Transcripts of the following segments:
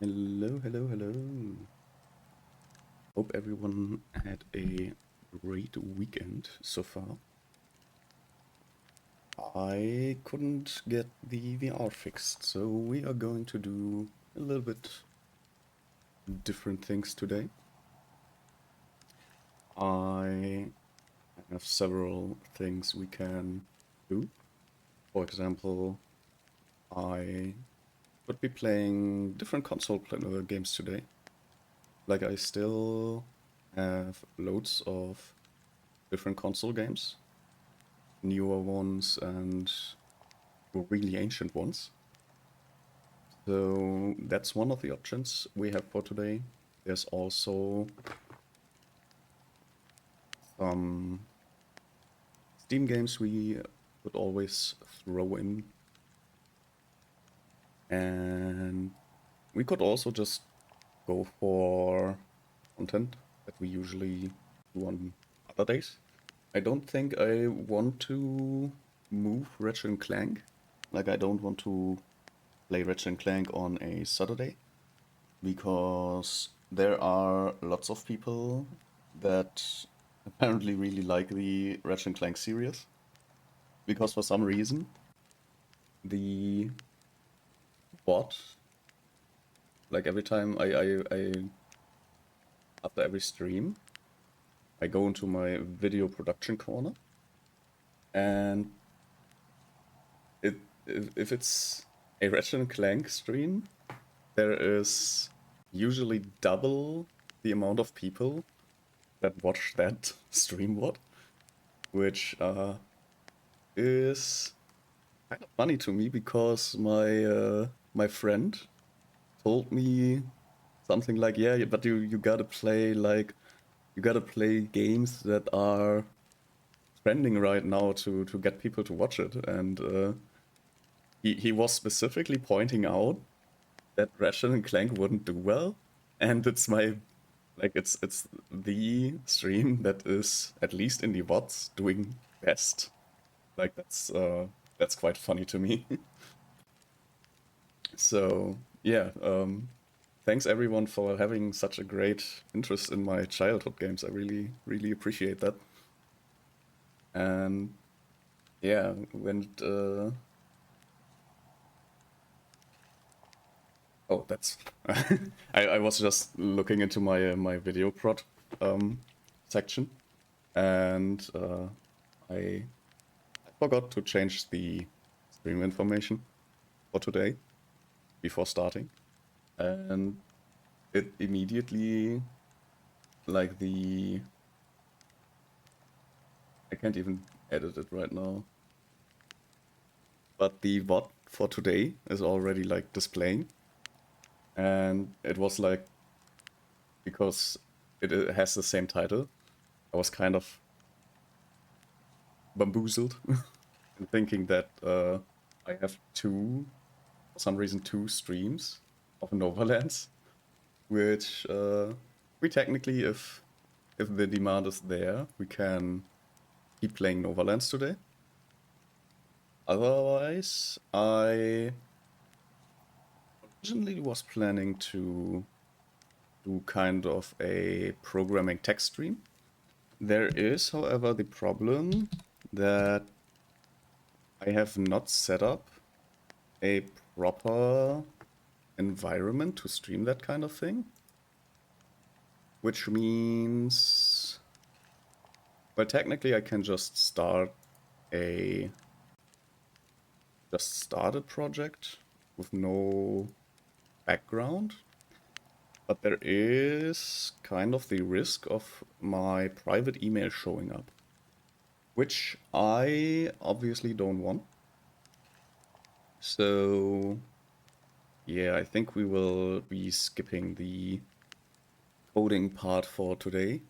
Hello, hello, hello. Hope everyone had a great weekend so far. I couldn't get the VR fixed, so we are going to do a little bit different things today. I have several things we can do. For example, I would be playing different games today. Like I still have loads of different console games, newer ones and really ancient ones. So that's one of the options we have for today. There's also some Steam games we could always throw in. And we could also just go for content that we usually do on other days. I don't think I want to move Ratchet and Clank. Like, I don't want to play Ratchet and Clank on a Saturday because there are lots of people that apparently really like the Ratchet and Clank series because for some reason the bot, like every time I after every stream I go into my video production corner, and it if it's a Ratchet and Clank stream, there is usually double the amount of people that watch that stream bot, which is kind of funny to me because my friend told me something like, "Yeah, but you gotta play you gotta play games that are trending right now to get people to watch it." And he was specifically pointing out that Ratchet and Clank wouldn't do well, and it's the stream that is, at least in the bots, doing best. Like that's quite funny to me. So yeah, thanks everyone for having such a great interest in my childhood games. I really, really appreciate that. And yeah, when oh, that's I was just looking into my video prod um, section, and I forgot to change the stream information for today before starting, and it immediately, like, the I can't even edit it right now, but the VOD for today is already like displaying, and it was like, because it has the same title, I was kind of bamboozled in thinking that I have for some reason, two streams of Novalands, which we technically, if the demand is there, we can keep playing Novalands today. Otherwise, I originally was planning to do kind of a programming tech stream. There is, however, the problem that I have not set up a proper environment to stream that kind of thing, which means, well, technically I can a just start a project with no background, but there is kind of the risk of my private email showing up, which I obviously don't want. So yeah, I think we will be skipping the coding part for today.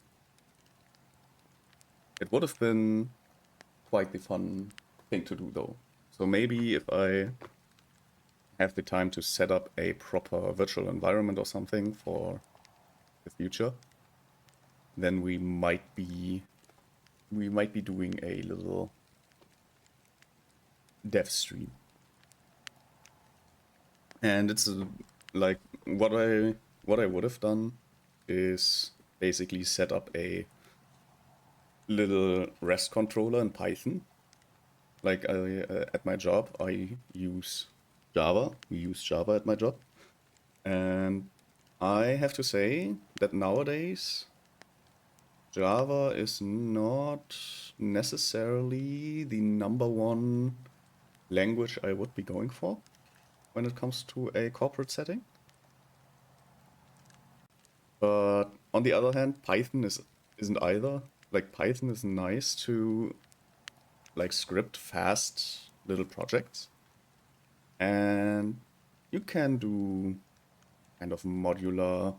It would have been quite the fun thing to do though. So maybe if I have the time to set up a proper virtual environment or something for the future, then we might be doing a little dev stream. And it's like what I would have done is basically set up a little REST controller in Python. Like at my job, I use Java. We use Java at my job, and I have to say that nowadays Java is not necessarily the number one language I would be going for when it comes to a corporate setting. But on the other hand, isn't either. Like Python is nice to like script fast little projects, and you can do kind of modular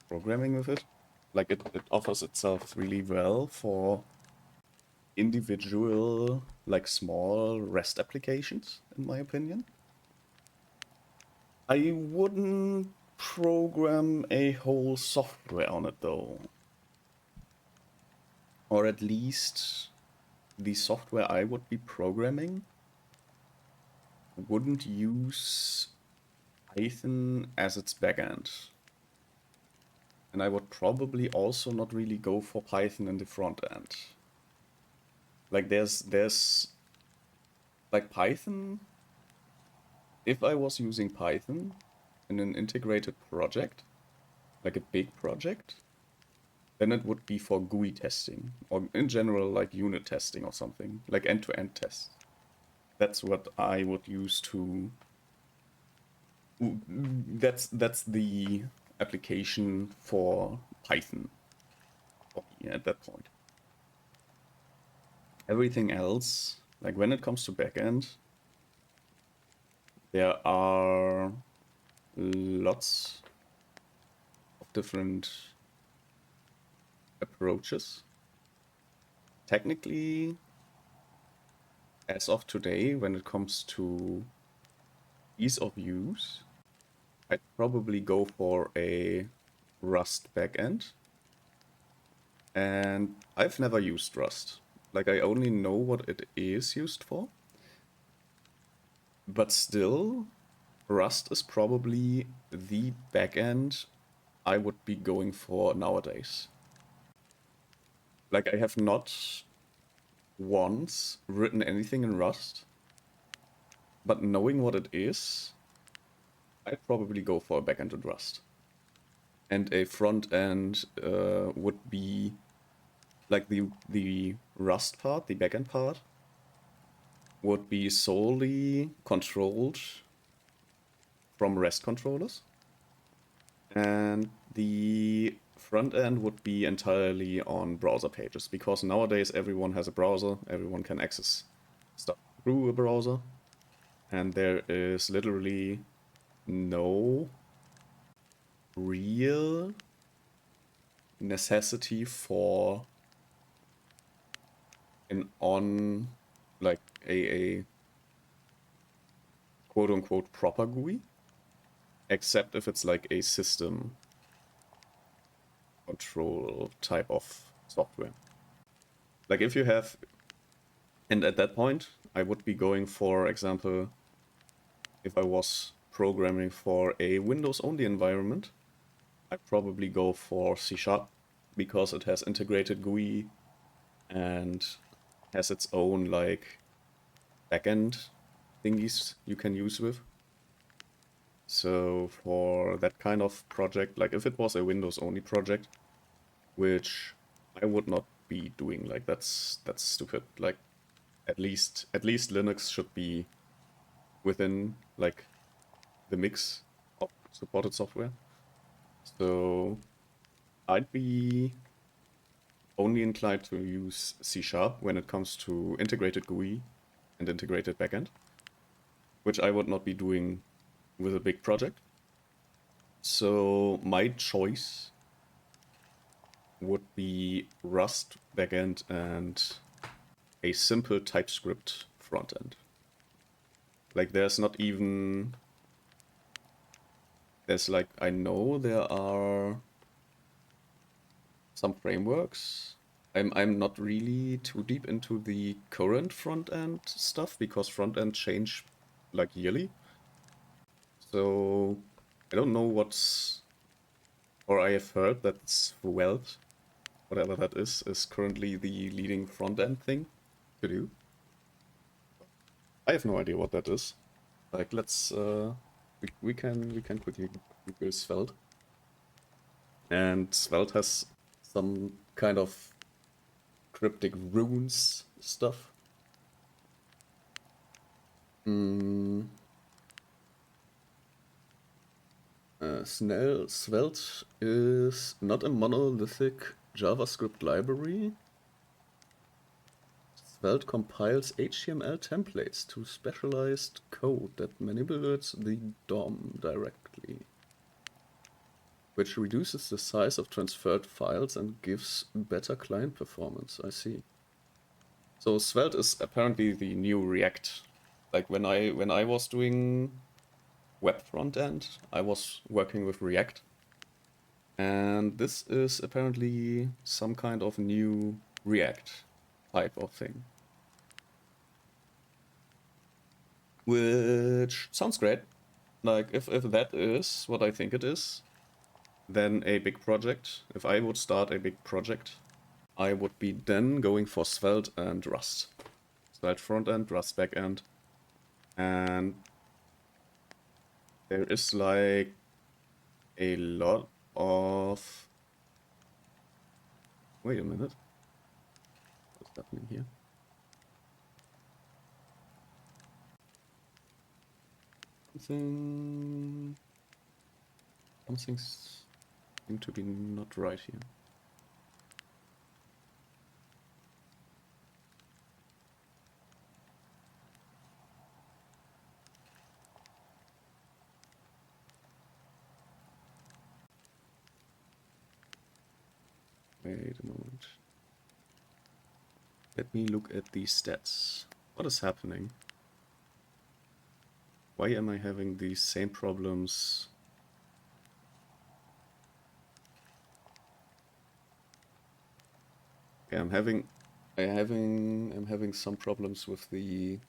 programming with it. Like it offers itself really well for individual, like small REST applications, in my opinion. I wouldn't program a whole software on it though. Or at least the software I would be programming wouldn't use Python as its backend. And I would probably also not really go for Python in the front end. Like there's like Python, if I was using Python in an integrated project, like a big project, then it would be for GUI testing or in general like unit testing or something, like end-to-end tests. That's what I would use to that's the application for Python for me at that point. Everything else, like when it comes to backend, there are lots of different approaches. Technically, as of today, when it comes to ease of use, I'd probably go for a Rust backend. And I've never used Rust. Like, I only know what it is used for. But still, Rust is probably the backend I would be going for nowadays. Like, I have not once written anything in Rust, but knowing what it is, I'd probably go for a backend in Rust. And a front end would be like the Rust part, the backend part, would be solely controlled from REST controllers. And the front end would be entirely on browser pages because nowadays everyone has a browser, everyone can access stuff through a browser, and there is literally no real necessity for an on like a quote unquote proper GUI, except if it's like a system control type of software. Like if you have, and at that point, I would be going, for example, if I was programming for a Windows-only environment, I'd probably go for C# because it has integrated GUI and has its own like backend thingies you can use with. So for that kind of project, like if it was a Windows-only project, which I would not be doing, like that's stupid. Like at least Linux should be within like the mix of supported software. So I'd be only inclined to use C# when it comes to integrated GUI and integrated backend, which I would not be doing with a big project. So my choice would be Rust backend and a simple TypeScript frontend. Like there's not even there's like I know there are some frameworks. I'm not really too deep into the current front end stuff because front end change like yearly. So I don't know what's, or I have heard that Svelte, whatever that is currently the leading front end thing to do. I have no idea what that is. Like, let's we can quickly Google Svelte, and Svelte has some kind of cryptic runes stuff. Mm, Svelte is not a monolithic JavaScript library. Svelte compiles HTML templates to specialized code that manipulates the DOM directly, which reduces the size of transferred files and gives better client performance. I see. So Svelte is apparently the new React. Like when I was doing web front end, I was working with React. And this is apparently some kind of new React type of thing. Which sounds great. Like if that is what I think it is, then a big project. If I would start a big project, I would be then going for Svelte and Rust. Svelte front end, Rust back end. And there is like a lot of... Wait a minute. What's happening here? Something's seem to be not right here. Wait a moment. Let me look at these stats. What is happening? Why am I having these same problems? Yeah, I'm having some problems with the...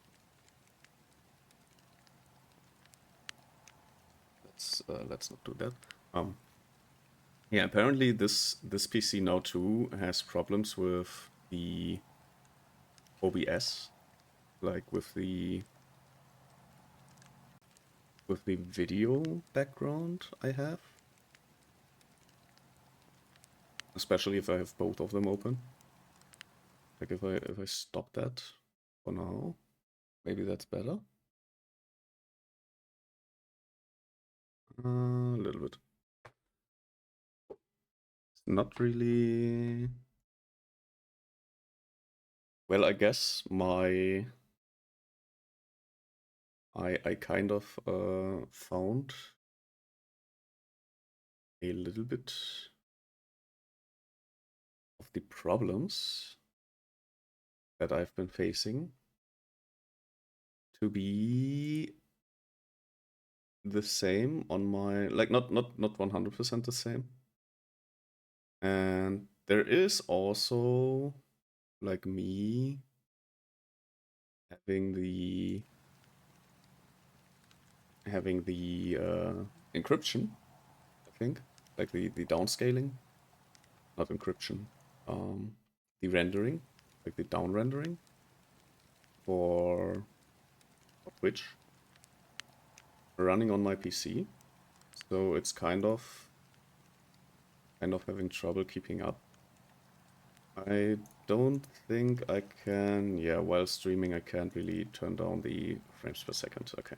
let's not do that. Yeah, apparently this PC now too has problems with the OBS, like with the video background I have, especially if I have both of them open. Like if I stop that for now, maybe that's better. A little bit. It's not really... Well, I guess I kind of found a little bit of the problems that I've been facing to be the same on my, like, not 100% the same. And there is also like me having the encryption, I think, like the downscaling, not encryption, the rendering, like the down rendering for Twitch running on my PC. So it's kind of having trouble keeping up. I don't think I can, yeah, while streaming I can't really turn down the frames per second. Okay.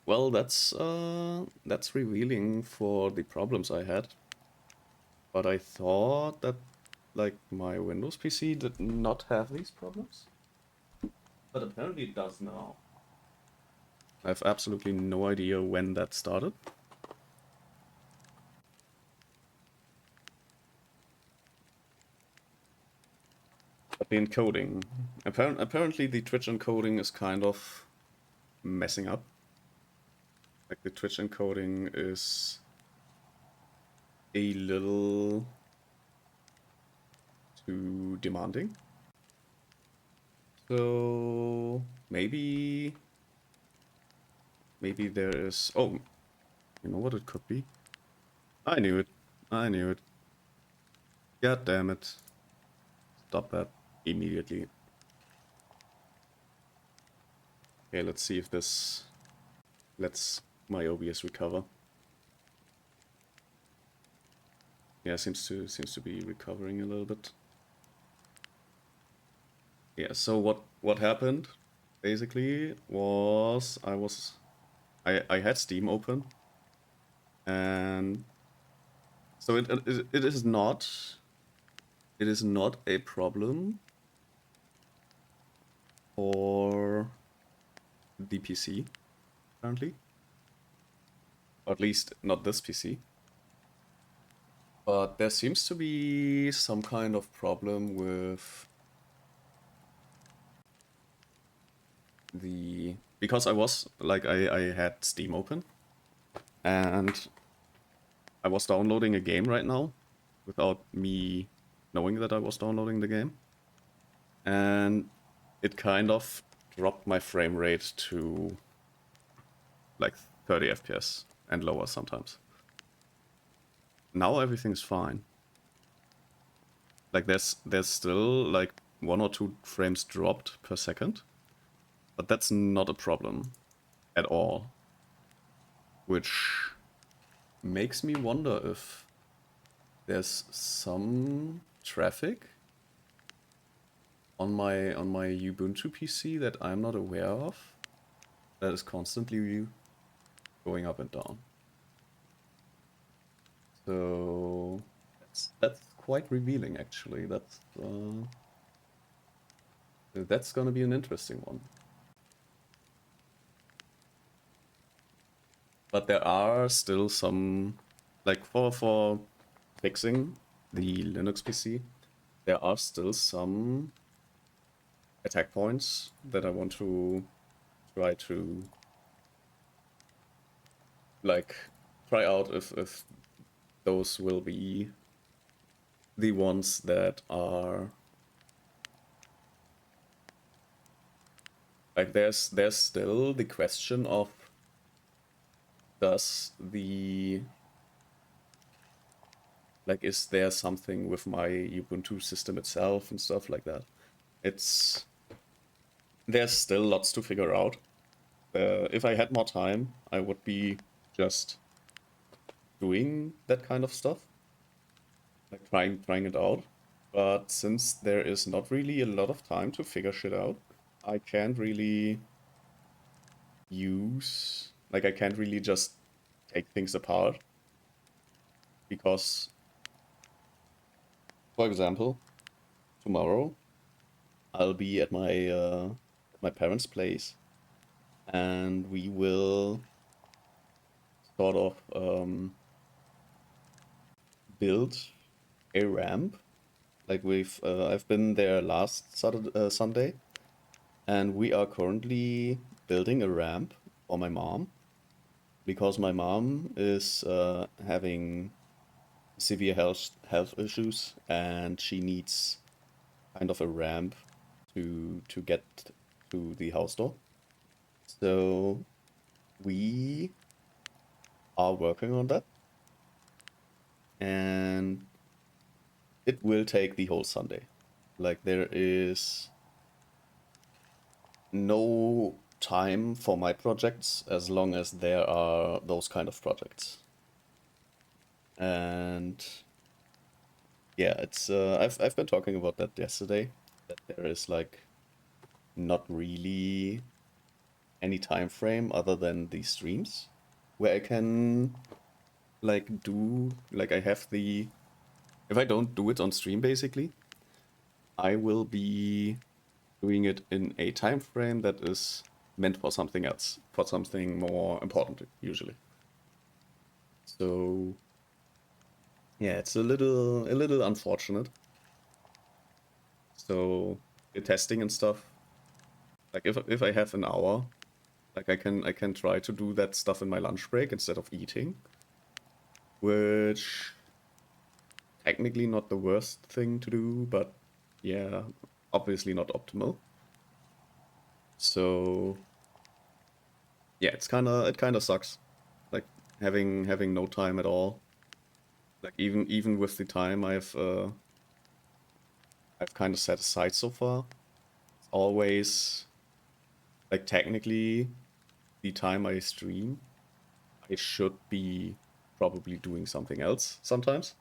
Well, that's revealing for the problems I had. But I thought that like my Windows PC did not have these problems. But apparently it does now. I have absolutely no idea when that started. But the encoding. Apparently the Twitch encoding is kind of messing up. Like the Twitch encoding is a little too demanding. So maybe maybe there is... Oh, you know what it could be? I knew it. I knew it. God damn it. Stop that immediately. Okay, let's see if this lets my OBS recover. Yeah, seems to be recovering a little bit. Yeah, so what happened basically was I had Steam open, and so it is not a problem for the PC currently, or at least not this PC. But there seems to be some kind of problem with because I was like I had Steam open and I was downloading a game right now without me knowing that I was downloading the game, and it kind of dropped my frame rate to like 30 FPS and lower sometimes. Now everything's fine. Like there's still like 1 or 2 frames dropped per second, but that's not a problem at all, which makes me wonder if there's some traffic on my Ubuntu PC that I'm not aware of that is constantly going up and down. So that's quite revealing actually. That's gonna be an interesting one. But there are still some like for fixing the Linux PC, there are still some attack points that I want to try to like try out if those will be the ones that are like there's still the question of does the like is there something with my Ubuntu system itself and stuff like that. It's there's still lots to figure out. If I had more time, I would be just doing that kind of stuff, like trying it out. But since there is not really a lot of time to figure shit out, I can't really I can't really just take things apart because, for example, tomorrow I'll be at my parents' place, and we will sort of build a ramp. Like I've been there last Sunday, and we are currently building a ramp for my mom because my mom is having severe health issues, and she needs kind of a ramp to get to the house door. So we are working on that, and it will take the whole Sunday. Like there is no time for my projects as long as there are those kind of projects. And yeah, it's I've been talking about that yesterday, that there is like not really any time frame other than the streams where I can like do like I have the if I don't do it on stream basically, I will be doing it in a time frame that is meant for something else, for something more important usually. So yeah, it's a little unfortunate. So the testing and stuff, like if I have an hour, like I can try to do that stuff in my lunch break instead of eating, which technically not the worst thing to do, but yeah, obviously not optimal. So yeah, it kind of sucks, like having no time at all. Like even with the time I've kind of set aside so far, it's always like technically the time I stream, I should be probably doing something else sometimes.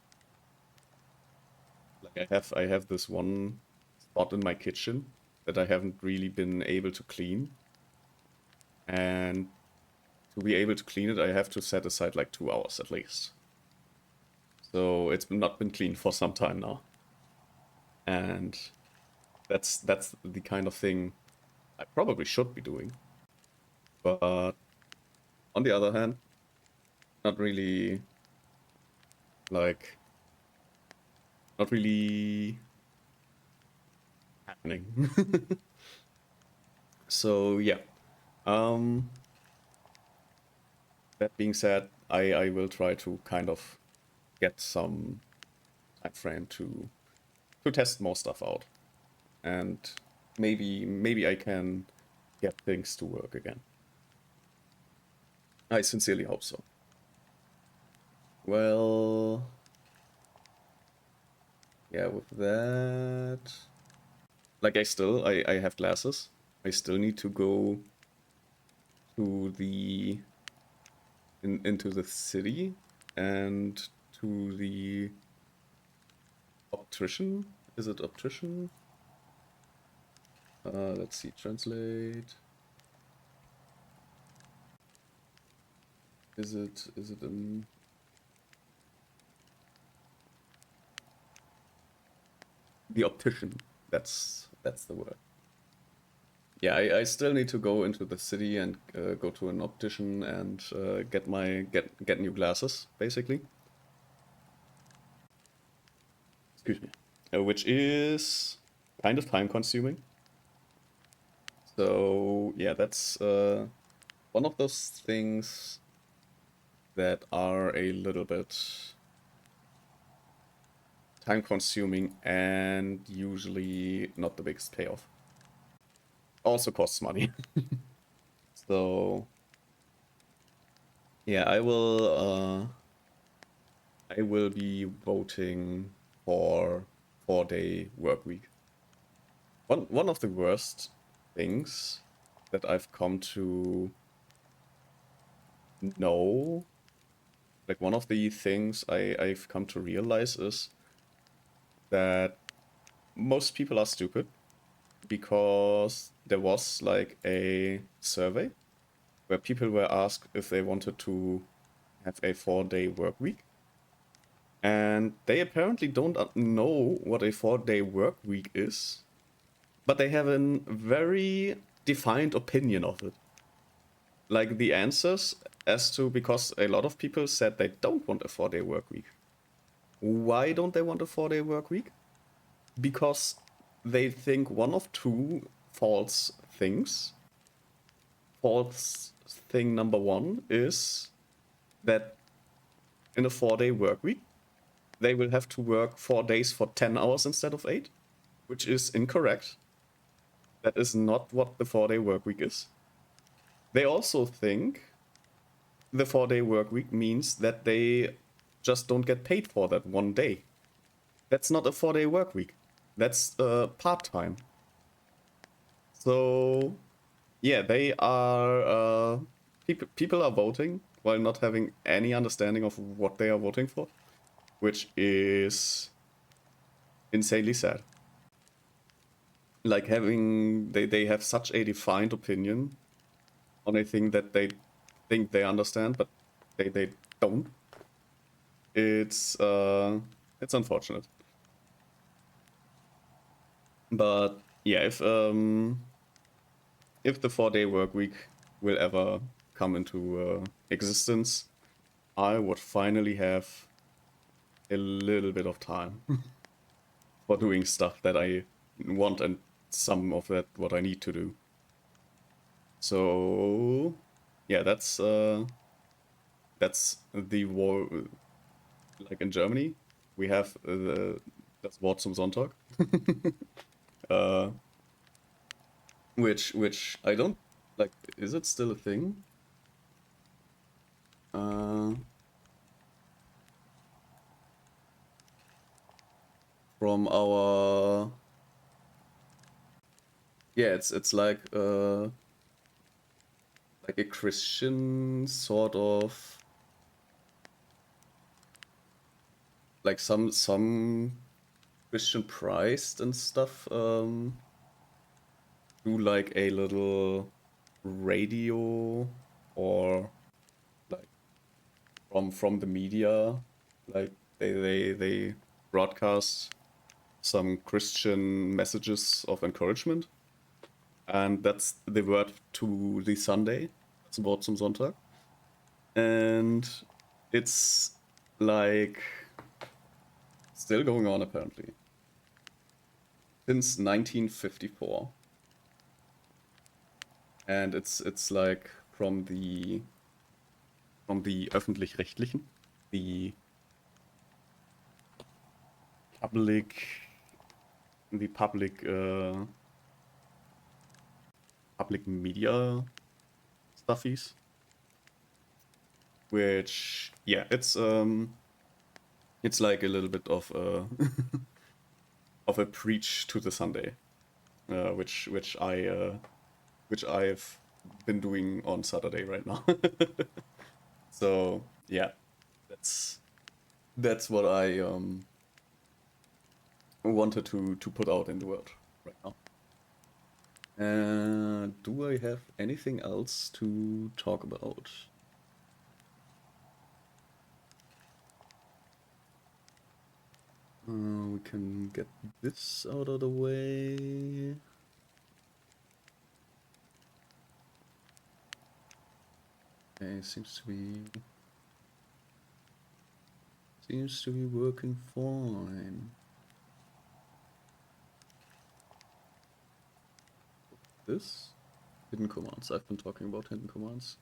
Like I have this one spot in my kitchen that I haven't really been able to clean, and to be able to clean it, I have to set aside like 2 hours at least. So it's not been cleaned for some time now, and that's the kind of thing I probably should be doing. But on the other hand, not really like not really happening. So yeah. Um that being said, I will try to kind of get some time frame to test more stuff out. And maybe I can get things to work again. I sincerely hope so. Well, yeah, with that, like I have glasses. I still need to go to into the city and to the optician. Is it optician? Let's see, translate. Is it the optician? That's the word. Yeah, I still need to go into the city and go to an optician and get new glasses, basically. Excuse me. Which is kind of time consuming. So yeah, that's one of those things that are a little bit time consuming and usually not the biggest payoff. Also costs money. So yeah, I will be voting for 4-day work week. One of the worst things that I've come to know, like one of the things I've come to realize is that most people are stupid, because there was like a survey where people were asked if they wanted to have a 4-day work week. And they apparently don't know what a 4-day work week is, but they have a very defined opinion of it. Like the answers as to, because a lot of people said they don't want a 4-day work week. Why don't they want a 4-day work week? Because they think one of two false things. False thing number one is that in a 4-day work week, they will have to work 4 days for 10 hours instead of 8, which is incorrect. That is not what the 4-day work week is. They also think the 4-day work week means that they just don't get paid for that one day. That's not a 4-day work week. That's part-time. So yeah, they are people are voting while not having any understanding of what they are voting for, which is insanely sad. Like having they have such a defined opinion on a thing that they think they understand, but they don't. It's unfortunate. But yeah, if the 4-day work week will ever come into existence, I would finally have a little bit of time for doing stuff that I want and some of that what I need to do. So yeah, that's the war. Like in Germany, we have das Wort zum Sonntag, uh, which I don't like. Is it still a thing? Uh, from our it's like a Christian sort of like some Christian priest and stuff do like a little radio or like from the media, like they broadcast some Christian messages of encouragement, and that's the word to the Sunday. That's Wort zum Sonntag, and it's like still going on apparently since 1954, and it's like from the öffentlich-rechtlichen, the public the public media stuffies, which yeah, it's like a little bit of a of a preach to the Sunday, which I've been doing on Saturday right now. So yeah, that's that's what I wanted to put out in the world right now. Do I have anything else to talk about? We can get this out of the way. Okay, seems to be working fine. This hidden commands. I've been talking about hidden commands.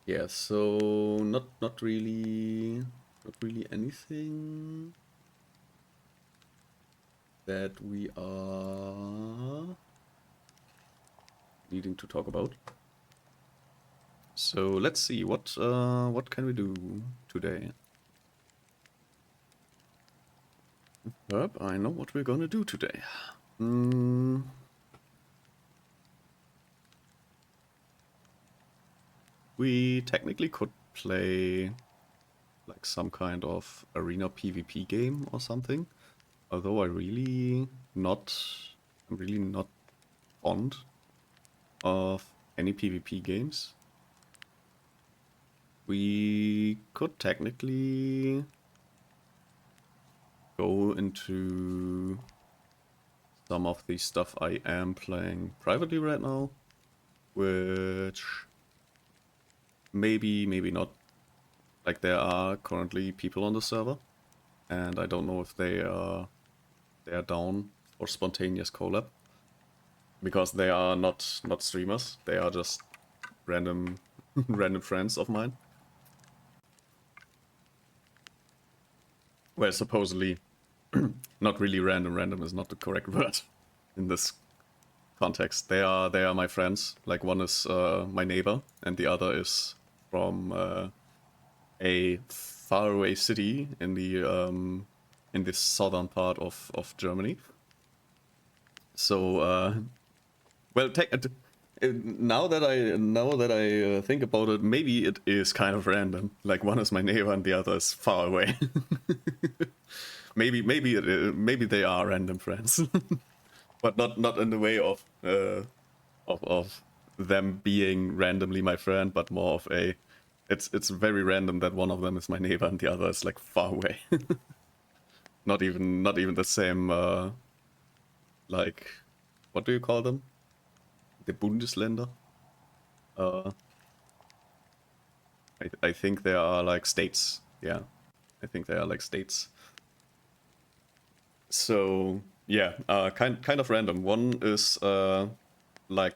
Yeah, so not really anything that we are needing to talk about. So let's see what can we do today. Herb, I know what we're gonna do today. We technically could play like some kind of arena PvP game or something. Although I'm really not fond of any PvP games. We could technically go into some of the stuff I am playing privately right now, which maybe not. Like there are currently people on the server, and I don't know if they are down for spontaneous collab, because they are not streamers. They are just random random friends of mine. Well, supposedly not really random. Random is not the correct word in this context. They are my friends. Like one is my neighbor, and the other is from a faraway city in the southern part of Germany. So well, now that I think about it, maybe it is kind of random. Like one is my neighbor and the other is far away. maybe they are random friends, but not in the way of them being randomly my friend, but more of a it's very random that one of them is my neighbor and the other is like far away. Not even the same like, what do you call them? The Bundesländer. I think they are like states. Yeah, I think they are like states. So yeah, kind of random. One is like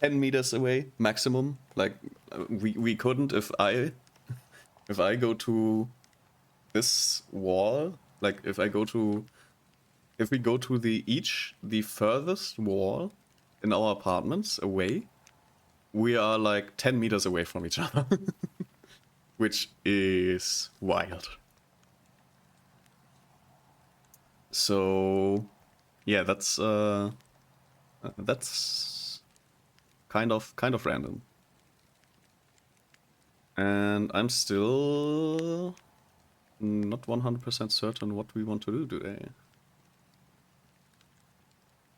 10 meters away maximum. Like we couldn't if I go to this wall. Like if I go to if we go to the furthest wall in our apartments away, we are like 10 meters away from each other, which is wild. So yeah, that's kind of random. And I'm still not 100% certain what we want to do today.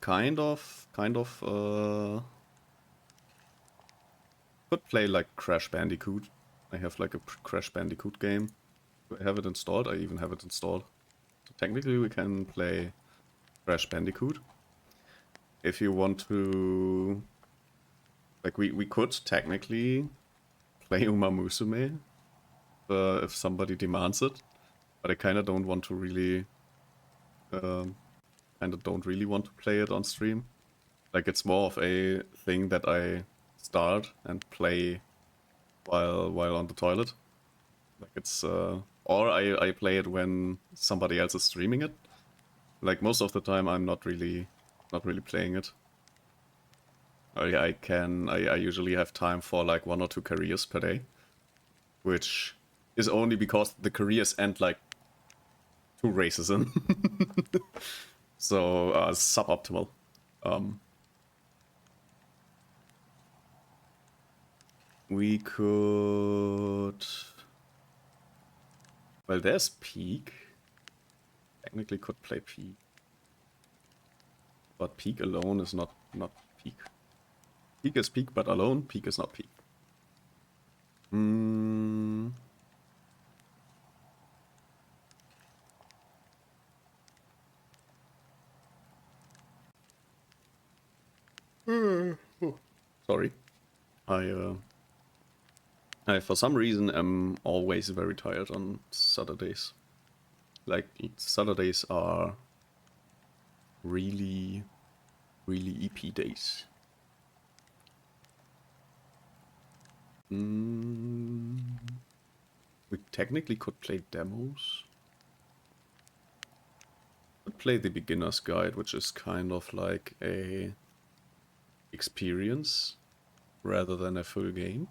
Kind of, could play like Crash Bandicoot. I have like a Crash Bandicoot game. I have it installed. I even have it installed. So technically we can play Crash Bandicoot. If you want to... Like, we could technically play Uma Musume if somebody demands it. But I kind of don't want to really... don't really want to play it on stream. Like, it's more of a thing that I start and play while on the toilet. Like, it's... or I play it when somebody else is streaming it. Like, most of the time I'm not really playing it. I usually have time for like 1 or 2 careers per day, which is only because the careers end like 2 races in. So suboptimal. We could... Well, there's Peak. Technically could play Peak. But Peak alone is not Peak. Peak is Peak, but alone, Peak is not Peak. Sorry. I for some reason am always very tired on Saturdays. Like, Saturdays are really EP days. We technically could play demos. Could play the beginner's guide, which is kind of like a experience rather than a full game.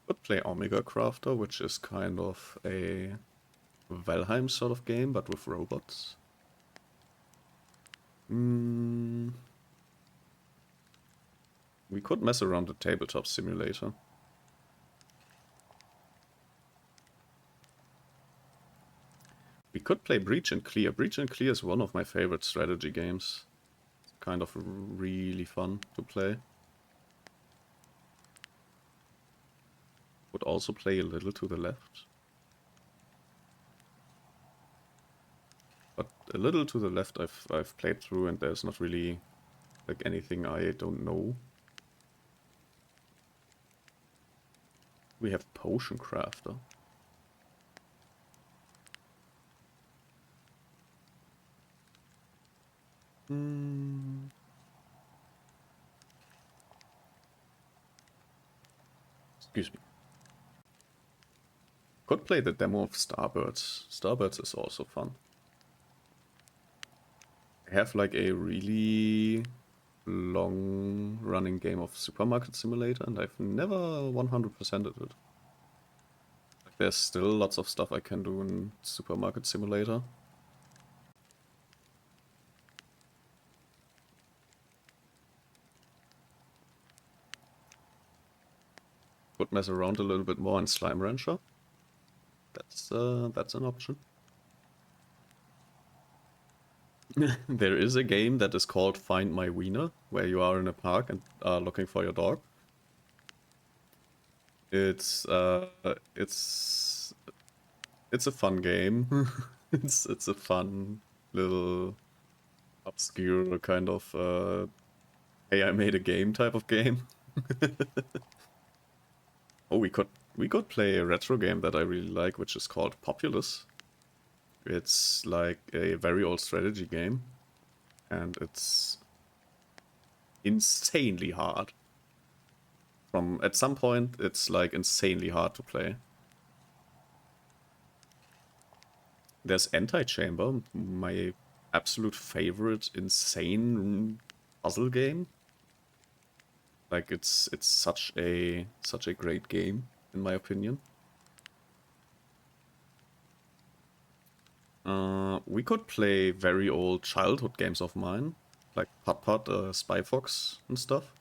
Could play Omega Crafter, which is kind of a Valheim sort of game, but with robots. We could mess around the tabletop simulator. We could play Breach and Clear. Breach and Clear is one of my favorite strategy games. It's kind of really fun to play. Would also play a little to the left. But a little to the left I've played through and there's not really like anything I don't know. We have Potion Crafter. Excuse me. Could play the demo of Starbirds. Starbirds is also fun. I have like a really long running game of Supermarket Simulator and I've never 100%ed it. Like, there's still lots of stuff I can do in Supermarket Simulator. Could mess around a little bit more in Slime Rancher. That's an option. There is a game that is called Find My Wiener, where you are in a park and are looking for your dog. It's a fun game. It's a fun little obscure kind of hey, I made a game type of game. Oh, we could play a retro game that I really like, which is called Populous. It's like a very old strategy game, and it's insanely hard. At some point, it's like insanely hard to play. There's Anti-Chamber, my absolute favorite insane puzzle game. Like it's such a great game in my opinion. We could play very old childhood games of mine, like Putt Putt, Spy Fox and stuff.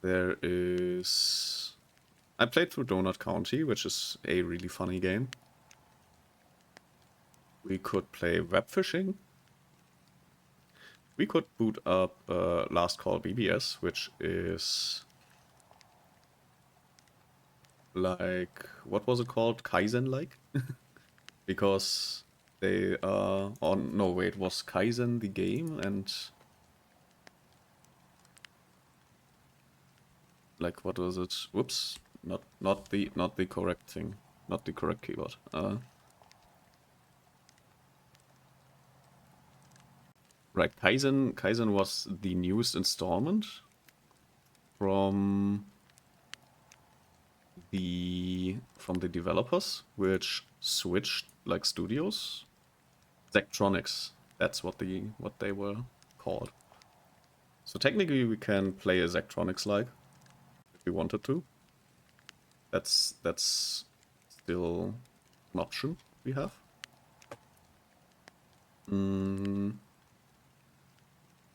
There is... I played through Donut County, which is a really funny game. We could play Web Fishing. We could boot up Last Call BBS, which is like... what was it called? Kaizen-like? Because they are... oh, no, wait, was Kaizen the game? And... like, what was it? Whoops. Not the correct thing. Not the correct keyword. Right, Kaizen was the newest installment from the developers, which switched like studios. Zectronics. That's what they were called. So technically we can play a Zectronics like if we wanted to. That's still an option we have.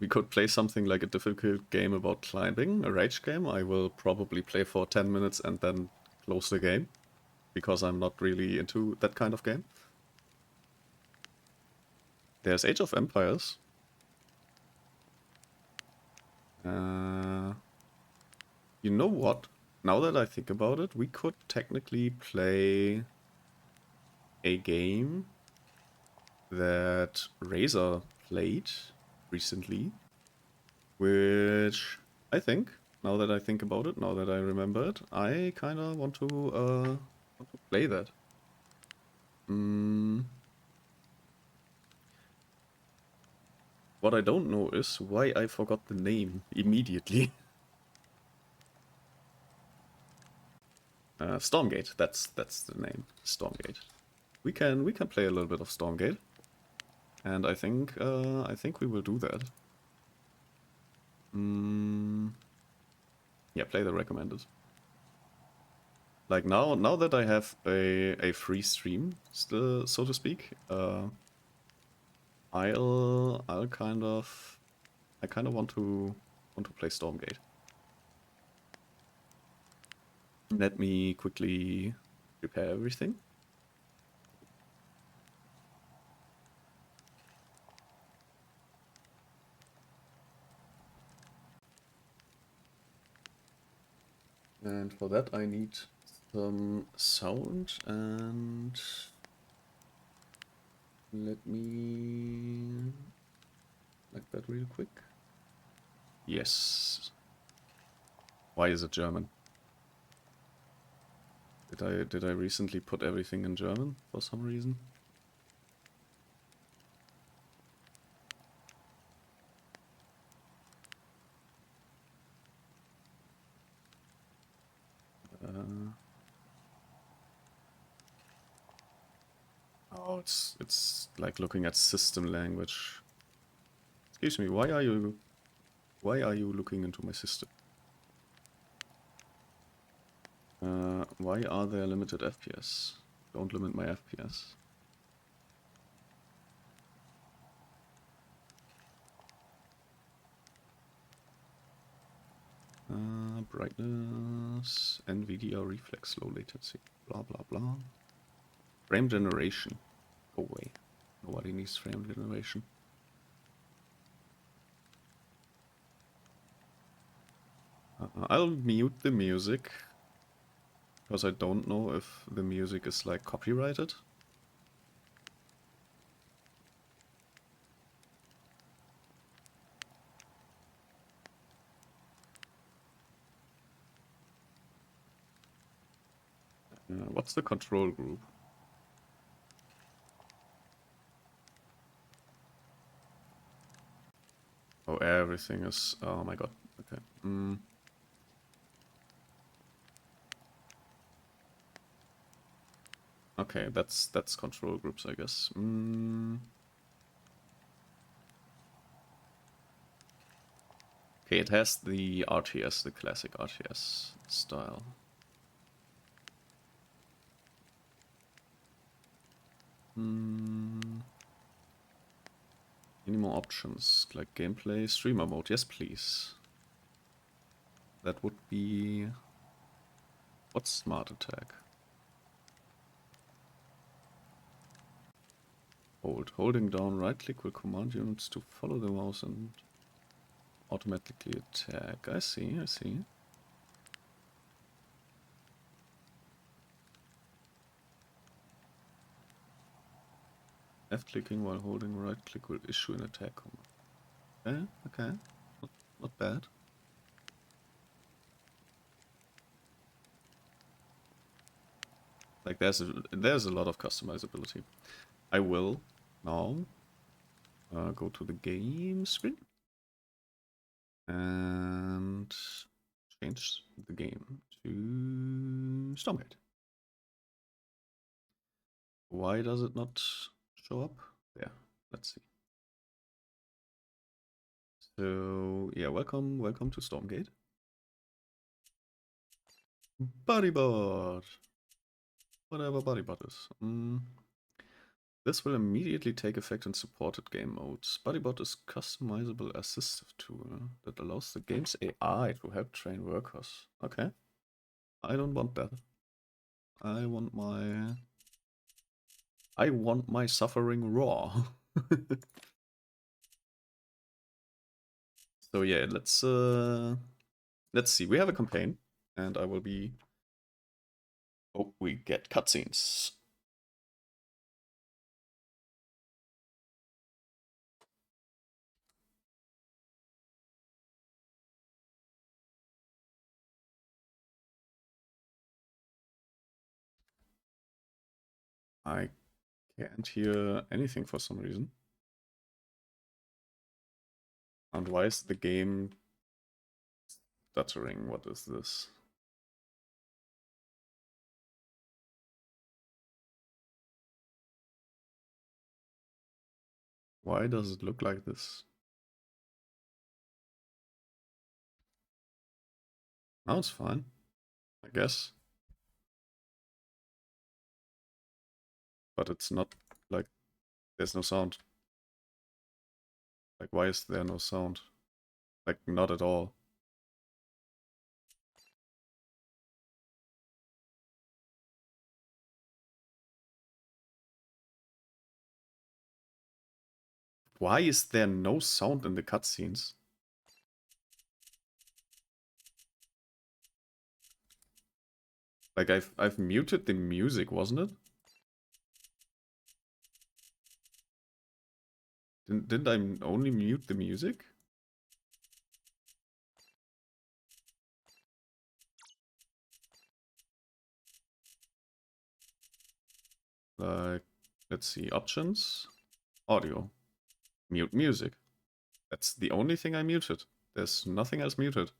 We could play something like a difficult game about climbing, a rage game. I will probably play for 10 minutes and then close the game, because I'm not really into that kind of game. There's Age of Empires. You know what? Now that I think about it, we could technically play a game that Razer played recently, which I think, now that I think about it, now that I remember it, I kind of want to play that. What I don't know is why I forgot the name immediately. Stormgate, that's the name. Stormgate. We can play a little bit of Stormgate, and I think we will do that. Yeah, play the recommended. Like now that I have a free stream, still, so to speak, I kind of want to play Stormgate. Let me quickly prepare everything. And for that I need some sound, and let me like that real quick. Yes. Why is it German? Did I recently put everything in German for some reason? Oh, it's like looking at system language. Excuse me, why are you looking into my system? Why are there limited FPS? Don't limit my FPS. Brightness, NVIDIA reflex, low latency, blah blah blah. Frame generation. Go away. Nobody needs frame generation. I'll mute the music, because I don't know if the music is like copyrighted. What's the control group? Oh, everything is... oh my god. Okay. Okay, that's control groups, I guess. Okay, it has the RTS, the classic RTS style. Any more options, like gameplay, streamer mode? Yes, please. That would be... What's smart attack? Holding down right click will command units to follow the mouse and automatically attack. I see, I see. Left clicking while holding right click will issue an attack command. Okay, okay. Not bad. Like there's a lot of customizability. I will now go to the game screen and change the game to Stormgate. Why does it not show up? There, let's see. So yeah, welcome to Stormgate. Bodybot! Whatever Bodybot is. This will immediately take effect in supported game modes. Bodybot is a customizable assistive tool that allows the game's AI to help train workers. Okay. I don't want that. I want my suffering raw. So yeah, let's see. We have a campaign, and I will be... Oh, we get cutscenes. I can't hear anything for some reason. And why is the game stuttering? What is this? Why does it look like this? Now it's fine, I guess. But it's not like there's no sound. Like, why is there no sound? Like, not at all. Why is there no sound in the cutscenes? Like, I've muted the music, wasn't it? Didn't I only mute the music? Like, let's see, options, audio, mute music. That's the only thing I muted. There's nothing else muted.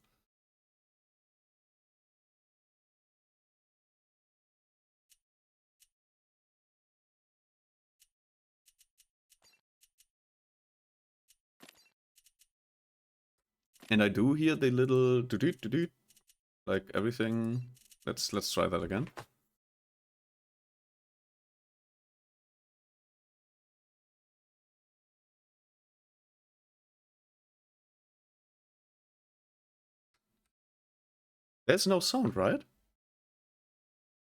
And I do hear the little do-do-do-do, like everything. Let's try that again. There's no sound, right?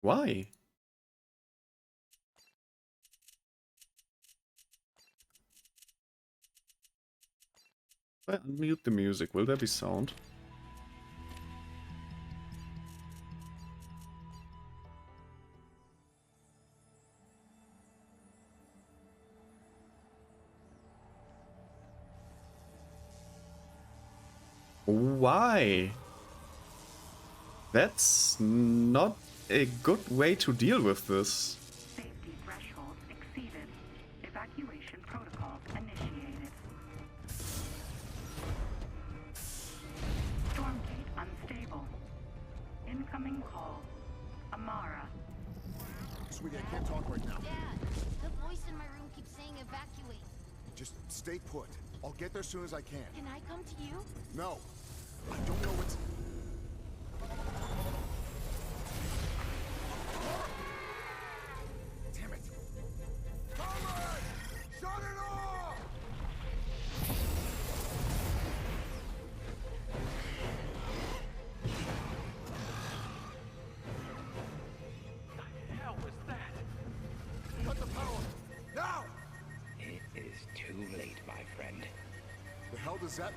Why? If I unmute the music, will there be sound? Why? That's not a good way to deal with this. Safety thresholds exceeded. Evacuation protocols initiated. Stormgate unstable. Incoming call. Amara. sweetie, I can't talk right now. Dad, the voice in my room keeps saying evacuate. Just stay put. I'll get there as soon as I can. Can I come to you? No. I don't know what's... Damn it! Comrade! Shut it off! The hell was that? Cut the power! Now! It is too late, my friend. The hell does that...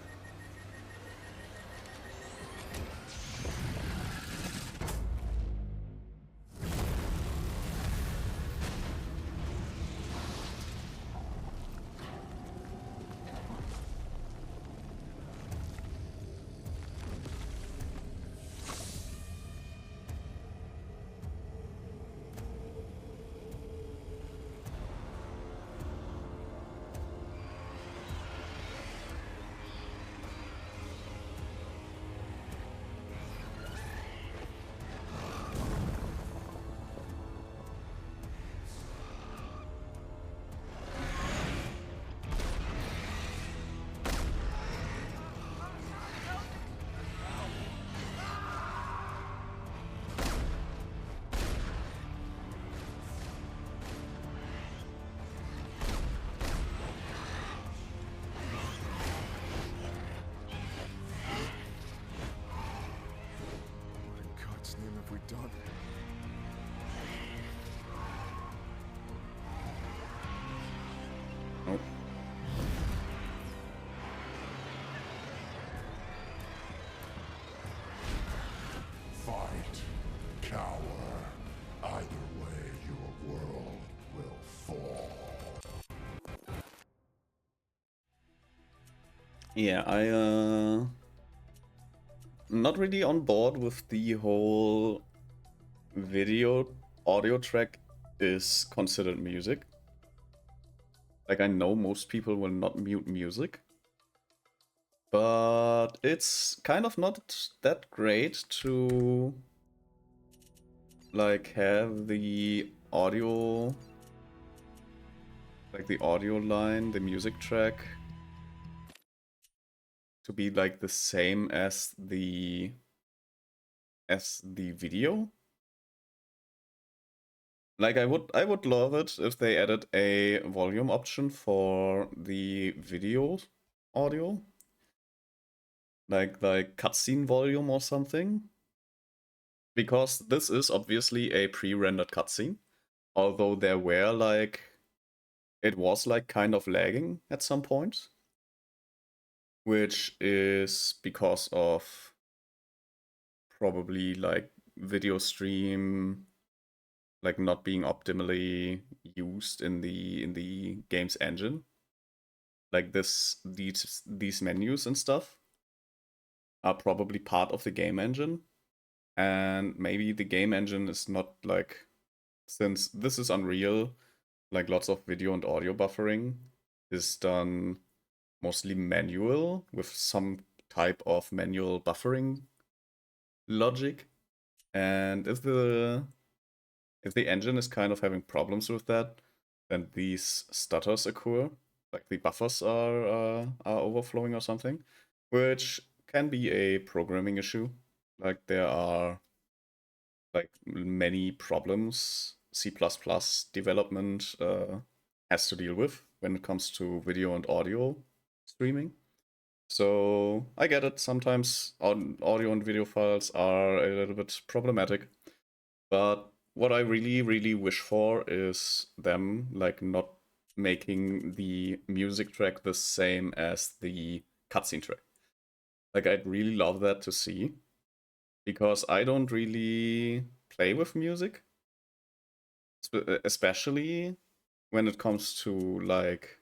What in God's name have we done? Nope. Fight, cower. Either way, your world will fall. Yeah, not really on board with the whole video audio track is considered music. Like, I know most people will not mute music, but it's kind of not that great to like have the audio, like the audio line, the music track, to be like the same as the video. Like, I would love it if they added a volume option for the video audio, like cutscene volume or something, because this is obviously a pre-rendered cutscene, although there were like, it was like kind of lagging at some point, which is because of probably like video stream like not being optimally used in the game's engine. Like these menus and stuff are probably part of the game engine, and maybe the game engine is not like, since this is Unreal, like lots of video and audio buffering is done mostly manual with some type of manual buffering logic. And if the engine is kind of having problems with that, then these stutters occur, like the buffers are overflowing or something, which can be a programming issue. Like, there are like many problems C++ development has to deal with when it comes to video and audio streaming. So I get it, sometimes audio and video files are a little bit problematic, but what I really, really wish for is them like not making the music track the same as the cutscene track. Like, I'd really love that to see, because I don't really play with music, especially when it comes to like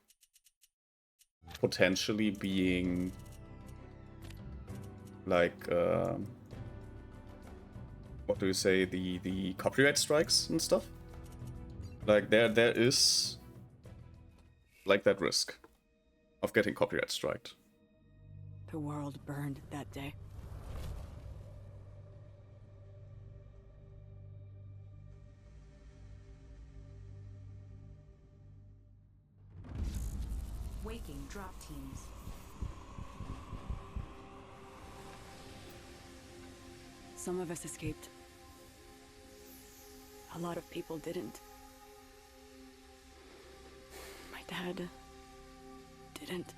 potentially being like what do you say, the copyright strikes and stuff. Like, there is like that risk of getting copyright striked. The world burned that day. drop teams. Some of us escaped. A lot of people didn't. My dad didn't.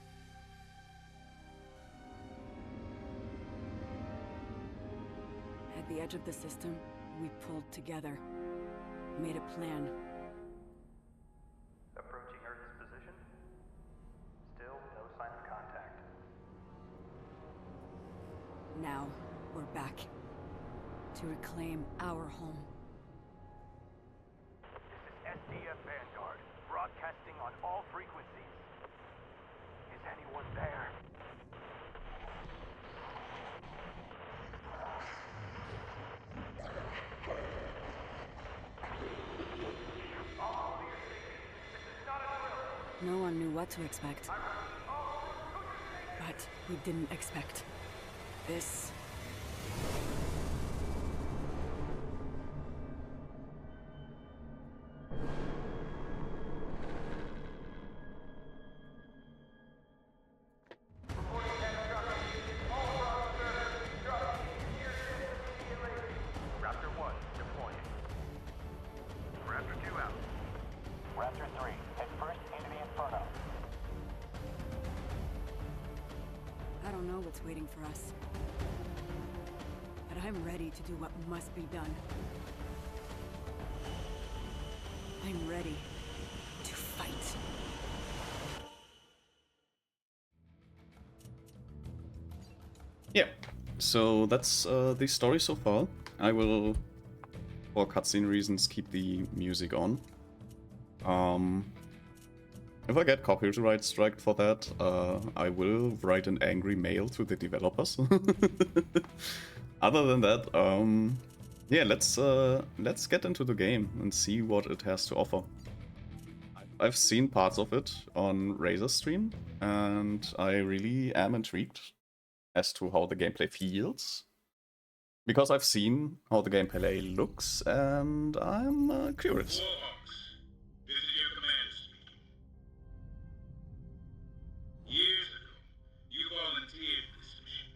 At the edge of the system, we pulled together, made a plan. Approaching Earth's position. Still no sign of contact. Now, we're back. To reclaim our home. This is SDF Vanguard, broadcasting on all frequencies. Is anyone there? No one knew what to expect. But we didn't expect this. Raptor 1, deploying. Raptor 2 out. Raptor 3, head first into the Inferno. I don't know what's waiting for us. But I'm ready to do what must be done. I'm ready to fight. Yeah, so that's the story so far. I will, for cutscene reasons, keep the music on. If I get copyright strike for that, I will write an angry mail to the developers. Other than that, yeah, let's get into the game and see what it has to offer. I've seen parts of it on Razor's stream, and I really am intrigued as to how the gameplay feels. Because I've seen how the gameplay looks, and I'm curious. Warhawks, this is your commander speaking. Years ago, you volunteered for this mission.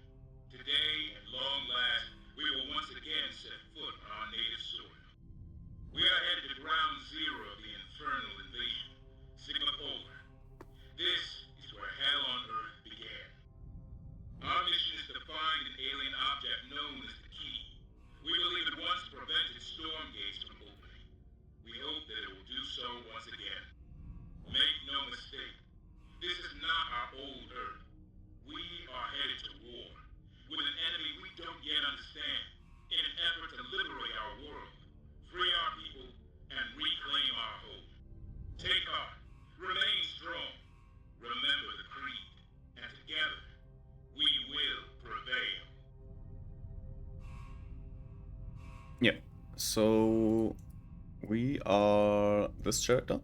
Today, at long last, we will once again set foot on our native soil. We are headed to ground zero of the infernal invasion, Sigma Polar. This is where hell on Earth began. Our mission is to find an alien object known as the Key. We believe it once prevented Stormgates from opening. We hope that it will do so once again. Make no mistake, this is not our old Earth. We are headed to war, with an enemy we don't yet understand, in an effort to liberate our world, free our people, and reclaim our home. Take heart, remain strong, remember the creed, and together, we will prevail. Yeah, so we are this character.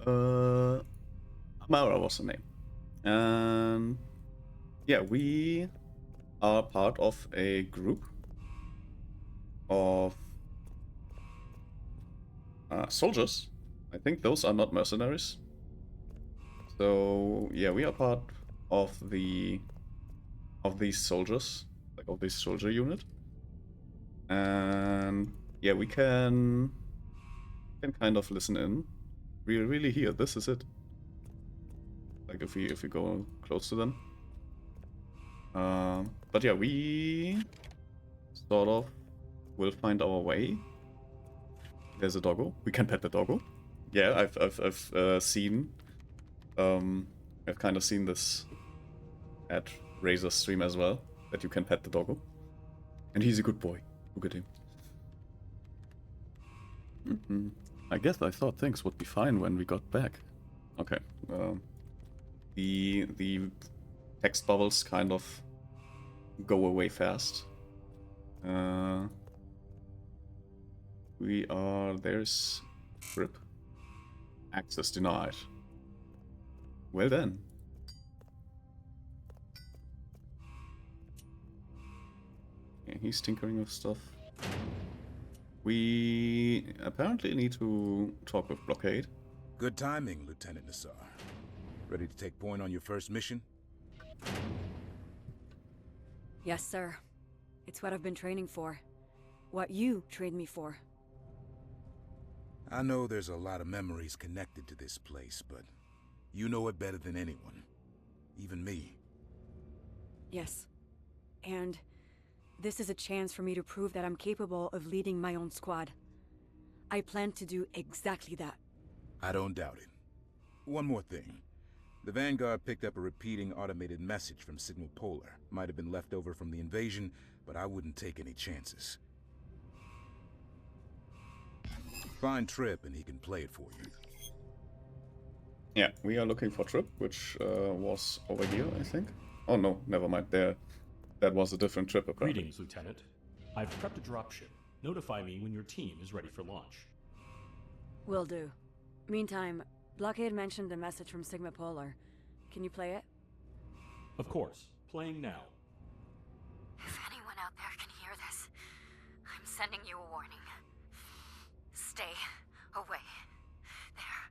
Amara was the name. And yeah, we are part of a group of soldiers. I think those are not mercenaries. So yeah, we are part of these soldiers, like of this soldier unit. And yeah, we can kind of listen in. We're really here. This is it. Like if we go close to them. But yeah, we sort of will find our way. There's a doggo. We can pet the doggo. Yeah, I've seen. I've kind of seen this at Razor's stream as well, that you can pet the doggo. And he's a good boy. Look at him. I guess I thought things would be fine when we got back. Okay. The text bubbles kind of go away fast. There's grip. Access denied. Well then. Yeah, he's tinkering with stuff. We apparently need to talk with Blockade. Good timing, Lieutenant Nassar. Ready to take point on your first mission? Yes, sir. It's what I've been training for. What you trained me for. I know there's a lot of memories connected to this place, but you know it better than anyone. Even me. Yes. And this is a chance for me to prove that I'm capable of leading my own squad. I plan to do exactly that. I don't doubt it. One more thing. The Vanguard picked up a repeating automated message from Signal Polar. Might have been left over from the invasion, but I wouldn't take any chances. Find Trip and he can play it for you. Yeah, we are looking for Trip, which was over here, I think. Oh no, never mind. That was a different Trip, apparently. Greetings, Lieutenant. I've prepped a dropship. Notify me when your team is ready for launch. Will do. Meantime, Blockade mentioned a message from Sigma Polar. Can you play it? Of course. Playing now. If anyone out there can hear this, I'm sending you a warning. Stay away. They're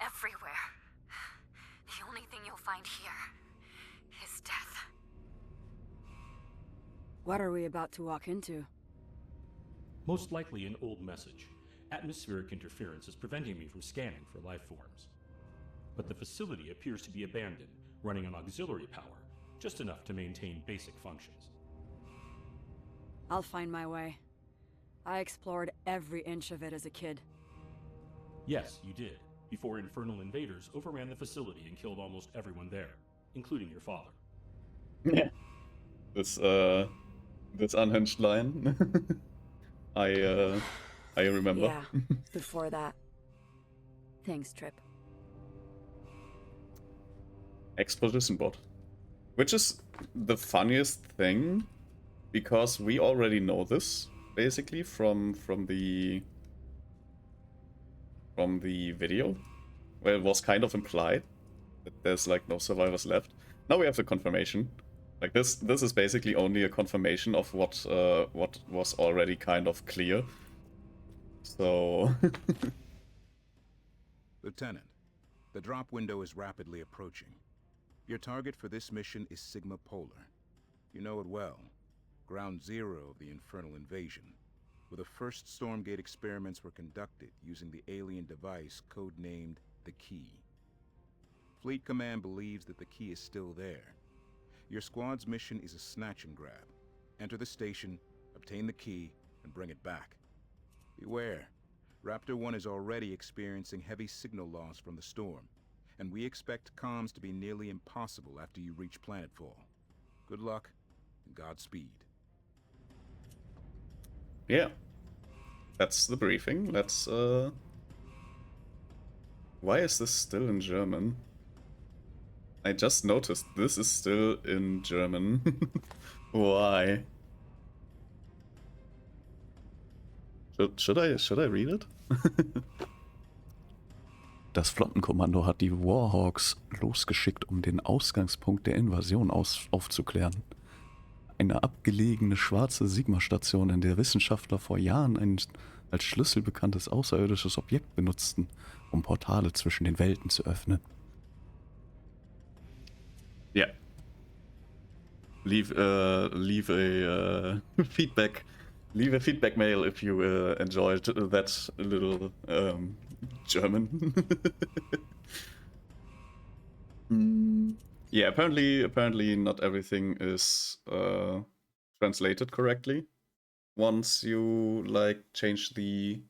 everywhere. The only thing you'll find here is death. What are we about to walk into? Most likely an old message. Atmospheric interference is preventing me from scanning for life forms. But the facility appears to be abandoned, running on auxiliary power, just enough to maintain basic functions. I'll find my way. I explored every inch of it as a kid. Yes, you did, before infernal invaders overran the facility and killed almost everyone there, including your father. Yeah. This unhinged line. I remember. Yeah, before that. Thanks, Trip. Exposition bot. Which is the funniest thing, because we already know this, basically, from the video, where it was kind of implied that there's like no survivors left. Now we have the confirmation. Like this is basically only a confirmation of what was already kind of clear. So Lieutenant, the drop window is rapidly approaching. Your target for this mission is Sigma Polar. You know it well. Ground zero of the infernal invasion, where the first Stormgate experiments were conducted using the alien device codenamed the Key. Fleet Command believes that the key is still there. Your squad's mission is a snatch and grab. Enter the station, obtain the key, and bring it back. Beware. Raptor 1 is already experiencing heavy signal loss from the storm, and we expect comms to be nearly impossible after you reach planetfall. Good luck, and Godspeed. yeah, that's the briefing. Let's why is this still in German? I just noticed this is still in German. Why? Should I read it? Das Flottenkommando hat die Warhawks losgeschickt, um den Ausgangspunkt der Invasion aufzuklären. Eine abgelegene schwarze Sigma-Station, in der Wissenschaftler vor Jahren ein als Schlüssel bekanntes außerirdisches Objekt benutzten, um Portale zwischen den Welten zu öffnen. Ja. Yeah. Leave a feedback. Leave a feedback mail if you enjoyed that little German. Yeah, apparently not everything is translated correctly. Once you like change the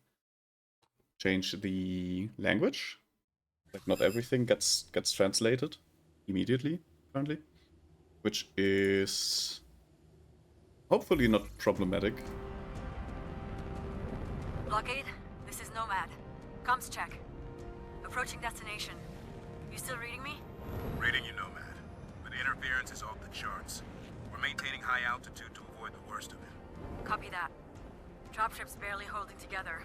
language, like not everything gets translated immediately, apparently, which is hopefully not problematic. Blockade, this is Nomad. Comms check. Approaching destination. You still reading me? Reading you, Nomad. But interference is off the charts. We're maintaining high altitude to avoid the worst of it. Copy that. Dropship's barely holding together.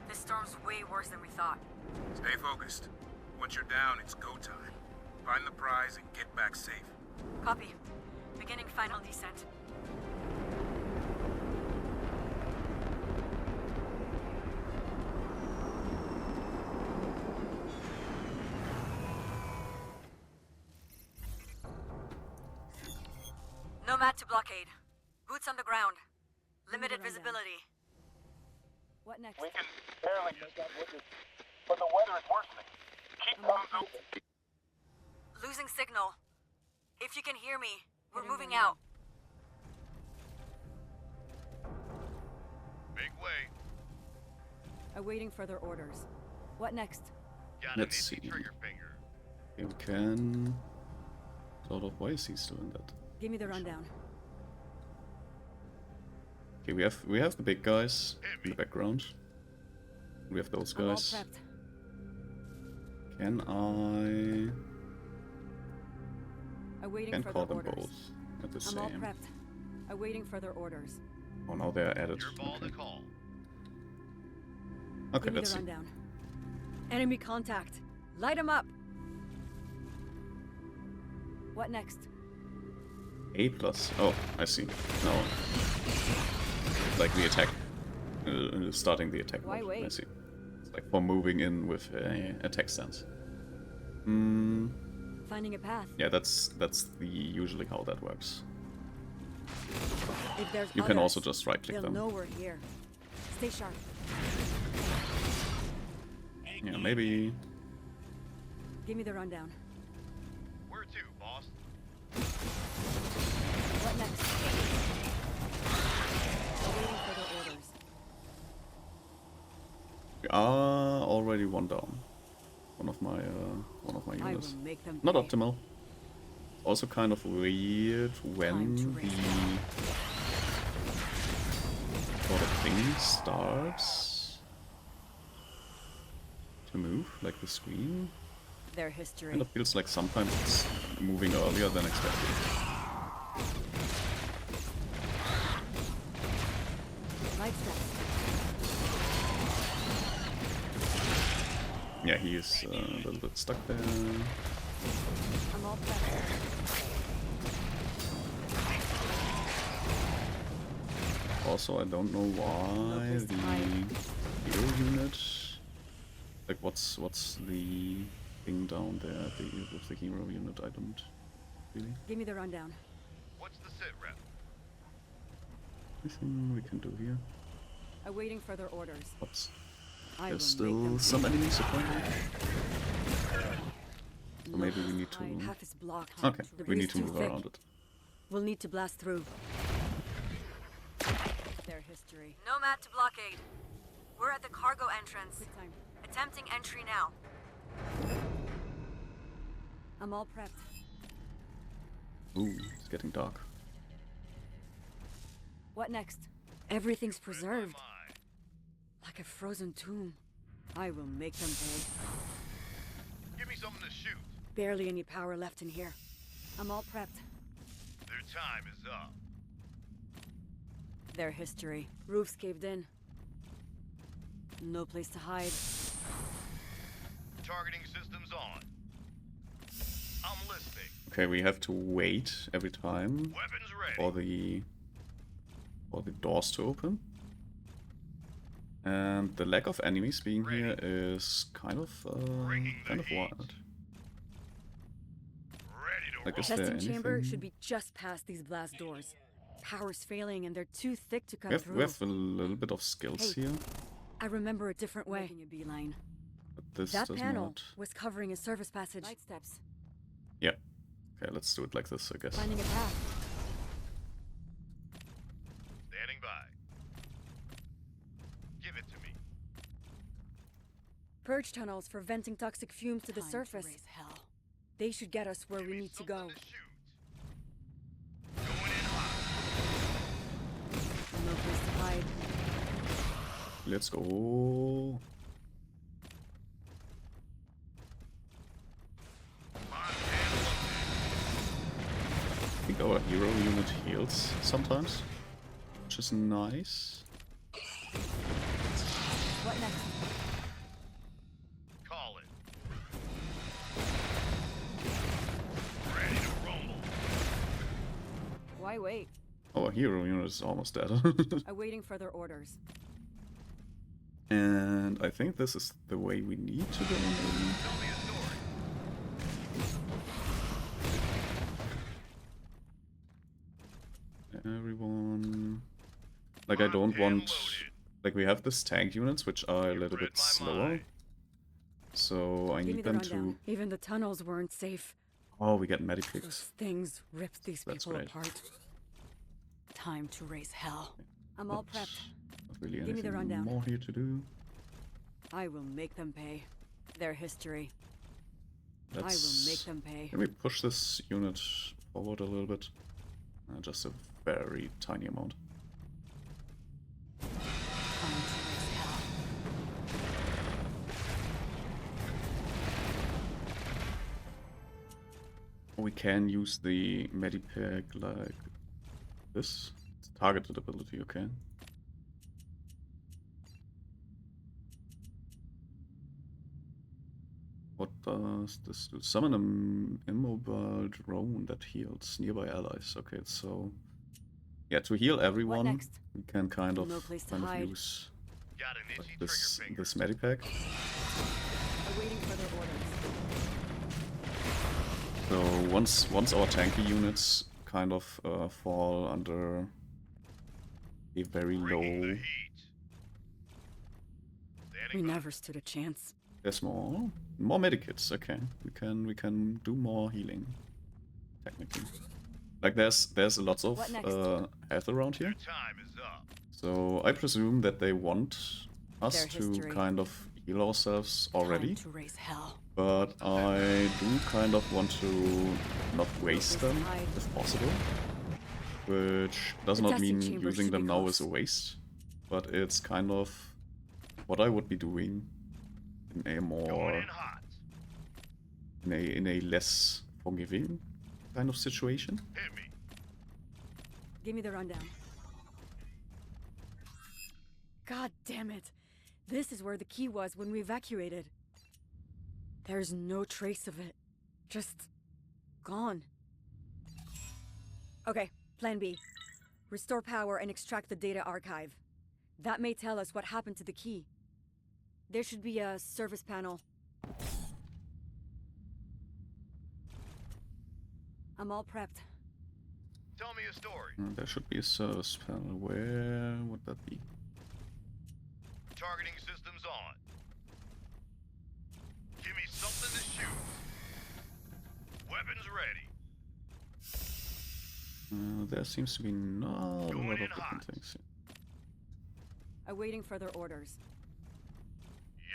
This storm's way worse than we thought. Stay focused. Once you're down, it's go time. Find the prize and get back safe. Copy. Beginning final descent. Nomad to blockade. Boots on the ground. Limited visibility. What next? We can barely make out with it, but the weather is worsening. Keep guns open. Losing signal. If you can hear me, we're moving out. Make way. Awaiting further orders. What next? Got Let's an itchy see. trigger finger. You can... Sort of, why is he doing that? Give me the rundown. Okay, we have the big guys in the background. We have those I'm all guys. prepped. Can I... Awaiting Can further call them orders. both at the I'm all same. prepped. Awaiting further orders. Oh, now they're added. Your ball Okay, to call. okay, Give me let's the see. rundown. Enemy contact. Light 'em up. What next? A plus. Oh, I see. No. Like the attack. Starting the attack. Why mode. I wait? see. It's like for moving in with a attack stance. Finding a path. Yeah, that's the usually how that works. If there's You can others, also just right click they'll them. know we're here. Stay sharp. Yeah, maybe. Give me the rundown. Where to, boss? What next? Awaiting further orders. We are already one down. One of my I units. will make them Not pay. optimal. Also kind of weird when Time to the raise sort of thing starts to move, like the screen. Their history. Kind of feels like sometimes it's moving earlier than expected. Light steps. Yeah, he is a little bit stuck there. I'm all prepped. Also, I don't know why place to the hide. hero unit. Like, what's the thing down there with the hero unit? I don't really. Give me the rundown. What's the sit rep? Anything we can do here? Awaiting further orders. Oops. I There's will make still them some pay. enemies apparently. So maybe we need Hide. to. Half is blocked. Okay, The we need breeze to too move thick. around it. We'll need to blast through. Their history. Nomad to blockade. We're at the cargo entrance. Quick time. Attempting entry now. I'm all prepped. Ooh, it's getting dark. What next? Everything's preserved. My. Like a frozen tomb. I will make them pay. Give me something to shoot. Barely any power left in here. I'm all prepped. Their time is up. Their history. Roofs caved in. No place to hide. Targeting systems on. I'm listening. Okay, we have to wait every time Weapons ready. for the doors to open. And the lack of enemies being here is kind of Bringing the heat. wild. Ready to Like, roll. is there Testing chamber anything? should be just past these blast doors. Power's failing and they're too thick to cut We through. have a little bit of skills Hey. here, I remember a different way. Making a beeline. but this That does panel not. was covering a service passage. Light steps. Yeah. Okay, let's do it like this, I guess. Finding a path. Standing by. Give it to me. Purge tunnels for venting toxic fumes to the surface. Hell. They should get us where Give we me need to go. something to shoot. Going in hot. No place to hide. Let's go. I think our hero unit heals sometimes, which is nice. What next? Call it. Ready to rumble. Why wait? Our hero unit is almost dead. Awaiting further orders. And I think this is the way we need to go. Tell me a story. Like, I don't want... Like, we have these tank units, which are a little bit slower. So I Give me need the them rundown. to... Even the tunnels weren't safe. Oh, we get Those medipicks. things ripped these That's people great. apart. Time to raise hell. I'm all prepped. Not really Give me the anything rundown. more here to do. I will make them pay. Their history. I will Let's... make them pay. Can we push this unit forward a little bit? Just a very tiny amount. Time to raise hell. We can use the medipack like this. It's a targeted ability, okay. What does this do? Summon an immobile drone that heals nearby allies. Okay, so yeah, to heal everyone, next? we can kind of No place to hide. use Got an like itchy this trigger finger. this medipack. Awaiting further orders. So once our tanky units kind of fall under a very Bringing the low. heat. We Standing by. never stood a chance. There's more medikits. Okay, we can do more healing. Technically, like there's lots of What next? health around here. Your time is up. So I presume that they want us Their to history. kind of heal ourselves already. Time to raise hell. But I do kind of want to not waste them hide. if possible. Which does The not testing mean chamber using should be them now close. is a waste. But it's kind of what I would be doing in a Going more in hot. in a less forgiving kind of situation. Hit me. Give me the rundown. God damn it. This is where the key was when we evacuated. There's no trace of it. Just gone. Okay, plan B. Restore power and extract the data archive. That may tell us what happened to the key. There should be a service panel. I'm all prepped. Tell me a story. There should be a service panel. Where would that be? Targeting systems on. Give me something to shoot. Weapons ready. There seems to be not a Going lot of in different hot. things. Awaiting further orders.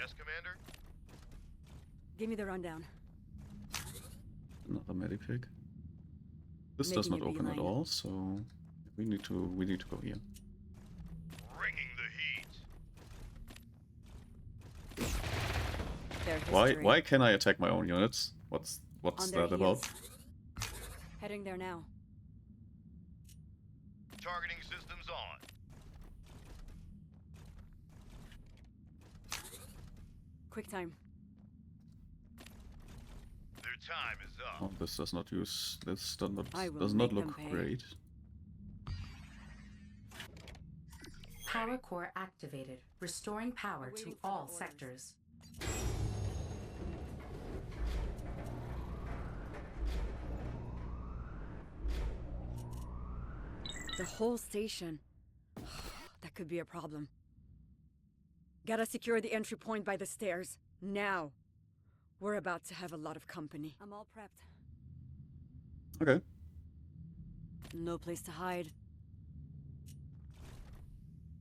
Yes, Commander. Give me the rundown. Another medipick. This does not Making a open at beeline. all, so we need to go here. Bringing the heat. Their history. Why can I attack my own units? What's On their that about? heels. Heading there now. Targeting systems on. Quick time. Their time is up. Oh, this does not use. This I will does not make them look pay. great. Power core activated, restoring power to Waiting for all orders. sectors. The whole station. That could be a problem. Gotta secure the entry point by the stairs. Now. We're about to have a lot of company. I'm all prepped. Okay. No place to hide.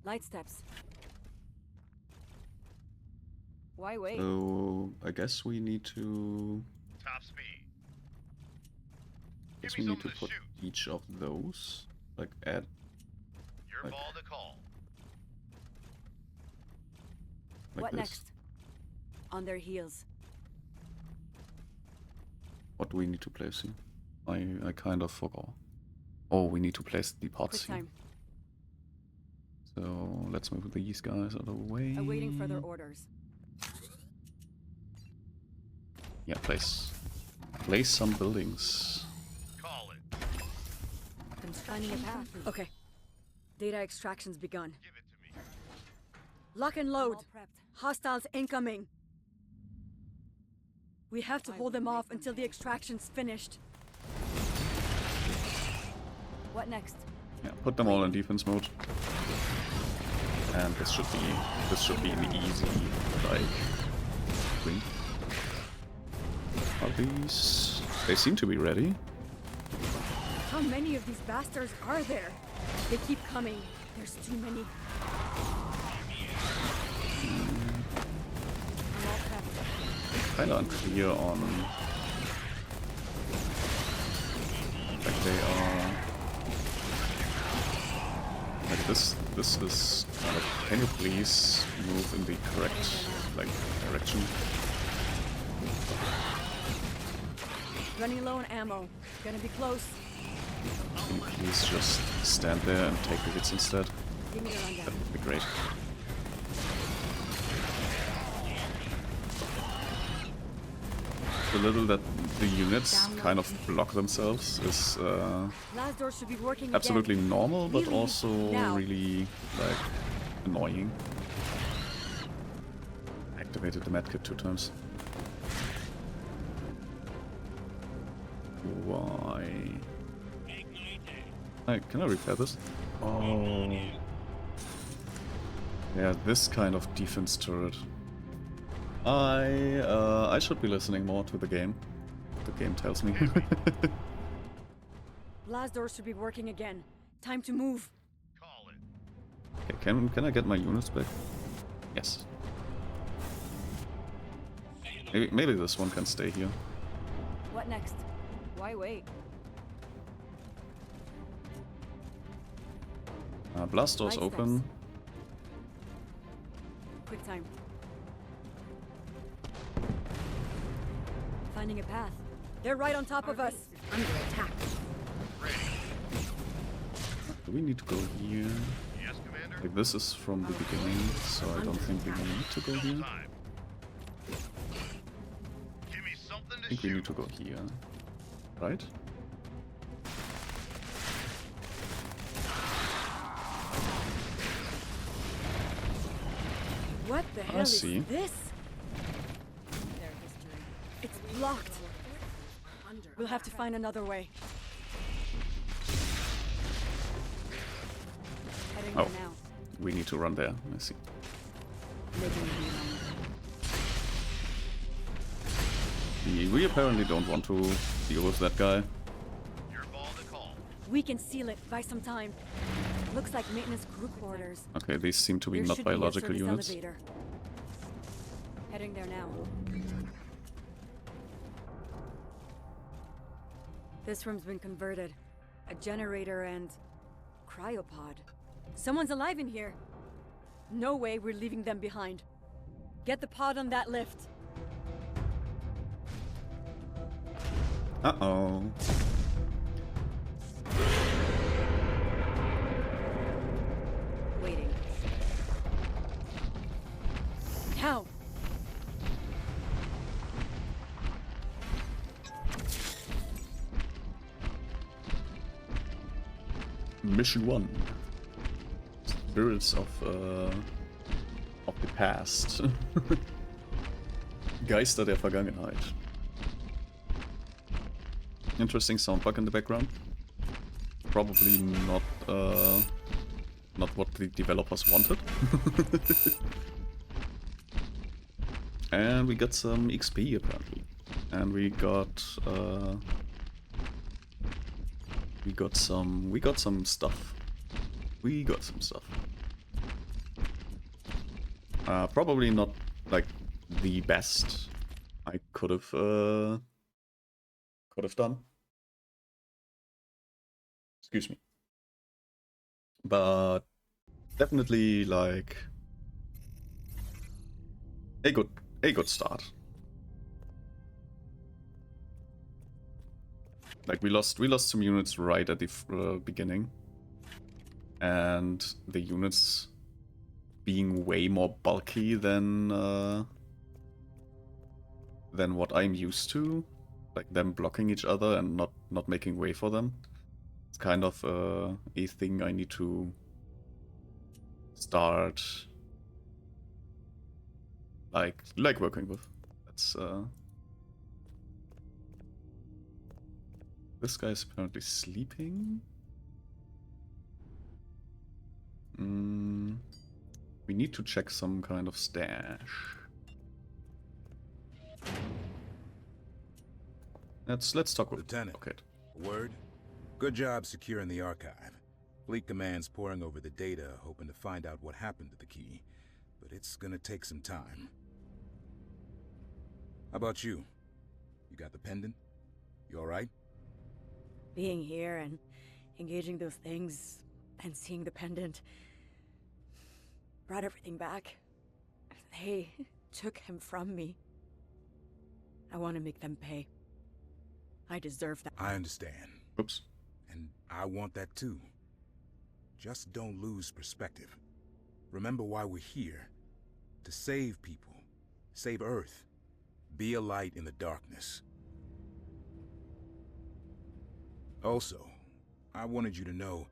Light steps. Why wait? So I guess we need to. Top speed. Guess Give we me need to something to put shoot. each of those like add. Your Like- ball to call. Like What this. next? On their heels. What do we need to place here? I kind of forgot. Oh, we need to place the pots Quick here. time. So let's move these guys out of the way. Awaiting further orders. Yeah, place some buildings. Call it. Finding a path. Okay. Data extraction's begun. Give it to me. Lock and load. Hostiles incoming. We have to hold them off until the extraction's finished. What next? Yeah, put them all in defense mode. And this should be an easy, like, win. Are these... They seem to be ready. How many of these bastards are there? They keep coming. There's too many. I'm all prepped. Kinda unclear on... Like they are... Like this is kind of... Can you please move in the correct, like, direction? Running low on ammo. Gonna be close. Can you please just stand there and take the hits instead? Give me the rundown. That would be great. The little that the units kind of block themselves is Last door should be working absolutely again. normal, but Really? also Now. really, like, annoying. Activated the medkit 2 times. Why? Can I repair this? Oh. Yeah, this kind of defense turret. I should be listening more to the game. The game tells me. Blast door should be working again. Time to move. Okay, can I get my units back? Yes. Maybe this one can stay here. What next? Why wait? Blast doors Light open. steps. Quick time. Finding a path. They're right on top of us. Under attack. Do we need to go here? Yes, Commander. Like, this is from the beginning, so I don't think we need to go here. Give me something I to think we shoot. need to go here. Right? What the hell is see. this? Their history. It's blocked. We'll have to find another way. Heading Oh. there now. We need to run there. I see. Making it alone. We apparently don't want to deal with that guy. Your ball to call. We can seal it. Buy some time. Looks like maintenance crew quarters. Okay, these seem to be There not should be a biological service units. elevator. Heading there now. This room's been converted. A generator and cryopod. Someone's alive in here. No way we're leaving them behind. Get the pod on that lift. Uh-oh. Waiting. Now. Mission 1. Spirits of the past. Geister der Vergangenheit. Interesting sound bug in the background. Probably not not what the developers wanted. And we got some XP apparently. And we got some stuff. We got some stuff. Probably not like the best I could have done. Excuse me. But definitely like a good start. Like we lost some units right at the beginning, and the units being way more bulky than what I'm used to, like them blocking each other and not making way for them. It's kind of a thing I need to start like working with. That's this guy's apparently sleeping. We need to check some kind of stash. Let's talk with Lieutenant. Okay. Word? Good job securing the archive. Fleet Command's poring over the data, hoping to find out what happened to the key. But it's gonna take some time. How about you? You got the pendant? You alright? Being here and engaging those things and seeing the pendant brought everything back. They took him from me. I want to make them pay. I deserve that. I understand. Oops. And I want that too. Just don't lose perspective. Remember why we're here. To save people. Save Earth. Be a light in the darkness. Also, I wanted you to know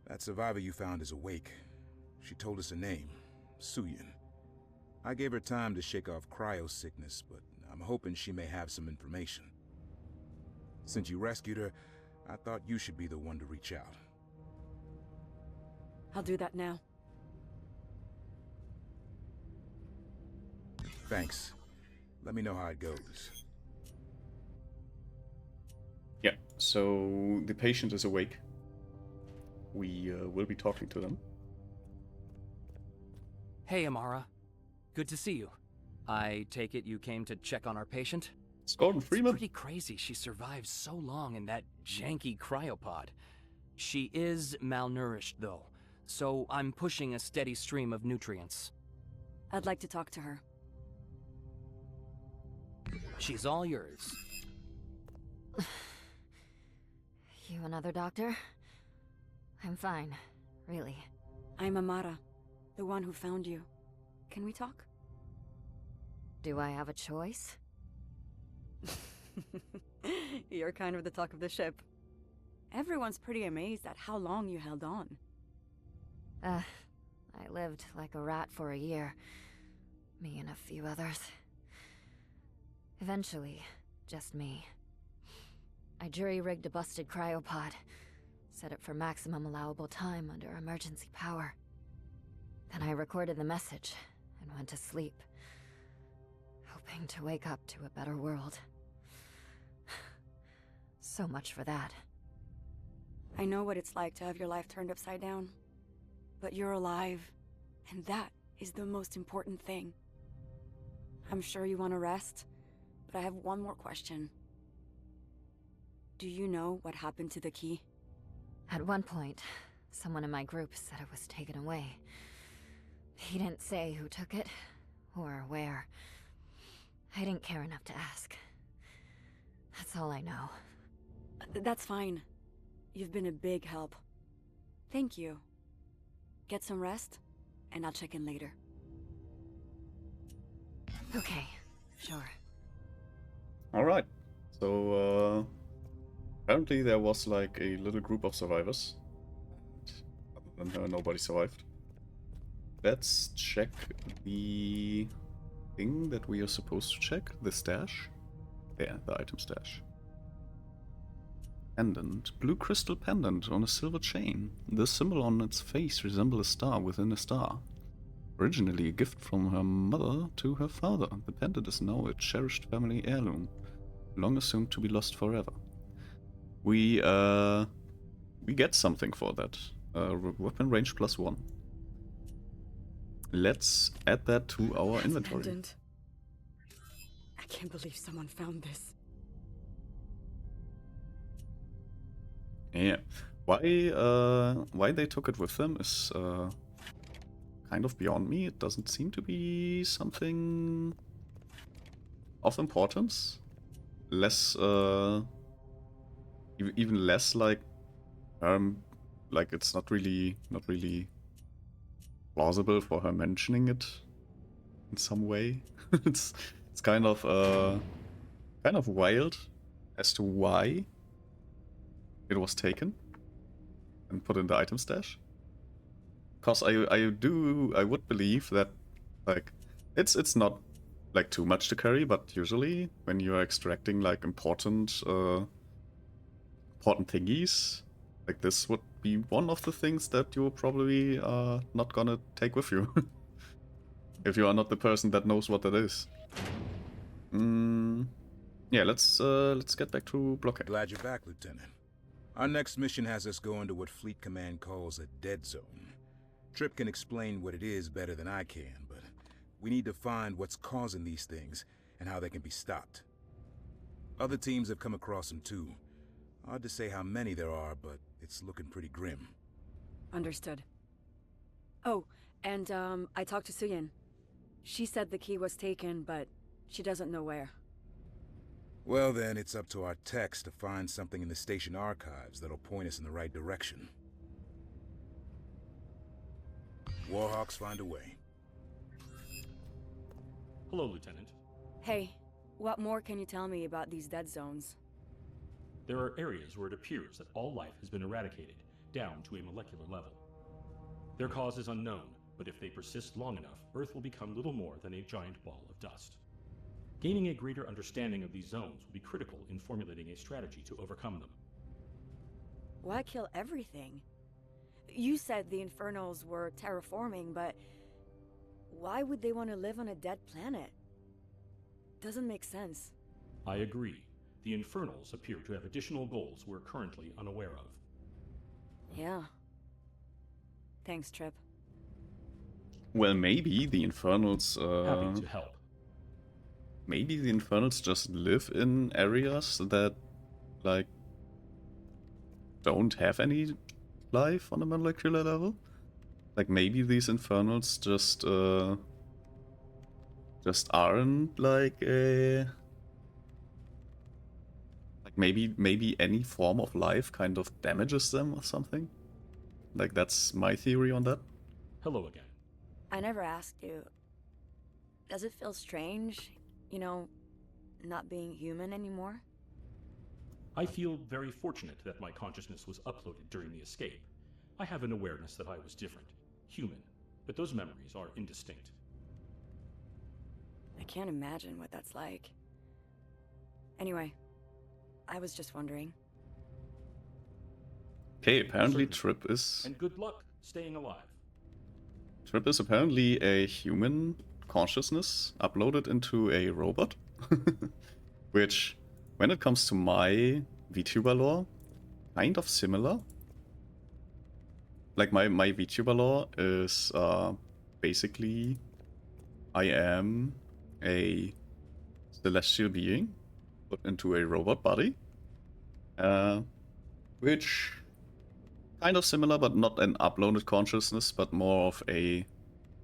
that survivor you found is awake. She told us her name, Suyin. I gave her time to shake off cryo sickness, but I'm hoping she may have some information. Since you rescued her, I thought you should be the one to reach out. I'll do that now. Thanks. Let me know how it goes. Yeah, so the patient is awake. We will be talking to them. Hey, Amara. Good to see you. I take it you came to check on our patient? It's Gordon Freeman. It's pretty crazy she survived so long in that janky cryopod. She is malnourished, though, so I'm pushing a steady stream of nutrients. I'd like to talk to her. She's all yours. You another doctor? I'm fine, really. I'm Amara, the one who found you. Can we talk? Do I have a choice? You're kind of the talk of the ship. Everyone's pretty amazed at how long you held on. I lived like a rat for a year. Me and a few others. Eventually, just me. I jury-rigged a busted cryopod. Set it for maximum allowable time under emergency power. Then I recorded the message and went to sleep. Hoping to wake up to a better world. So much for that. I know what it's like to have your life turned upside down. But you're alive, and that is the most important thing. I'm sure you want to rest, but I have one more question. Do you know what happened to the key? At one point, someone in my group said it was taken away. He didn't say who took it, or where. I didn't care enough to ask. That's all I know. That's fine. You've been a big help. Thank you. Get some rest, and I'll check in later. Okay, sure. Alright, so apparently there was like a little group of survivors. Other than her, nobody survived. Let's check the thing that we are supposed to check, the stash. Yeah, the item stash. Pendant. Blue crystal pendant on a silver chain. The symbol on its face resembles a star within a star. Originally a gift from her mother to her father, the pendant is now a cherished family heirloom, long assumed to be lost forever. We get something for that. Weapon range +1. Let's add that to our inventory. Pendant. I can't believe someone found this. Yeah. Why they took it with them is kind of beyond me. It doesn't seem to be something of importance. Less, even less like it's not really plausible for her mentioning it in some way. it's kind of wild as to why it was taken and put in the item stash. Because I would believe that like it's not like too much to carry, but usually when you are extracting like important thingies, like this would be one of the things that you're probably not gonna take with you. If you are not the person that knows what that is. Yeah, let's get back to blockade. Glad you're back, Lieutenant. Our next mission has us going to what Fleet Command calls a dead zone. Trip can explain what it is better than I can, but we need to find what's causing these things and how they can be stopped. Other teams have come across them too. Hard to say how many there are, but it's looking pretty grim. Understood. Oh, and I talked to Suyin. She said the key was taken, but she doesn't know where. Well then, it's up to our techs to find something in the station archives that'll point us in the right direction. Warhawks find a way. Hello, Lieutenant. Hey, what more can you tell me about these dead zones? There are areas where it appears that all life has been eradicated, down to a molecular level. Their cause is unknown, but if they persist long enough, Earth will become little more than a giant ball of dust. Gaining a greater understanding of these zones will be critical in formulating a strategy to overcome them. Why kill everything? You said the Infernals were terraforming, but why would they want to live on a dead planet? Doesn't make sense. I agree. The Infernals appear to have additional goals we're currently unaware of. Yeah. Thanks, Trip. Well, maybe the Infernals... Happy to help. Maybe the Infernals just live in areas that, like, don't have any life on a molecular level. Like, maybe these Infernals just aren't, like, a... Like, maybe any form of life kind of damages them or something. Like, that's my theory on that. Hello again. I never asked you. Does it feel strange, you know, not being human anymore? I feel very fortunate that my consciousness was uploaded during the escape. I have an awareness that I was different, human, but those memories are indistinct. I can't imagine what that's like. Anyway, I was just wondering. Okay, apparently Certainly. Trip is... And good luck staying alive. Trip is apparently a human consciousness uploaded into a robot. Which, when it comes to my VTuber lore, kind of similar. Like, my VTuber lore is basically I am a celestial being put into a robot body. Which kind of similar, but not an uploaded consciousness, but more of a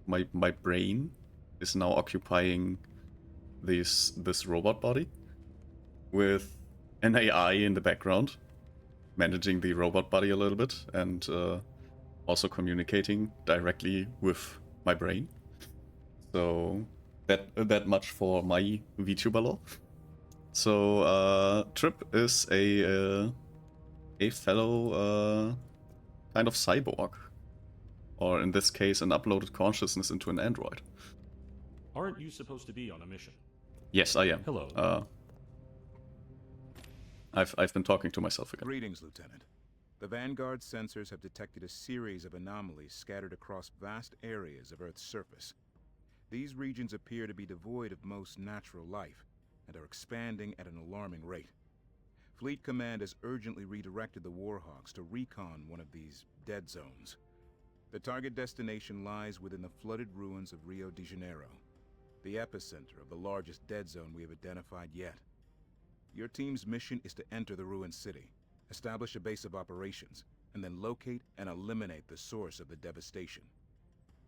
my brain is now occupying this robot body with an AI in the background, managing the robot body a little bit and also communicating directly with my brain. So that much for my VTuber lore. So Trip is a fellow kind of cyborg, or in this case, an uploaded consciousness into an android. Aren't you supposed to be on a mission? Yes, I am. Hello. I've been talking to myself again. Greetings, Lieutenant. The Vanguard sensors have detected a series of anomalies scattered across vast areas of Earth's surface. These regions appear to be devoid of most natural life, and are expanding at an alarming rate. Fleet Command has urgently redirected the Warhawks to recon one of these dead zones. The target destination lies within the flooded ruins of Rio de Janeiro, the epicenter of the largest dead zone we have identified yet. Your team's mission is to enter the ruined city, establish a base of operations, and then locate and eliminate the source of the devastation.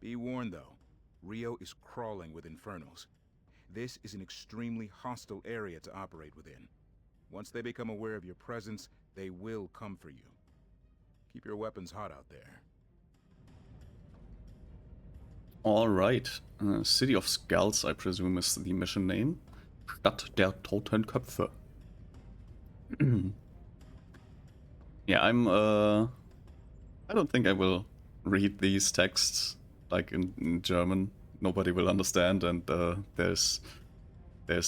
Be warned though, Rio is crawling with Infernals. This is an extremely hostile area to operate within. Once they become aware of your presence, they will come for you. Keep your weapons hot out there. Alright. City of Skulls, I presume, is the mission name. Stadt der Toten Köpfe. Yeah, I don't think I will read these texts, like in German. Nobody will understand, and there's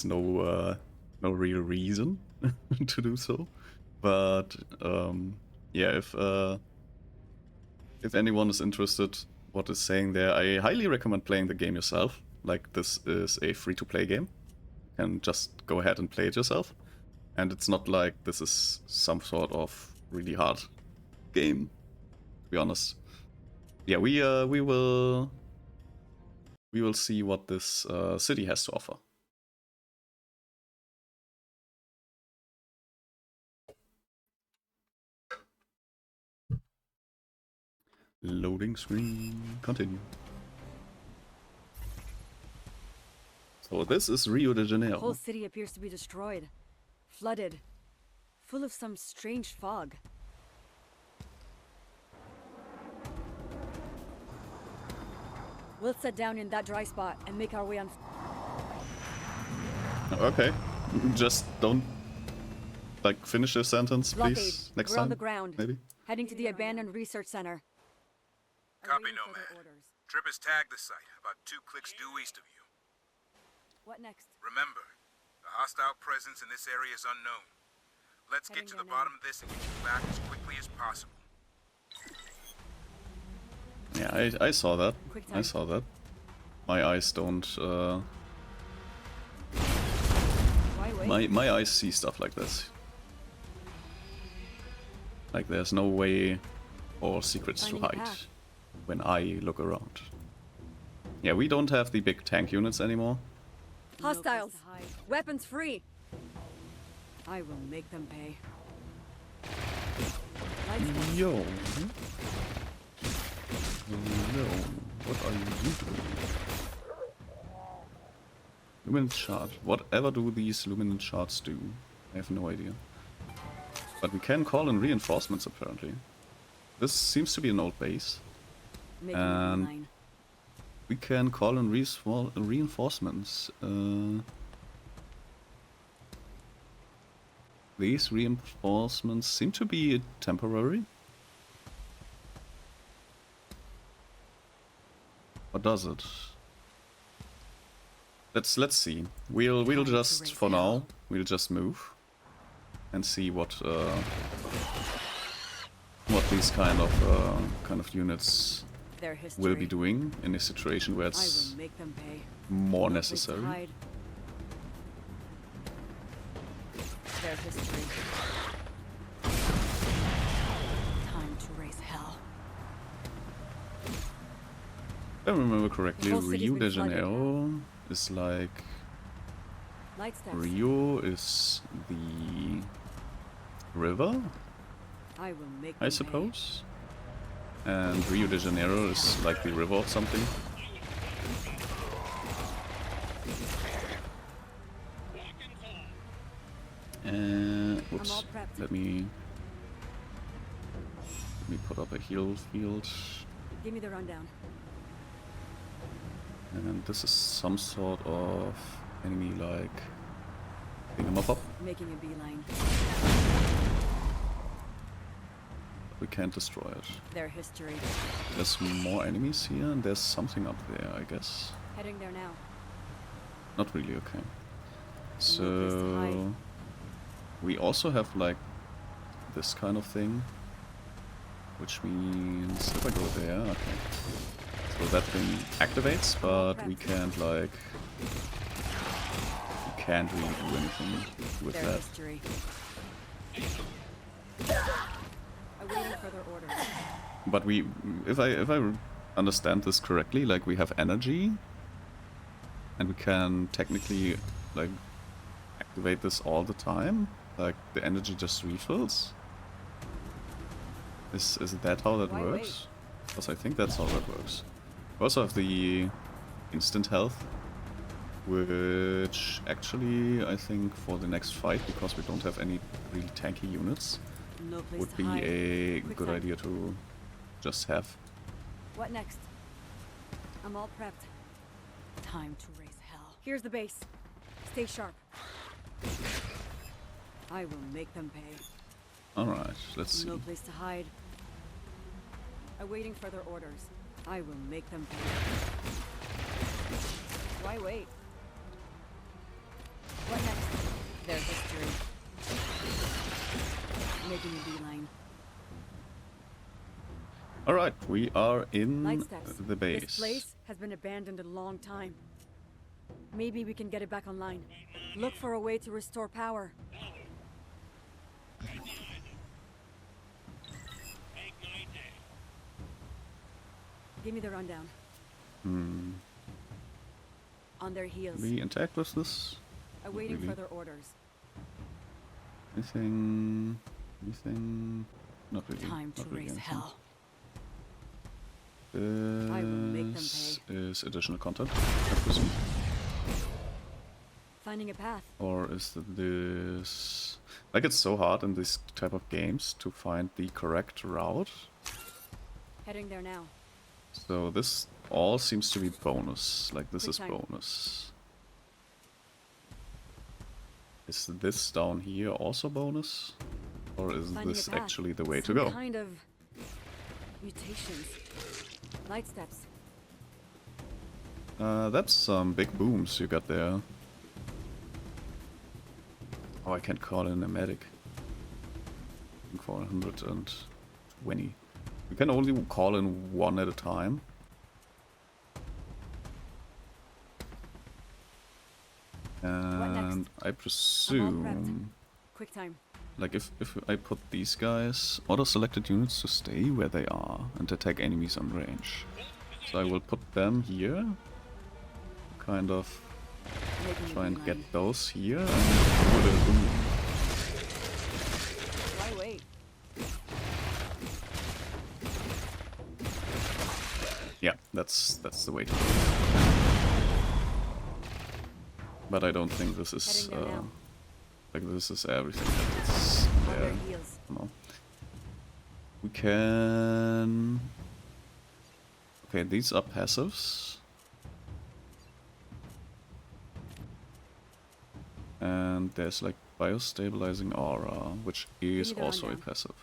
no real reason to do so. But yeah, if anyone is interested what is saying there, I highly recommend playing the game yourself. Like, this is a free-to-play game. You can just go ahead and play it yourself. And it's not like this is some sort of really hard game, to be honest. Yeah, we will see what this city has to offer. Loading screen, continue. So this is Rio de The Janeiro. whole city appears to be destroyed, flooded, full of some strange fog. We'll sit down in that dry spot and make our way on. Okay, just don't like finish your sentence, Blockade. please. Next We're time, on the ground, maybe. heading to the abandoned research center. Copy, Nomad. Trip has tagged the site, about 2 clicks due east of you. What next? Remember, the hostile presence in this area is unknown. Let's get to the bottom of this and get you back as quickly as possible. Yeah, I saw that. I saw that. My eyes don't. My eyes see stuff like this. Like there's no way or secrets to hide when I look around. Yeah, we don't have the big tank units anymore. Hostiles! Weapons free! I will make them pay. Yo. Hello. What are you doing? Luminant shard. Whatever do these luminant shards do? I have no idea. But we can call in reinforcements apparently. This seems to be an old base. And we can call in reinforcements. These reinforcements seem to be temporary. Or does it? Let's see. We'll just for now we'll just move and see what these kind of units will be doing in a situation where it's more necessary. Their history. Time to raise hell. If I remember correctly, Rio de Janeiro is like... Rio is the river, I suppose? And Rio de Janeiro is like the river of something. Whoops. Let me put up a heal field. Give me the rundown. And this is some sort of enemy like thingamabop. Making a beeline. We can't destroy it. Their history. There's more enemies here and there's something up there, I guess. Heading there now. Not really, okay. So we also have like this kind of thing, which means if I go there, okay. So that thing activates, but we can't like really do anything with that. Awaiting further orders. But we, if I understand this correctly, like we have energy, and we can technically like activate this all the time. Like the energy just refills. Is that how that works? Because I think that's how that works. We also have the instant health, which actually I think for the next fight, because we don't have any really tanky units, would be a good idea to just have. What next? I'm all prepped. Time to raise hell. Here's the base. Stay sharp. I will make them pay. Alright, let's see. No place to hide. Awaiting further orders. I will make them pay. Why wait? What next? Their history. Making a beeline. Alright, we are in Light steps. the base. This place has been abandoned a long time. Maybe we can get it back online. Look for a way to restore power. Give me the rundown. On their heels. We interact with this? Awaiting really. further orders. Anything? Anything? Not really. Time to Not really raise anything. hell. I will make them This pay. is additional content, I presume. Finding a path. Or is this... Like, it's so hard in this type of games to find the correct route. Heading there now. So this all seems to be bonus. Like, this Quick is time. bonus. Is this down here also bonus? Or is Finding this a path. actually the way to Some go? kind of mutations. Light steps. That's some big booms you got there. Oh, I can't call in a medic. 420. We can only call in one at a time. And I presume, Quick time. like if I put these guys, auto-selected units to stay where they are and attack enemies on range. So I will put them here, kind of try and get those here, and put a boom. Why wait? Yeah, that's the way to do it. But I don't think this is like this is everything that is there. No. We can. Okay, these are passives. And there's like biostabilizing aura, which is also a passive.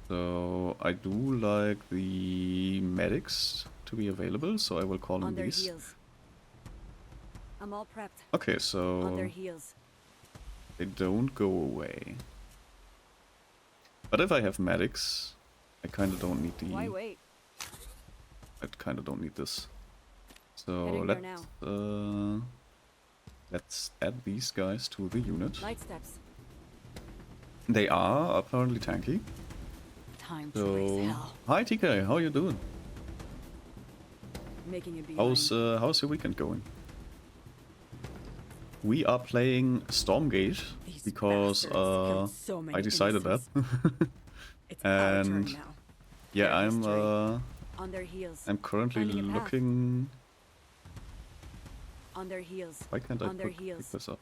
So I do like the medics to be available, so I will call in these. Heels. I'm all prepped. Okay, On so their heels. they don't go away. But if I have medics, I kind of don't need the. Why wait? I kind of don't need this. So Heading there let's add these guys to the unit. Light steps. They are apparently tanky. Time to raise So hell. hi TK, how you doing? Making a beeline. How's your weekend going? We are playing Stormgate because killed so many I decided that. It's our turn And now. yeah, Their history. On their heels. I'm currently Finding a path. looking. On their heels. Why can't I On their pick heels. this up?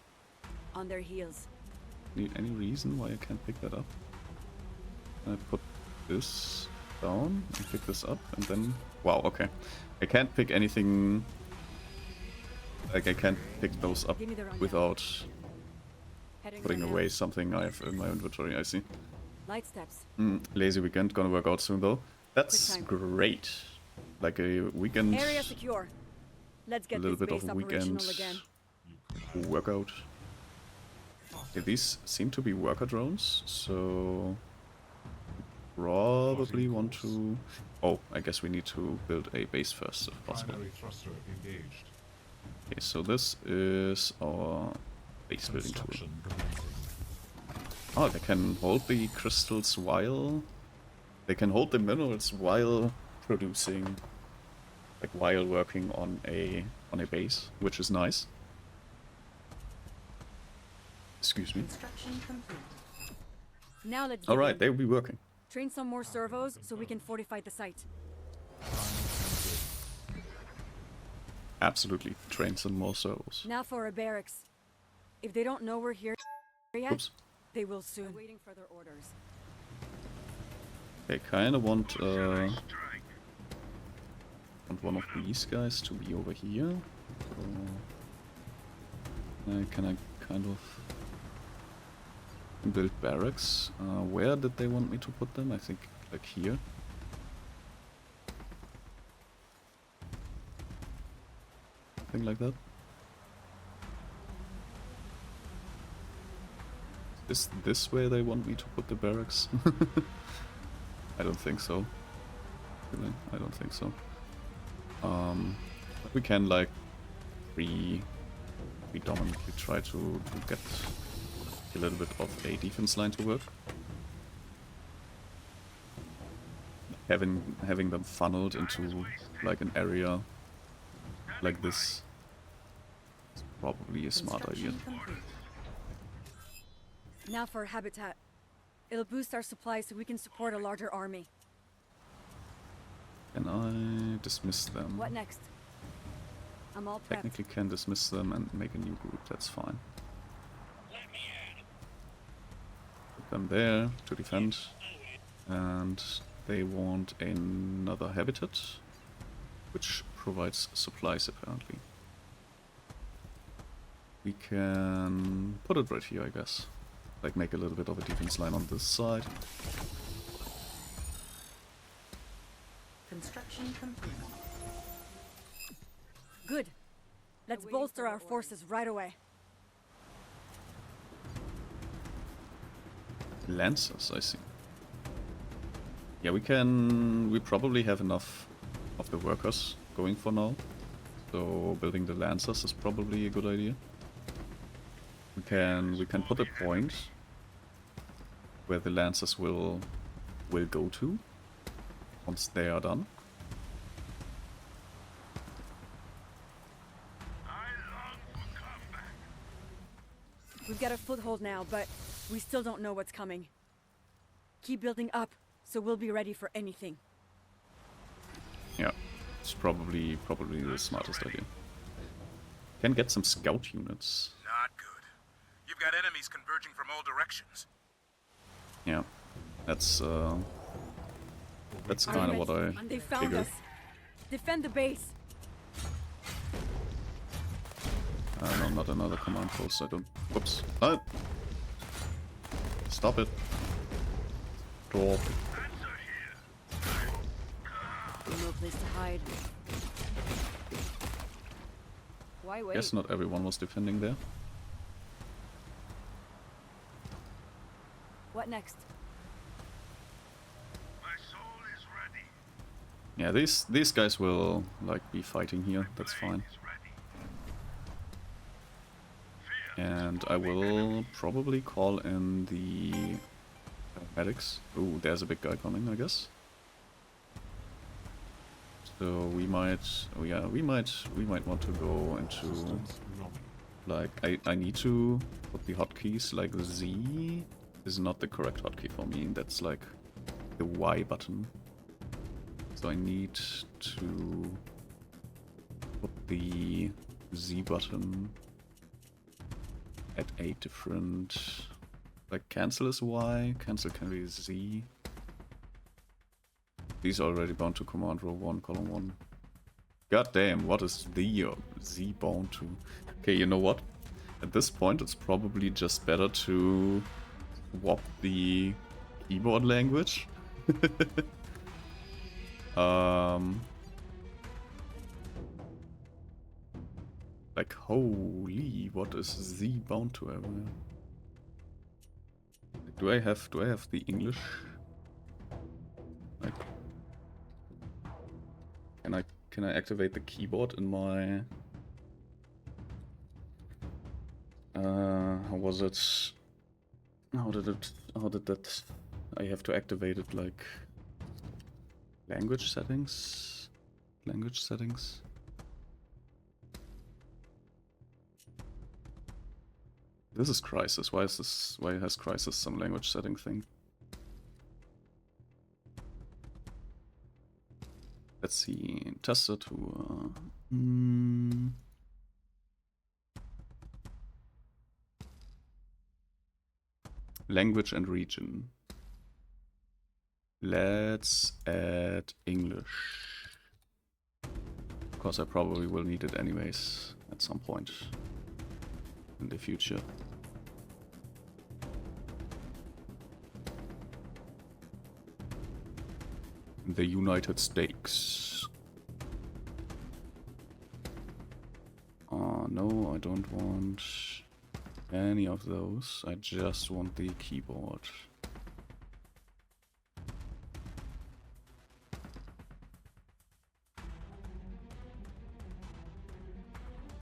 On their heels. Any reason why I can't pick that up? I put this down and pick this up and then... Wow, okay. I can't pick anything... Like, I can't pick those up Give me the rundown. without Heading putting there now. away something I have in my inventory, I see. Light steps. Lazy weekend, gonna work out soon though. That's time. great. Like a weekend... Area secure. Let's get a little this bit base of a operational weekend again. workout. Okay, these seem to be worker drones, so probably want to... Oh, I guess we need to build a base first, if possible. Primary thruster engaged. Okay, so this is our base building tool. Construction commencing. Oh, they can hold the crystals while... They can hold the minerals while producing... Like, while working on a base, which is nice. Excuse me. Construction complete. Now let's Alright, begin. they'll be working. Train some more servos so we can fortify the site. Absolutely. Train some more servos. Now for our barracks. If they don't know we're here yet, Oops. they will soon. Waiting for their orders. I kinda want one of these guys to be over here. So, can I kind of build barracks? Where did they want me to put them? I think like here. Something like that. Is this where they want me to put the barracks? I don't think so. Really, I don't think so. But we can like predominantly try to get a little bit of a defense line to work. Having them funneled into like an area like this is probably a smart idea. Now for a habitat. It'll boost our supplies so we can support a larger army. Can I dismiss them? What next? I'm all prepped. Technically can dismiss them and make a new group, that's fine. Put them there to defend. And they want another habitat, which provides supplies apparently. We can put it right here, I guess. Like make a little bit of a defense line on this side. Construction complete. Good. Let's bolster our forces right away. Lancers, I see. Yeah, we probably have enough of the workers going for now. So building the Lancers is probably a good idea. We can put a point where the Lancers will go to once they are done. We've got a foothold now, but we still don't know what's coming. Keep building up, so we'll be ready for anything. Yeah, it's probably the smartest idea. Can get some scout units. Not good. You've got enemies converging from all directions. Yeah, that's kind of what I They found figured. us. Defend the base. No, not another command post. I don't. Whoops. No. Stop it. Door. No place to hide. Why wait? Guess not everyone was defending there. What next? Yeah, these guys will like be fighting here. That's fine. And I will probably call in the medics. Ooh, there's a big guy coming, I guess. So we might, oh yeah, we might want to go into like I need to put the hotkeys. Like Z is not the correct hotkey for me. That's like the Y button. So I need to put the Z button at a different, like cancel is Y, cancel can be Z. These are already bound to command row 1, column 1. God damn, what is the Z bound to? Okay, you know what? At this point it's probably just better to swap the keyboard language. Like, holy, what is Z bound to everywhere? Do I have the English? Like, can I activate the keyboard in my how was it? How did that I have to activate it like language settings? Language settings? This is Crisis. Why has Crisis some language setting thing? Let's see. Tastatur. Language and region. Let's add English. Of course, I probably will need it anyways at some point in the future. The United States. No, I don't want any of those. I just want the keyboard.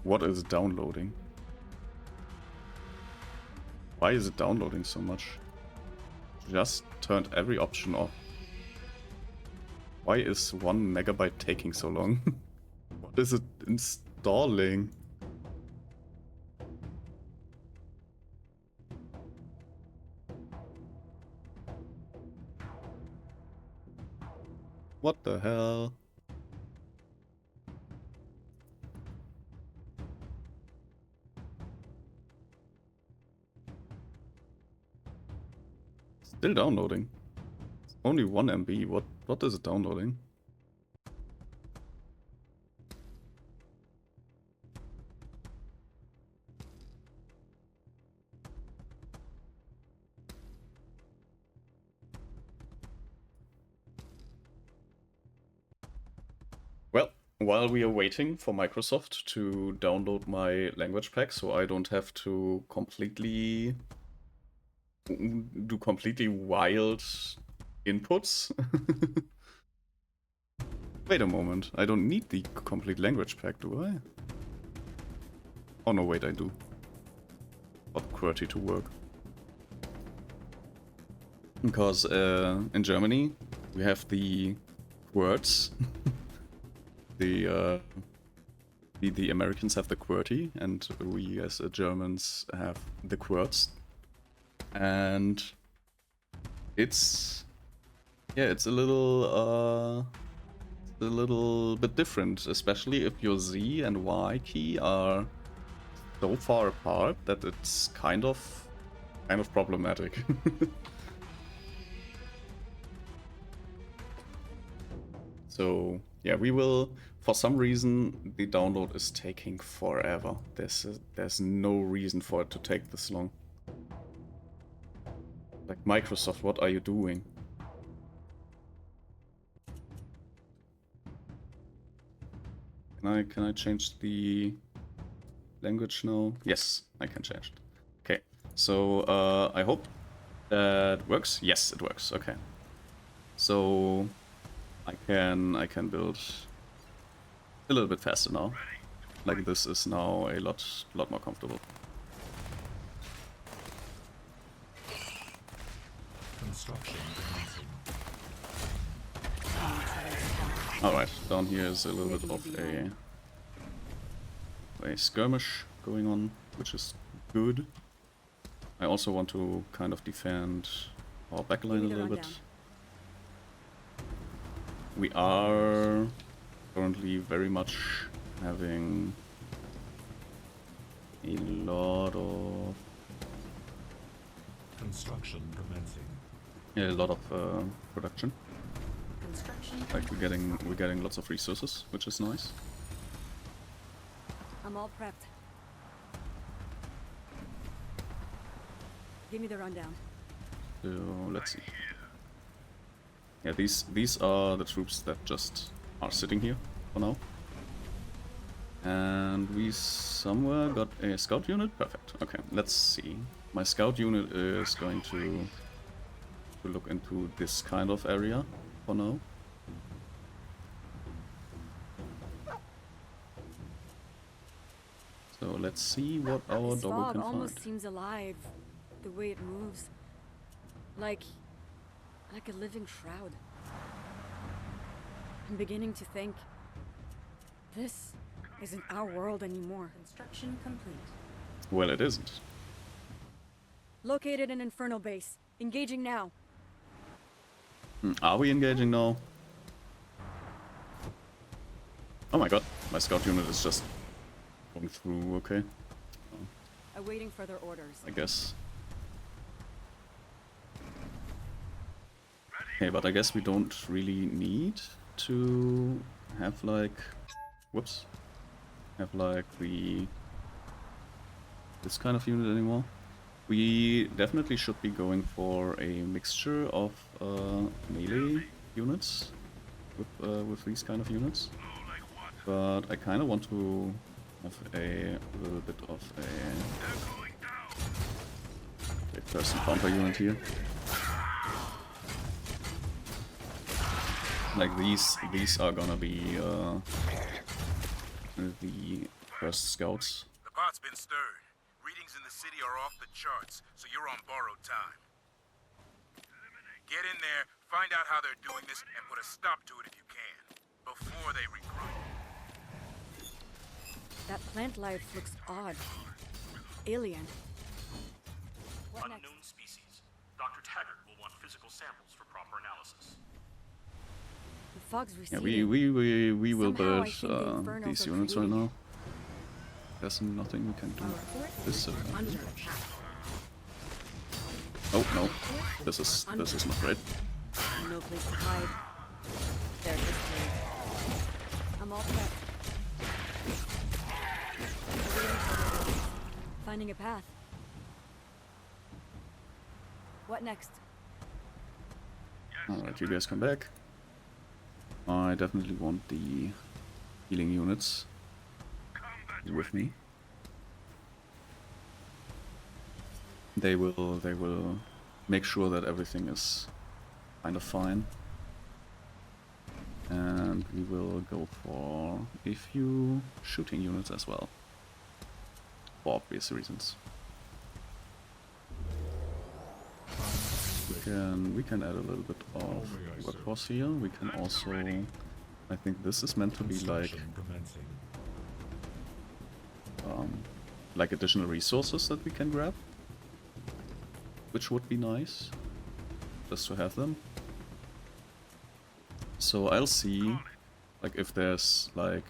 What is downloading? Why is it downloading so much? Just turned every option off. Why is 1 megabyte taking so long? What is it installing? What the hell? Still downloading. It's only 1 MB. What is it downloading? Well, while we are waiting for Microsoft to download my language pack so I don't have to completely do completely wild inputs. Wait a moment, I don't need the complete language pack, do I? Oh no, wait, I do. Want QWERTY to work. Because in Germany we have the words. The Americans have the QWERTY, and we as Germans have the QWERTs. And it's a little bit different, especially if your Z and Y key are so far apart that it's kind of problematic. So yeah, we will. For some reason, the download is taking forever. There's no reason for it to take this long. Like, Microsoft, what are you doing? Can I change the language now? Yes, I can change it. Okay, so I hope that works. Yes, it works. Okay, so I can build a little bit faster now. Like, this is now a lot more comfortable. Construction. Alright, down here is a little bit of a skirmish going on, which is good. I also want to kind of defend our backline a little bit. We are currently very much having a lot of construction commencing. Yeah, a lot of production. Like, we're getting lots of resources, which is nice. I'm all prepped. Give me the rundown. So let's see. Yeah, these are the troops that just are sitting here for now. And we somewhere got a scout unit. Perfect. Okay, let's see. My scout unit is going to look into this kind of area for now. So let's see what our doggo can find. Almost seems alive, the way it moves, like a living shroud. I'm beginning to think this isn't our world anymore. Construction complete. Well, it isn't. Located an Infernal base. Engaging now. Are we engaging now? Oh my god, my scout unit is just going through, okay. Awaiting further orders. I guess. Okay, but I guess we don't really need to have like... Whoops. Have like this kind of unit anymore. We definitely should be going for a mixture of melee units with these kind of units. But I kind of want to have a little bit of a person counter unit here. Like, these are gonna be the first scouts. The pot's been stirred. Readings in the city are off the charts, so you're on borrowed time. Get in there, find out how they're doing this, and put a stop to it if you can, before they recruit. That plant life looks odd. Alien. What Unknown next? species. Dr. Taggart will want physical samples for proper analysis. The fog's Yeah, receding. we will Somehow I build think the Infernos these are units right creating now. There's nothing we can do. This Under attack. oh no, this is not right. No place to hide. They're history. I'm all prepped. Finding a path. What next? Alright, you guys come back. I definitely want the healing units with me. They will make sure that everything is kind of fine. And we will go for a few shooting units as well. For obvious reasons. We can add a little bit of workforce here. We can also, I think this is meant to be like additional resources that we can grab, which would be nice, just to have them. So I'll see, like, if there's like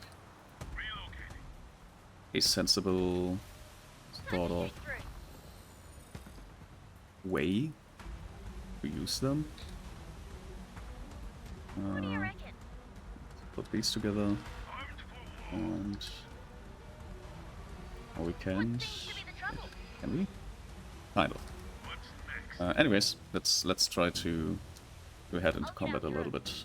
a sensible sort of way to use them. Put these together, and or we can we? Kind of. Anyways, let's try to head into combat a little bit.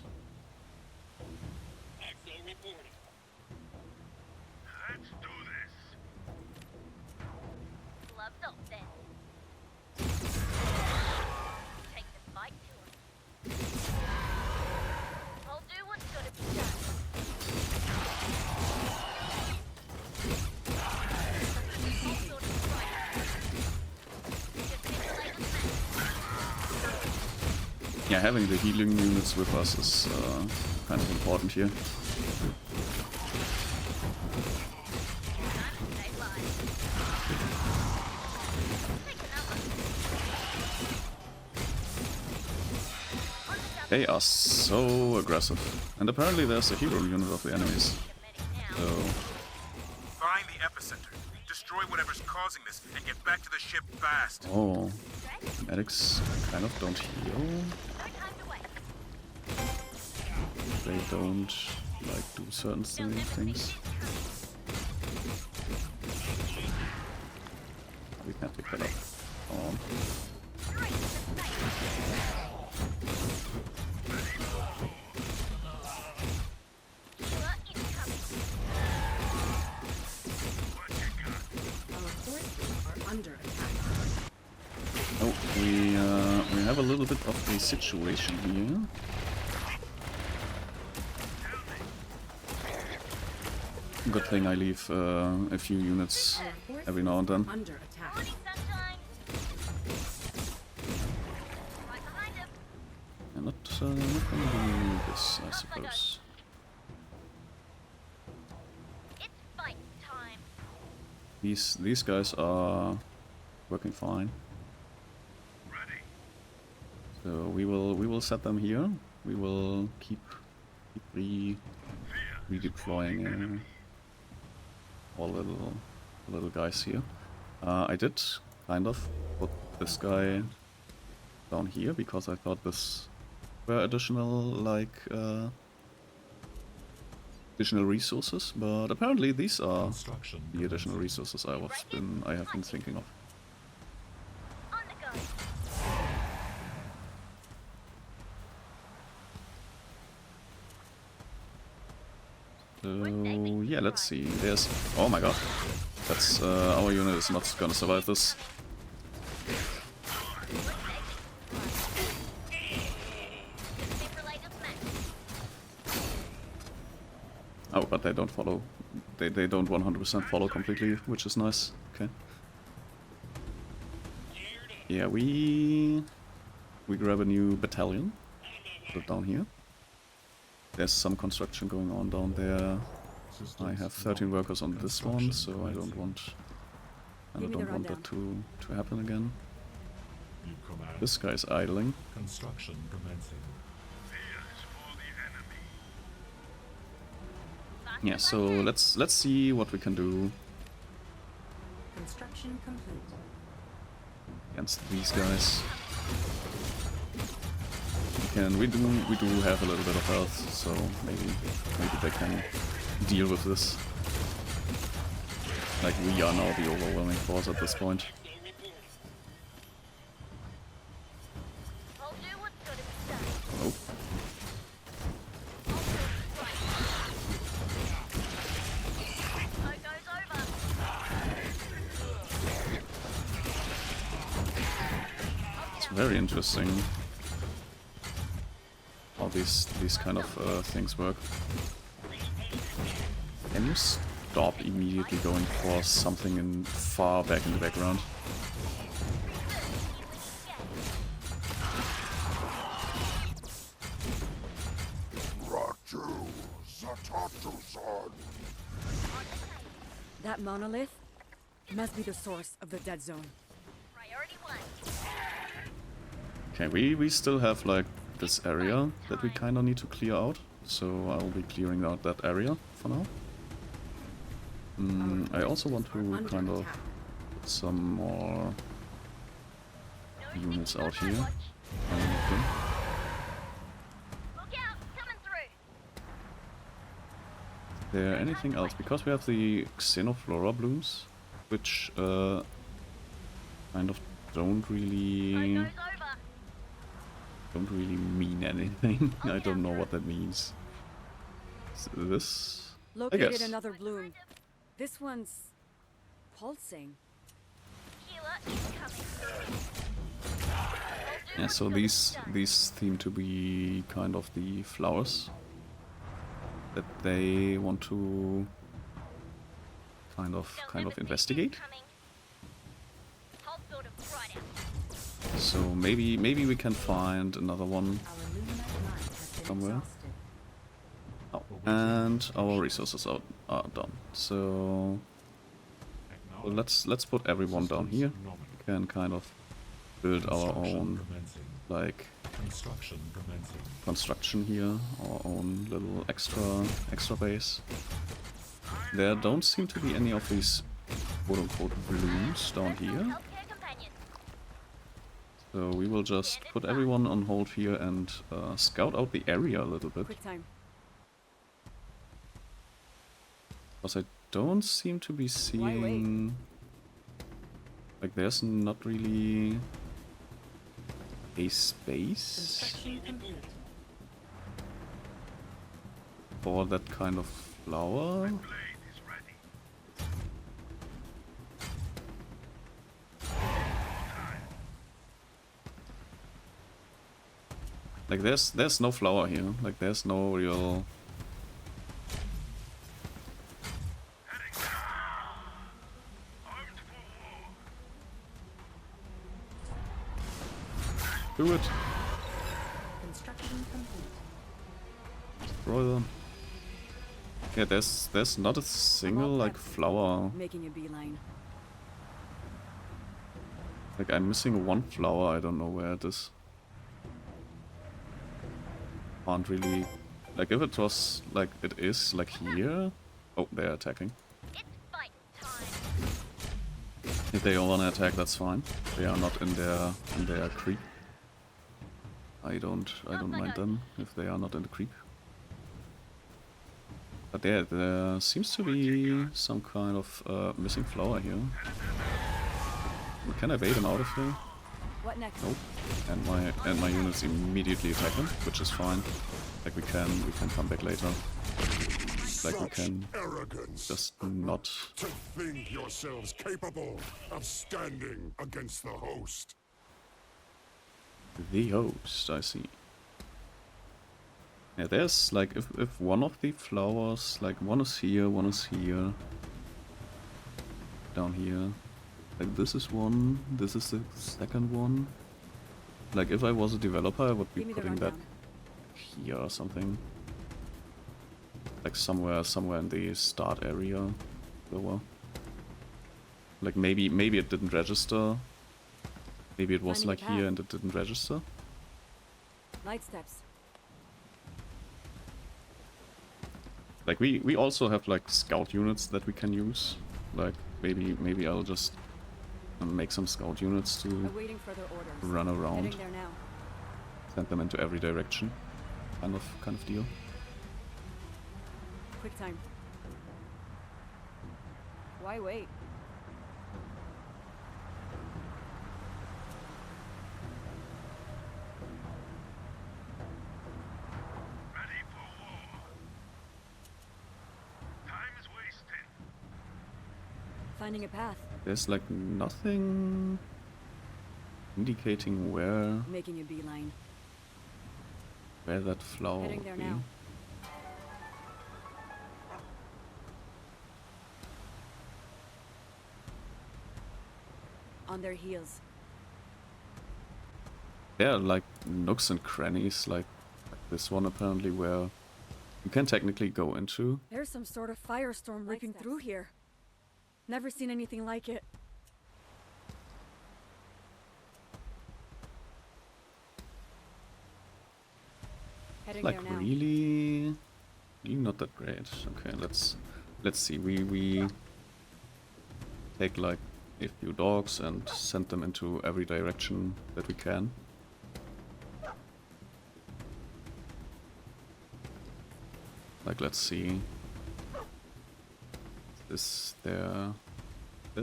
Yeah, having the healing units with us is kind of important here. They are so aggressive. And apparently there's a hero unit of the enemies. So... Find the epicenter, destroy whatever's causing this, and get back to the ship fast. Oh, medics kind of don't heal. They don't like do certain things. We can pick that up. Oh, we have a little bit of a situation here. Good thing I leave a few units every now and then. Under attack. I'm not gonna do this, I suppose. These guys are working fine. So we will set them here. We will keep redeploying all little guys here. I did kind of put this guy down here because I thought this were additional additional resources, but apparently these are the additional resources I have been thinking of. So yeah, let's see. There's, oh my god, that's our unit is not gonna survive this. Oh, but they don't follow they don't 100% follow completely, which is nice. Okay. Yeah, we grab a new battalion. Put it down here. There's some construction going on down there. I have 13 workers on this one, so I don't want that to happen again. This guy's idling. Construction commencing. Yeah, so let's see what we can do Construction complete. against these guys. We do have a little bit of health, so maybe they can deal with this. Like, we are now the overwhelming force at this point. Oh. It's very interesting how these kind of things work. Can you stop immediately going for something in far back in the background? That monolith must be the source of the dead zone. Okay, we still have like this area that we kind of need to clear out, so I'll be clearing out that area for now. I also want to kind of put some more units out here. Okay. Is there anything else? Because we have the Xenoflora blooms, which kind of don't really mean anything. I don't know what that means. This, I Located guess. another bloom. This one's pulsing. Yeah, so these seem to be kind of the flowers that they want to kind of investigate. So maybe we can find another one somewhere. Oh, and our resources are done. So well, let's put everyone down here. We can kind of build our own like construction here, our own little extra base. There don't seem to be any of these quote-unquote blooms down here. So we will just put everyone on hold here and scout out the area a little bit. Quick time. Because I don't seem to be seeing... Like, there's not really a space for that kind of flower. Like, there's no flower here. Like, there's no real... Do it. Construction complete. Destroy them. Yeah, there's not a single like flower. Making a beeline. Like, I'm missing one flower. I don't know where it is. Can't really... Like, if it was like it is like here. Oh, they're attacking. If they all wanna attack, that's fine. They are not in their creep. I don't mind them if they are not in the creep. But there seems to be some kind of missing flower here. Can I bait him out of here? What next? Nope. And my units immediately attack him, which is fine. Like, we can come back later. Like, we can just not. To think yourselves capable of standing against the host. The host, I see. Yeah, there's like if one of the flowers, like one is here, down here. Like this is one, this is the second one. Like if I was a developer, I would be Give me the putting that rundown. here or something. Like somewhere in the start area. Lower. Like maybe it didn't register. Maybe it was Finding a like here path. and it didn't register. Light steps. Like we also have like scout units that we can use. Like maybe I'll just make some scout units to Awaiting further orders. run around, Heading there now. send them into every direction, kind of deal. Quick time. Why wait? Ready for war. Time is wasted. Finding a path. There's like nothing indicating where Making a beeline. that flower Heading would there be. now. On their heels. There are like nooks and crannies like this one apparently where you can technically go into. There's some sort of firestorm ripping through here. Never seen anything like it. Heading Like there now. really not that great. Okay, let's see. We take like a few dogs and send them into every direction that we can. Like let's see. There's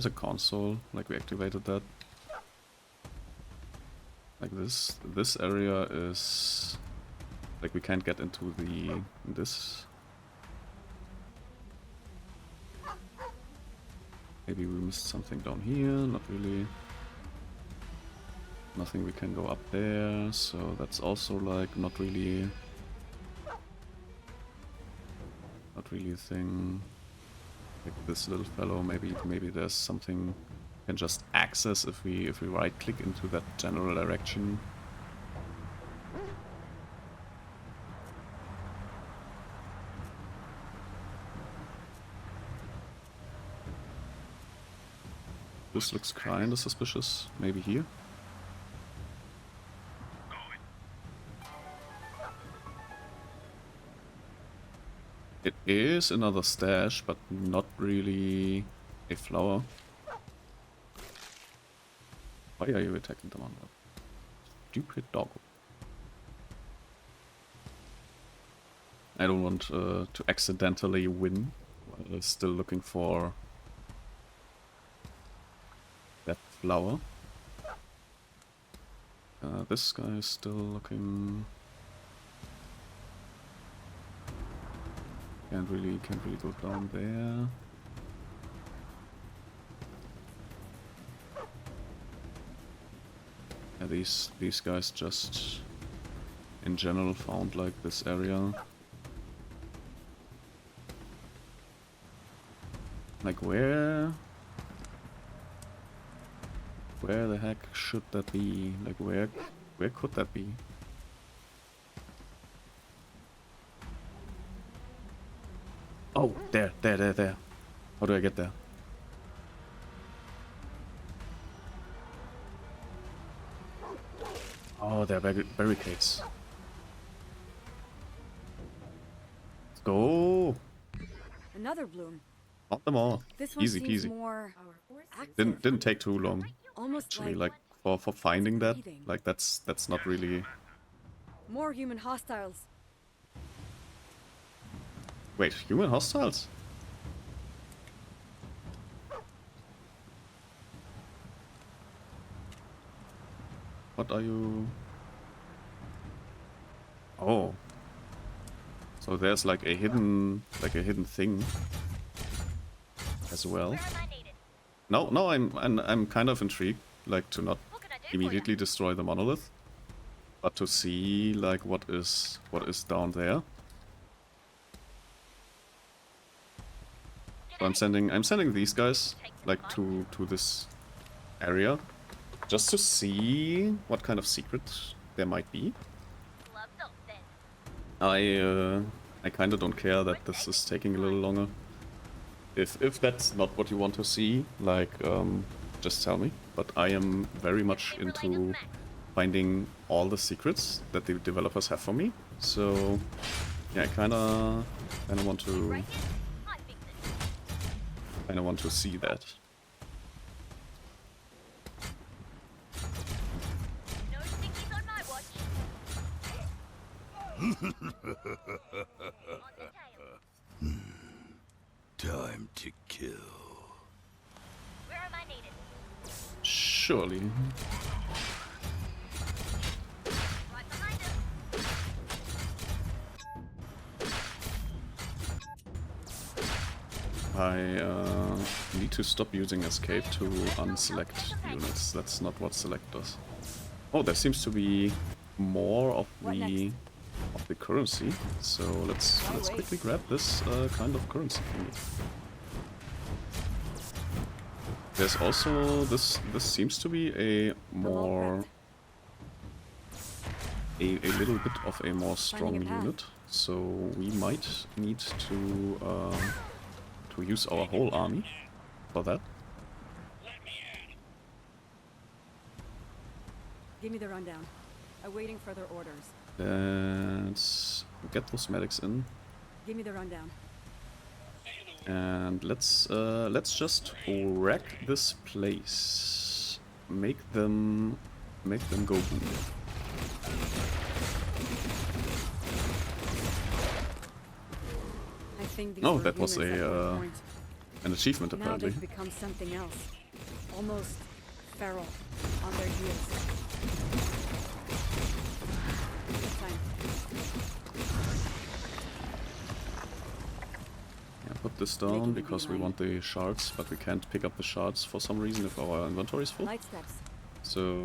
a console, like we activated that. Like this area is like we can't get into this. Maybe we missed something down here, not really. Nothing we can go up there, so that's also like not really a thing. Like this little fellow, maybe there's something we can just access if we right click into that general direction. This looks kinda suspicious. Maybe here? It is another stash, but not really a flower. Why are you attacking them on that? Stupid dog. I don't want to accidentally win while still looking for that flower. This guy is still looking. Can't really go down there. Yeah, these guys just in general found like this area. Like where the heck should that be? Like where could that be? Oh, there. How do I get there? Oh, there are barricades. Let's go. Another bloom. Not them all. This one Easy seems peasy. more active. Didn't take too long. Almost Actually, like for finding that, breathing. like that's not really. more human hostiles. Wait, human hostiles? What are you? Oh. So there's like a hidden thing as well. No, I'm kind of intrigued, like to not immediately destroy the monolith. but to see like what is down there. So I'm sending these guys like to this area just to see what kind of secret there might be. I kind of don't care that this is taking a little longer. If that's not what you want to see, like just tell me. But I am very much into finding all the secrets that the developers have for me. So yeah, I kinda want to see that. Time to kill. Where am I needed? Surely. Right behind us. I need to stop using escape to unselect units. That's not what select does. Oh, there seems to be more of the currency. So let's quickly grab this kind of currency thingy. There's also this seems to be a little bit of a more strong unit. So we might need to use our whole army for that. Give me the rundown. Awaiting further orders. Let's get those medics in. Give me the rundown. And let's just wreck this place. Make them go boom. I think these Oh, were that was humans at one point. an achievement Now apparently. they've become something else. Almost feral on their heels. Good time. Yeah, put this down because we want the shards, but we can't pick up the shards for some reason if our inventory is full. Light steps. So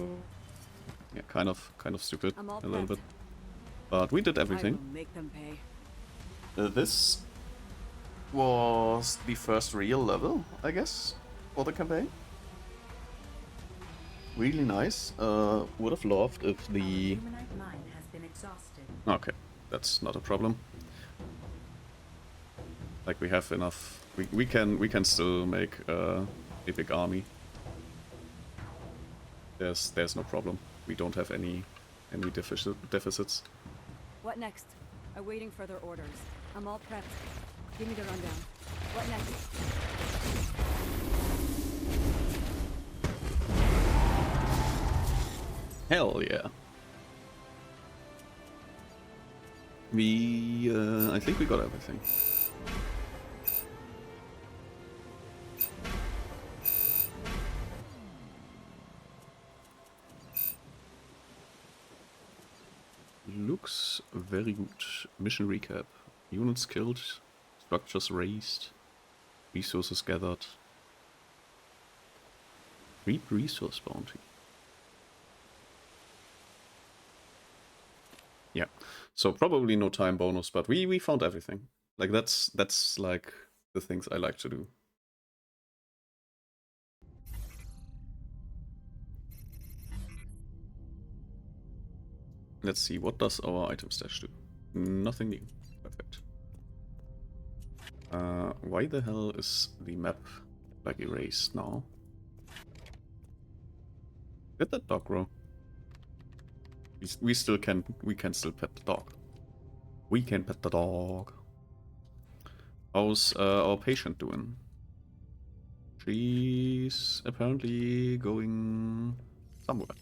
yeah, kind of stupid I'm all a little prepped. bit. But we did I everything. will make them pay. This was the first real level, I guess, for the campaign. Really nice. Would have loved if the... Humanite mine has been exhausted. Okay, that's not a problem. Like we have enough. We can still make a big army. There's no problem. We don't have any deficits. What next? Awaiting further orders. I'm all prepped. Give me the rundown. What next? Hell yeah. I think we got everything. Looks very good. Mission recap. Units killed, structures raised, resources gathered. Reap resource bounty. Yeah, so probably no time bonus, but we found everything. Like that's like the things I like to do. Let's see, what does our item stash do? Nothing new. Perfect. Why the hell is the map like erased now? Let that dog grow. We can still pet the dog. We can pet the dog. How's our patient doing? She's apparently going somewhere.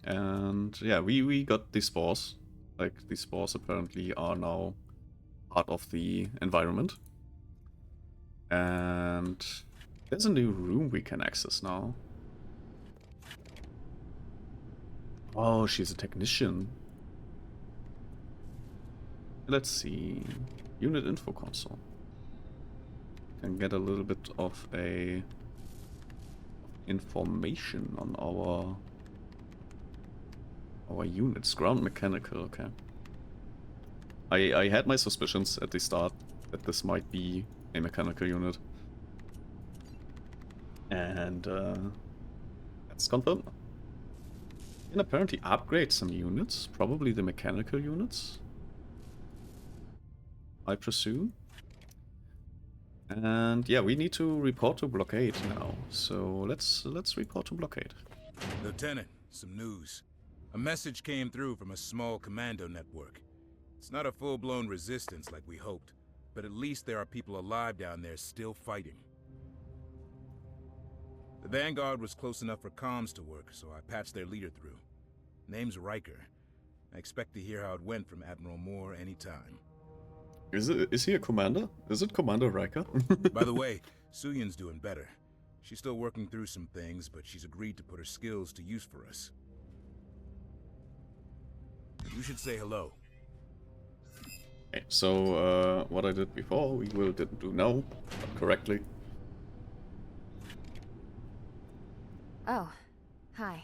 And yeah, we got the spores. Like, the spores apparently are now part of the environment. And there's a new room we can access now. Oh, she's a technician. Let's see. Unit info console. Can get a little bit of a information on our Our units, ground mechanical, okay. I had my suspicions at the start that this might be a mechanical unit. And that's confirmed. We can apparently upgrade some units, probably the mechanical units, I presume. And yeah, we need to report to blockade now. So let's report to blockade. Lieutenant, some news. A message came through from a small commando network. It's not a full-blown resistance like we hoped, but at least there are people alive down there still fighting. The Vanguard was close enough for comms to work, so I patched their leader through. Name's Riker. I expect to hear how it went from Admiral Moore anytime. Is he a commander? Is it Commander Riker? By the way, Suyun's doing better. She's still working through some things, but she's agreed to put her skills to use for us. You should say hello. Okay, so what I did before, we didn't do now, but correctly. Oh, hi.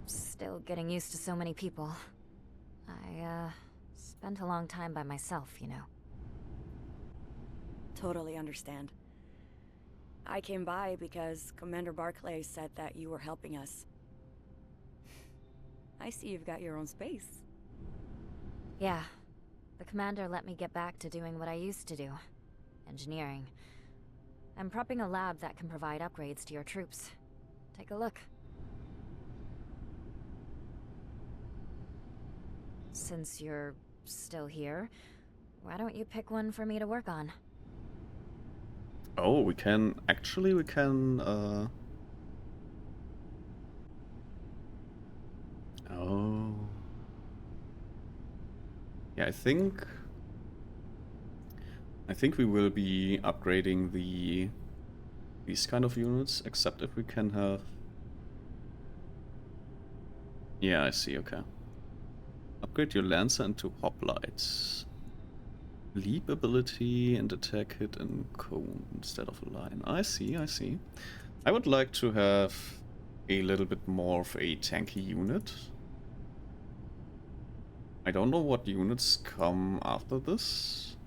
Still getting used to so many people. I, spent a long time by myself, you know. Totally understand. I came by because Commander Barclay said that you were helping us. I see you've got your own space. Yeah. The commander let me get back to doing what I used to do. Engineering. I'm prepping a lab that can provide upgrades to your troops. Take a look. Since you're still here, why don't you pick one for me to work on? Oh, we can oh. Yeah, I think we will be upgrading these kind of units, except if we can have... Yeah, I see, okay. Upgrade your Lancer into hoplites. Leap ability and attack hit and cone instead of a line. I see, I see. I would like to have a little bit more of a tanky unit. I don't know what units come after this.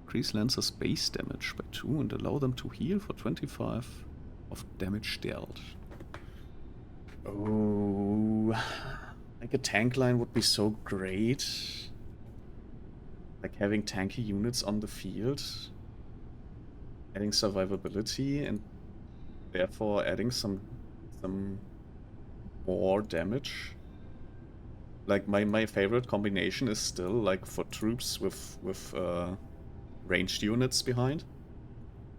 Increase Lancer's base damage by 2 and allow them to heal for 25 of damage dealt. Oh, like a tank line would be so great. Like having tanky units on the field, adding survivability and therefore adding some more damage. Like my favorite combination is still like for troops with ranged units behind.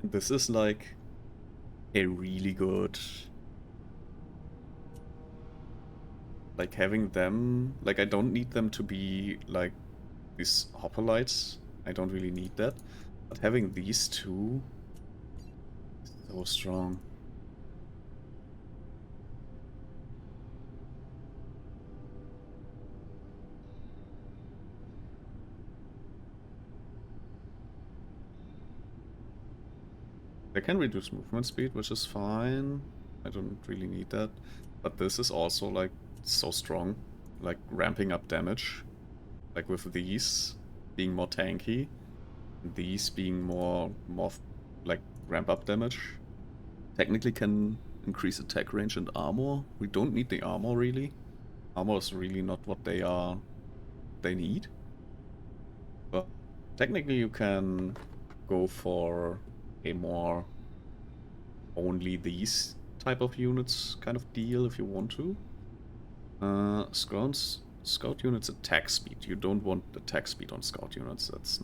And this is like a really good, like having them, like I don't need them to be like these hoplites. I don't really need that. But having these two is so strong. They can reduce movement speed, which is fine. I don't really need that. But this is also like so strong. Like ramping up damage. Like with these being more tanky. These being more like ramp up damage. Technically can increase attack range and armor. We don't need the armor really. Armor is really not what they need. But technically you can go for a more only these type of units kind of deal if you want to. Scout units attack speed. You don't want attack speed on scout units. That's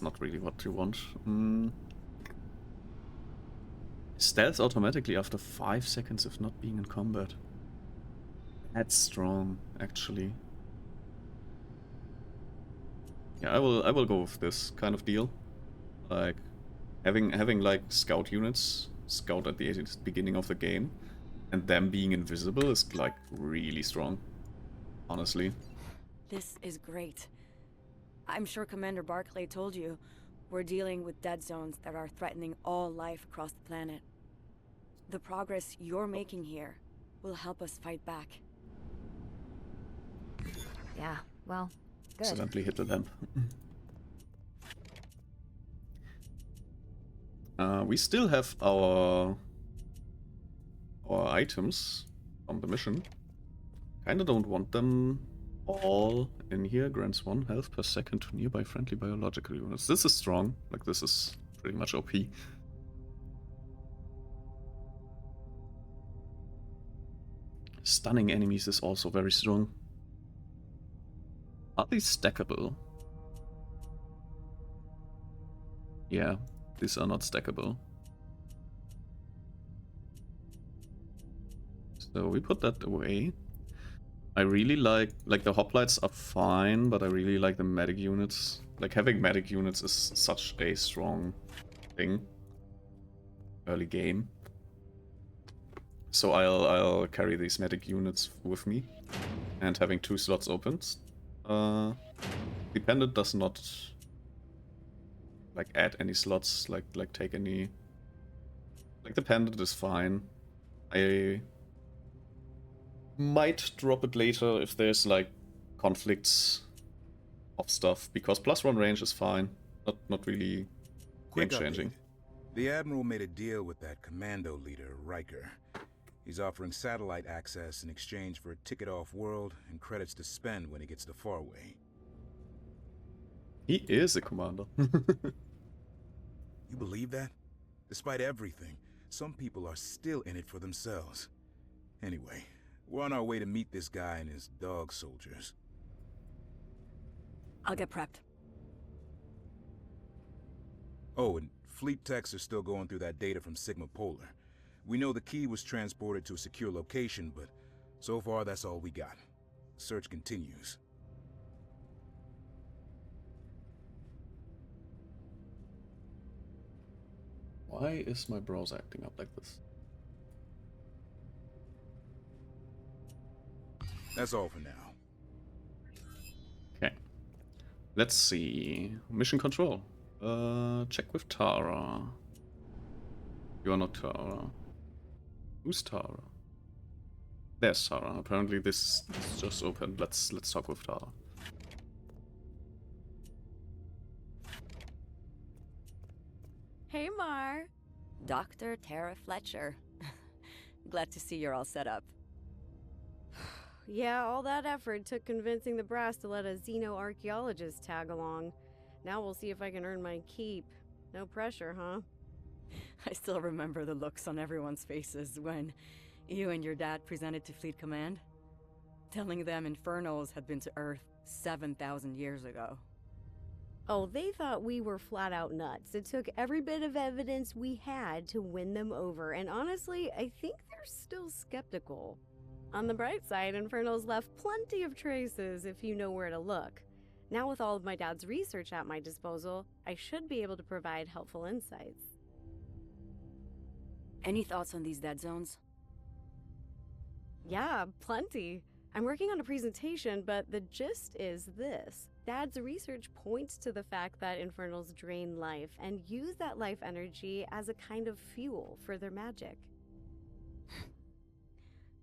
not really what you want. Stealth automatically after 5 seconds if not being in combat. That's strong, actually. Yeah, I will go with this kind of deal. Like having like scout units, scout at the beginning of the game, and them being invisible is like really strong, honestly. This is great. I'm sure Commander Barclay told you we're dealing with dead zones that are threatening all life across the planet. The progress you're making here will help us fight back. Yeah, well, good. Accidentally hit the lamp. We still have our items from the mission. Kinda don't want them all in here. Grants 1 health per second to nearby friendly biological units. This is strong. Like, this is pretty much OP. Stunning enemies is also very strong. Are these stackable? Yeah, these are not stackable. So we put that away. I really like the hoplites are fine, but I really like the medic units. Like, having medic units is such a strong thing. Early game. So I'll carry these medic units with me. And having 2 slots opened. Dependent does not like add any slots, like take any. Like, the pendant is fine. I might drop it later if there's like conflicts of stuff, because +1 range is fine. Not really game changing. The Admiral made a deal with that commando leader, Riker. He's offering satellite access in exchange for a ticket off-world and credits to spend when he gets to Farway. He is a commander. You believe that? Despite everything, some people are still in it for themselves. Anyway, we're on our way to meet this guy and his dog soldiers. I'll get prepped. Oh, and fleet techs are still going through that data from Sigma Polar. We know the key was transported to a secure location, but so far that's all we got. Search continues. Why is my browser acting up like this? That's all for now. Okay. Let's see. Mission control. Check with Tara. You are not Tara. Who's Tara? There's Tara. Apparently this is just open. Let's talk with Tara. Hey, Mar. Dr. Tara Fletcher. Glad to see you're all set up. Yeah, all that effort took convincing the brass to let a xenoarchaeologist tag along. Now we'll see if I can earn my keep. No pressure, huh? I still remember the looks on everyone's faces when you and your dad presented to Fleet Command, telling them Infernals had been to Earth 7,000 years ago. Oh, they thought we were flat out nuts. It took every bit of evidence we had to win them over, and honestly, I think they're still skeptical. On the bright side, Infernals left plenty of traces if you know where to look. Now with all of my dad's research at my disposal, I should be able to provide helpful insights. Any thoughts on these dead zones? Yeah, plenty. I'm working on a presentation, but the gist is this. Dad's research points to the fact that Infernals drain life and use that life energy as a kind of fuel for their magic.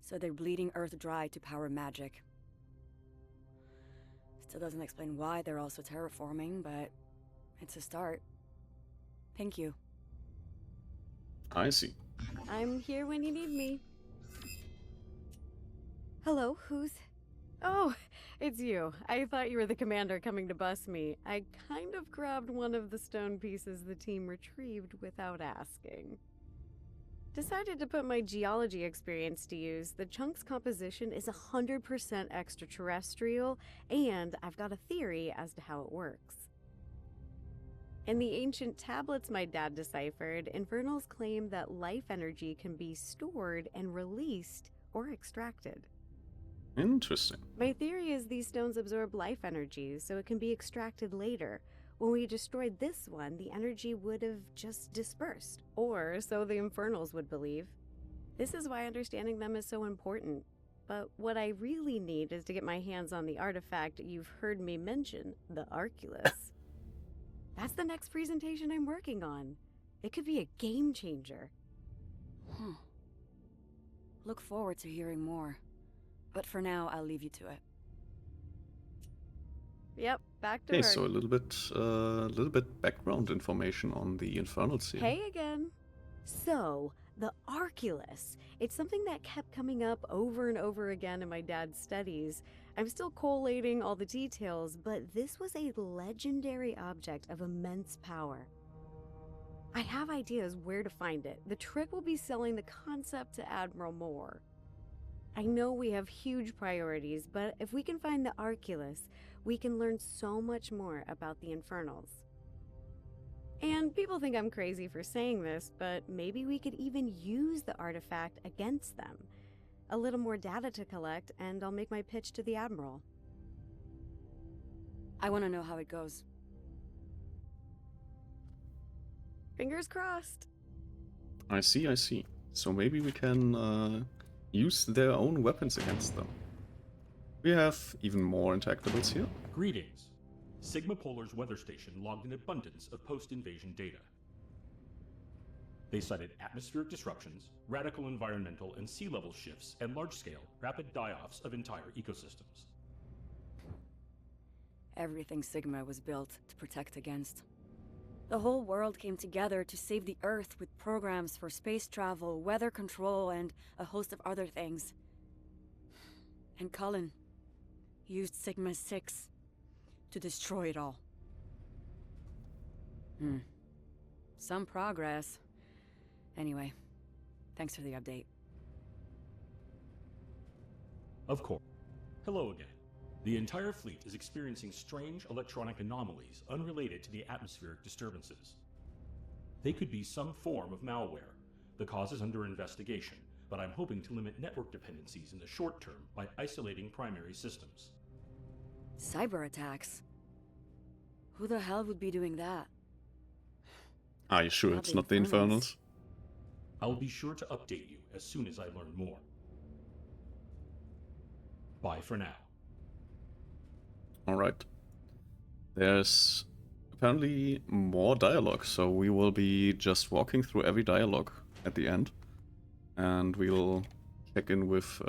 So they're bleeding Earth dry to power magic. Still doesn't explain why they're also terraforming, but it's a start. Thank you. I see. I'm here when you need me. Hello, who's... Oh, it's you. I thought you were the commander coming to bust me. I kind of grabbed one of the stone pieces the team retrieved without asking. Decided to put my geology experience to use. The chunk's composition is 100% extraterrestrial, and I've got a theory as to how it works. In the ancient tablets my dad deciphered, Infernals claim that life energy can be stored and released or extracted. Interesting. My theory is these stones absorb life energy, so it can be extracted later. When we destroyed this one, the energy would have just dispersed, or so the Infernals would believe. This is why understanding them is so important. But what I really need is to get my hands on the artifact you've heard me mention, the Arculus. That's the next presentation I'm working on. It could be a game changer. Look forward to hearing more. But for now, I'll leave you to it. Yep, back to Okay, work. so a little bit background information on the Infernals here. Hey again. So, the Arculus. It's something that kept coming up over and over again in my dad's studies. I'm still collating all the details, but this was a legendary object of immense power. I have ideas where to find it. The trick will be selling the concept to Admiral Moore. I know we have huge priorities, but if we can find the Arculus, we can learn so much more about the Infernals. And people think I'm crazy for saying this, but maybe we could even use the artifact against them. A little more data to collect, and I'll make my pitch to the Admiral. I want to know how it goes. Fingers crossed. I see, I see. So maybe we can use their own weapons against them. We have even more interactables here. Greetings. Sigma Polar's weather station logged an abundance of post-invasion data. They cited atmospheric disruptions, radical environmental and sea level shifts, and large-scale, rapid die-offs of entire ecosystems. Everything Sigma was built to protect against. The whole world came together to save the Earth with programs for space travel, weather control, and a host of other things. And Cullen used Sigma-6 to destroy it all. Some progress. Anyway, thanks for the update. Of course. Hello again. The entire fleet is experiencing strange electronic anomalies unrelated to the atmospheric disturbances. They could be some form of malware. The cause is under investigation, but I'm hoping to limit network dependencies in the short term by isolating primary systems. Cyber attacks? Who the hell would be doing that? Are you sure it's not the Infernals? I'll be sure to update you as soon as I learn more. Bye for now. Alright. There's apparently more dialogue, so we will be just walking through every dialogue at the end. And we'll check in with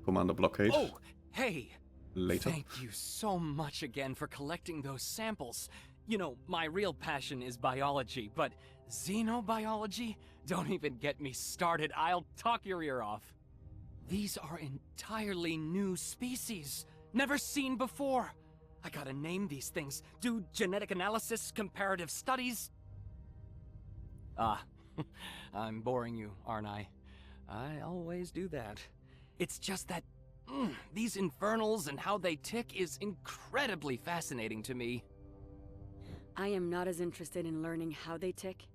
Commander Blockade. Oh, hey! Later. Thank you so much again for collecting those samples. You know, my real passion is biology, but xenobiology? Don't even get me started. I'll talk your ear off. These are entirely new species. Never seen before. I gotta name these things. Do genetic analysis, comparative studies. I'm boring you, aren't I? I always do that. It's just that these infernals and how they tick is incredibly fascinating to me. I am not as interested in learning how they tick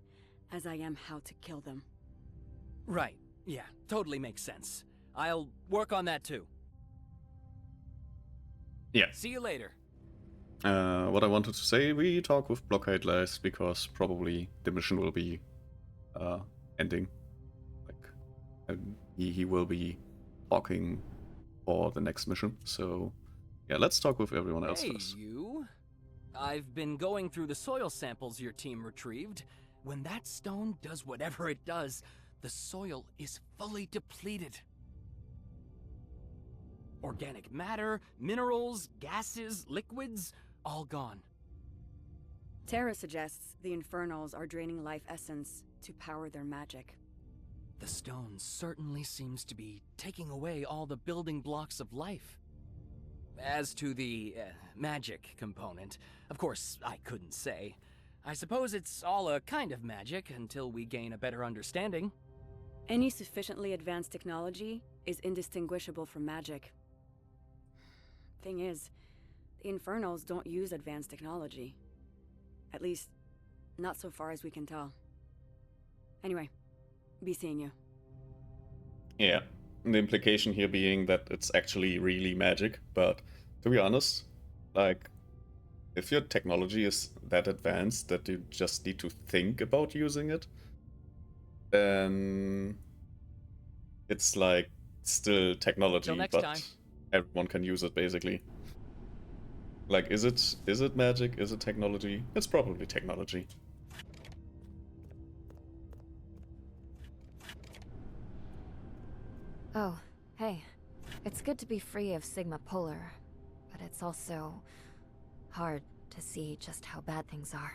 as I am how to kill them. Right. Yeah, totally makes sense. I'll work on that too. Yeah. See you later. What I wanted to say, we talk with Blockade last because probably the mission will be ending. Like, he will be talking for the next mission. So, yeah, let's talk with everyone else first. You? I've been going through the soil samples your team retrieved. When that stone does whatever it does, the soil is fully depleted. Organic matter, minerals, gases, liquids, all gone. Terra suggests the Infernals are draining life essence to power their magic. The stone certainly seems to be taking away all the building blocks of life. As to the magic component, of course, I couldn't say. I suppose it's all a kind of magic until we gain a better understanding. Any sufficiently advanced technology is indistinguishable from magic. Thing is, the Infernals don't use advanced technology. At least, not so far as we can tell. Anyway, be seeing you. Yeah, the implication here being that it's actually really magic, but to be honest, like, if your technology is that advanced that you just need to think about using it, then it's like still technology, Till next but time. Everyone can use it basically. Like, is it magic? Is it technology? It's probably technology. Oh, hey. It's good to be free of Sigma Polar, but it's also hard to see just how bad things are.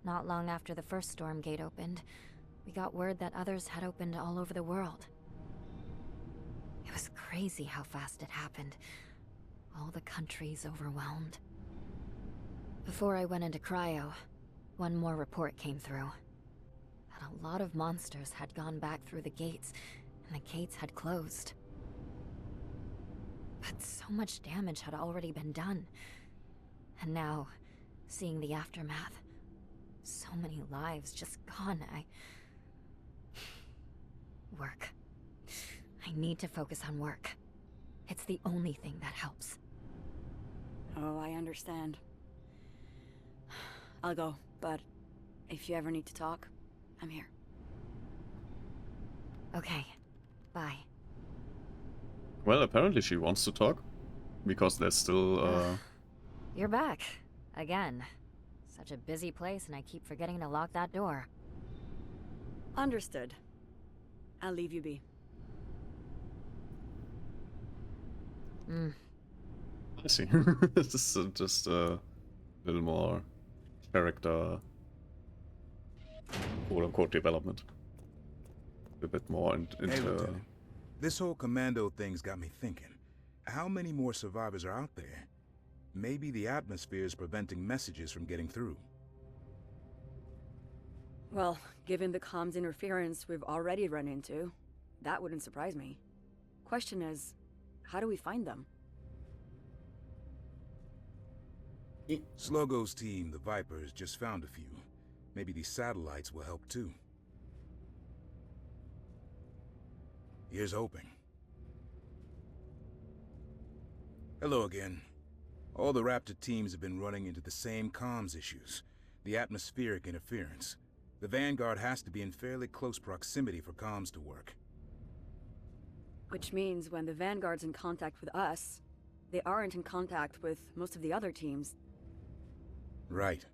Not long after the first Stormgate opened, we got word that others had opened all over the world. It was crazy how fast it happened. All the countries overwhelmed. Before I went into cryo, one more report came through. That a lot of monsters had gone back through the gates, and the gates had closed. But so much damage had already been done. And now, seeing the aftermath, so many lives just gone, Work. I need to focus on work. It's the only thing that helps. Oh, I understand. I'll go, but if you ever need to talk, I'm here. Okay. Bye. Well, apparently she wants to talk. Because there's still, You're back. Again. Such a busy place and I keep forgetting to lock that door. Understood. I'll leave you be. I see. This is just a little more character, quote-unquote, development. A bit more into... Hey, Lieutenant. This whole commando thing's got me thinking. How many more survivors are out there? Maybe the atmosphere is preventing messages from getting through. Well, given the comms interference we've already run into, that wouldn't surprise me. Question is, how do we find them? Slogo's team, the Vipers, just found a few. Maybe these satellites will help too. Here's hoping. Hello again. All the Raptor teams have been running into the same comms issues. The atmospheric interference. The Vanguard has to be in fairly close proximity for comms to work. Which means when the Vanguard's in contact with us, they aren't in contact with most of the other teams. Right.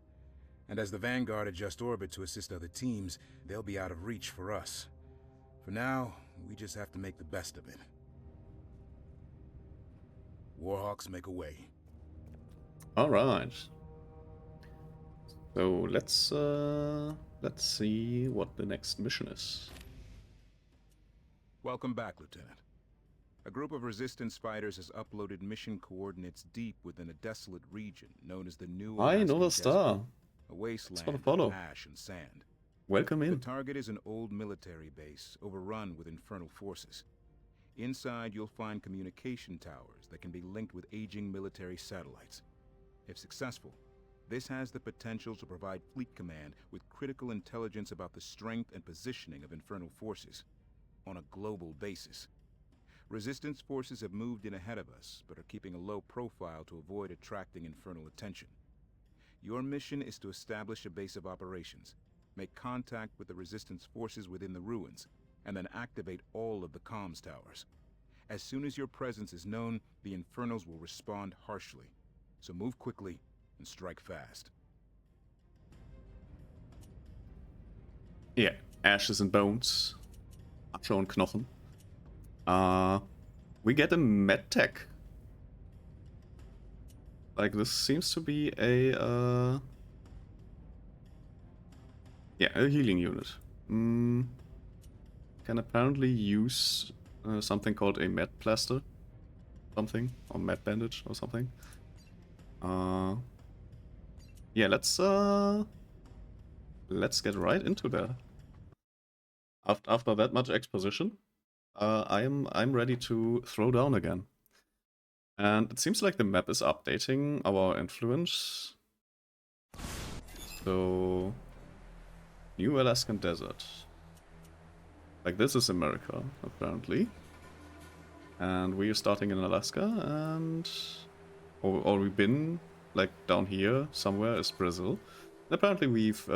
And as the Vanguard adjust orbit to assist other teams, they'll be out of reach for us. For now, we just have to make the best of it. Warhawks make a way. Alright. So let's see what the next mission is. Welcome back, Lieutenant. A group of Resistance fighters has uploaded mission coordinates deep within a desolate region known as the New I know Alaskan the star. Desert, a wasteland to follow. of ash and sand. Welcome in. The target is an old military base overrun with infernal forces. Inside, you'll find communication towers that can be linked with aging military satellites. If successful, this has the potential to provide Fleet Command with critical intelligence about the strength and positioning of infernal forces on a global basis. Resistance forces have moved in ahead of us, but are keeping a low profile to avoid attracting infernal attention. Your mission is to establish a base of operations, make contact with the Resistance forces within the ruins, and then activate all of the comms towers. As soon as your presence is known, the Infernals will respond harshly. So move quickly and strike fast. Yeah, ashes and bones. Asche und Knochen. We get a medtech. Like, this seems to be a, yeah, a healing unit. Can apparently use something called a med plaster. Something. Or med bandage or something. Yeah, let's get right into that. After that much exposition, I'm ready to throw down again. And it seems like the map is updating our influence. So, New Alaskan Desert. Like, this is America, apparently. And we are starting in Alaska, and... Or we've been, like, down here somewhere is Brazil. And apparently we've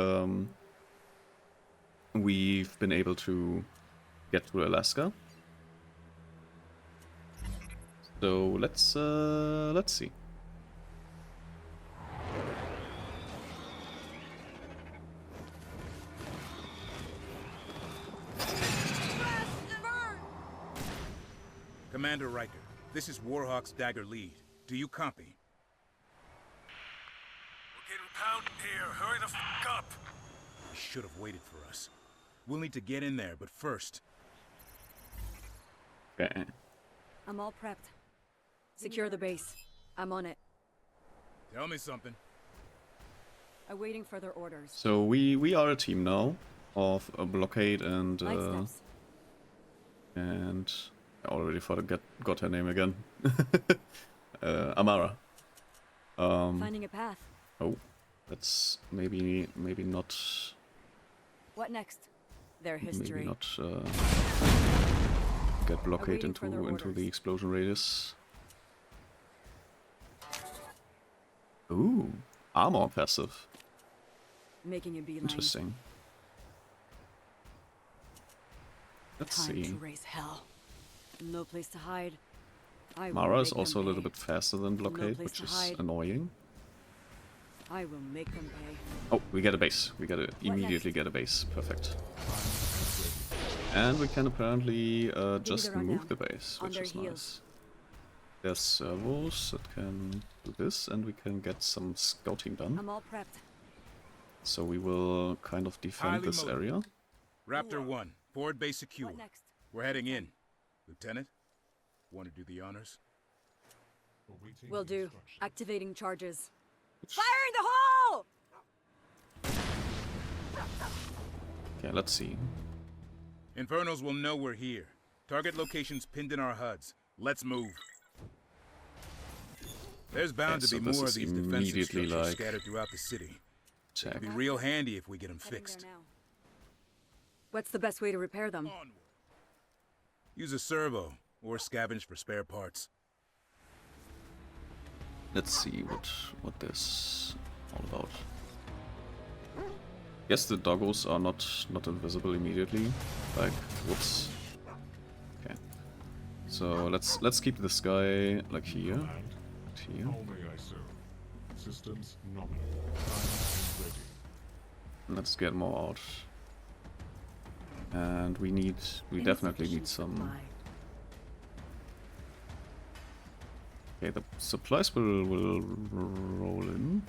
been able to get to Alaska. So let's see. Commander Riker, this is Warhawk's Dagger Lead. Do you copy? We're getting pounded here. Hurry the f*** up. He should have waited for us. We'll need to get in there, but first... Okay. I'm all prepped. Secure the base. I'm on it. Tell me something. Awaiting further orders. So we are a team now of a blockade and Light steps. I already got her name again. Amara. Finding a path. Oh, that's maybe not. What next? Their history. Maybe not get blockade into the explosion radius. Ooh, armor passive. Making a beeline. Interesting. Let's Time see. to raise hell. No place to hide. I will Mara is make also a them little pay. bit faster than blockade, place which to is hide. annoying. I will make them pay. Oh, we get a base. We gotta immediately get a base. Perfect. And we can apparently just move the base, On which their is heels. nice. There's servos that can do this, and we can get some scouting done. I'm all prepped. So we will kind of defend Highly this motivated. area. Raptor 1, forward base secure. What next? We're heading in. Lieutenant, want to do the honors? Awaiting Will do. instruction. Activating charges. Fire in the hole! Okay, let's see. Infernals will know we're here. Target locations pinned in our HUDs. Let's move. There's bound Okay, to be so this more of is these defensive immediately structures like scattered throughout the city. check. It'd be real handy if we get them Heading fixed. there now. What's the best way to repair them? Onward. Use a servo or scavenge for spare parts. Let's see what this all about. Guess the doggos are not invisible immediately. Like, whoops. Okay. So let's keep this guy like here. And Here. how may I serve? Systems nominal. Time ready. Let's get more out. And we definitely need some. Supply. Okay, the supplies will roll in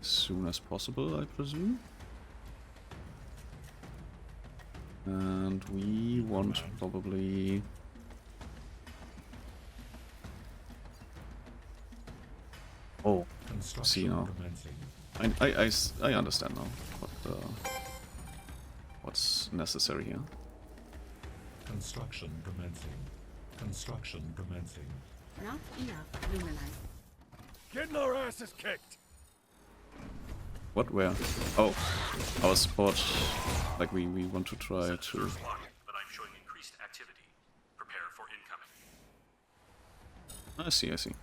as soon as possible, I presume. And we want probably. Oh, see now. Commencing. I understand now what's necessary here. Construction commencing. Construction commencing. Not enough luminite. Getting our asses kicked. What, where? Oh, our support. Like we want to try to. But I'm showing increased activity. Prepare for incoming. I see. Okay.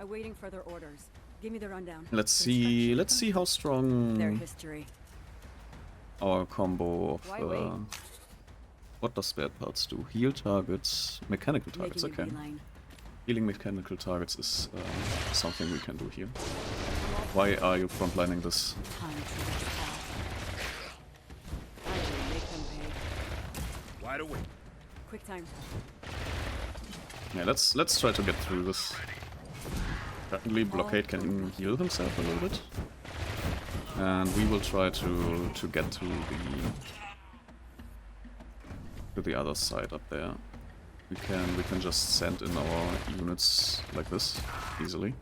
Awaiting further orders. Give me the rundown. Let's see how Their strong history. our combo of. Why wait? What does spare parts do? Heal targets, mechanical targets. Making a Okay. beeline. Healing mechanical targets is something we can do here. Why are you frontlining this? Time to raise hell. I will make them pay. Wide awake. Quick time. Yeah, let's try to get through this. Apparently, Blockade can heal himself a little bit, and we will try to get to the other side up there. We can just send in our units like this easily,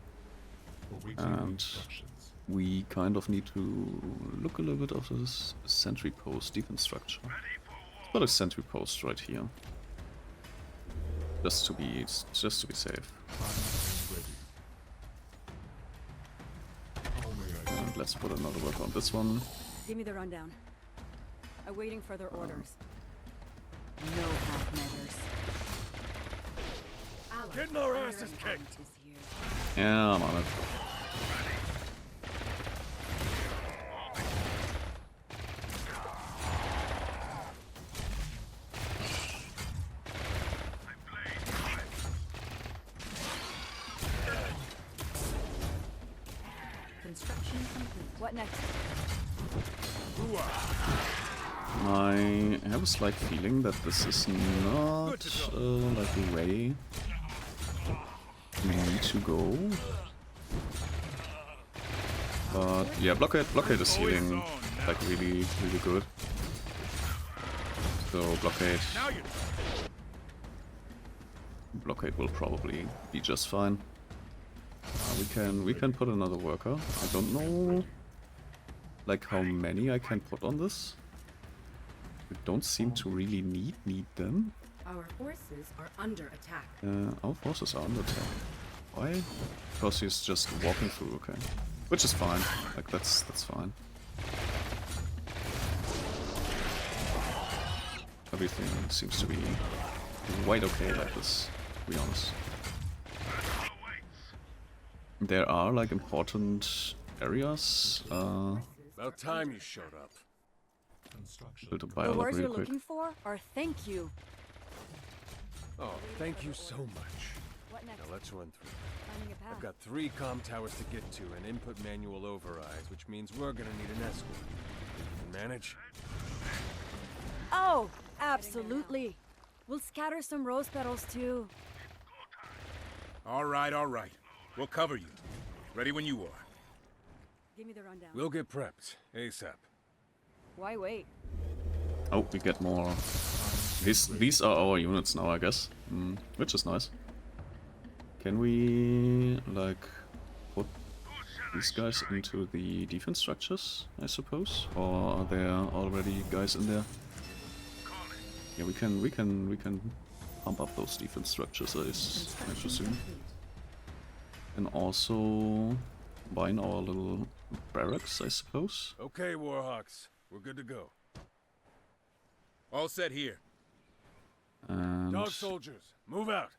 Awaiting and instructions. we kind of need to look a little bit of this sentry post defense structure. Let's put a sentry post right here, just to be safe. Time ready. How may I And let's put another one on this one. Give me the rundown. Awaiting further orders. No half measures. Getting our asses kicked. Is here. Yeah, I'm on it. Construction complete. What next? I have a slight feeling that this is not like the way we need to go. But yeah, blockade is healing like really good. So blockade will probably be just fine. We can put another worker. I don't know like how many I can put on this. We don't seem to really need them. Our forces are under attack. Our forces are under attack. Why? Because he's just walking through, okay. Which is fine. Like that's fine. Everything seems to be quite okay like this, to be honest. There are like important areas. About time you showed up. Build a The bio words real you're quick. looking for are thank you. Oh, thank you so much. What next? Now let's run through. Finding a path. I've got 3 comm towers to get to and input manual overrides, which means we're gonna need an escort. You can manage? Oh, absolutely. We'll scatter some rose petals too. All right. We'll cover you. Ready when you are. Give me the rundown. We'll get prepped ASAP. Why wait? Oh, we get more. These are our units now, I guess. Which is nice. Can we like put these guys into the defense structures, I suppose? Or are there already guys in there? Yeah, we can pump up those defense structures, I presume. And also combine our little barracks, I suppose. Okay, Warhawks. We're good to go. All set here. And Dog soldiers, move out.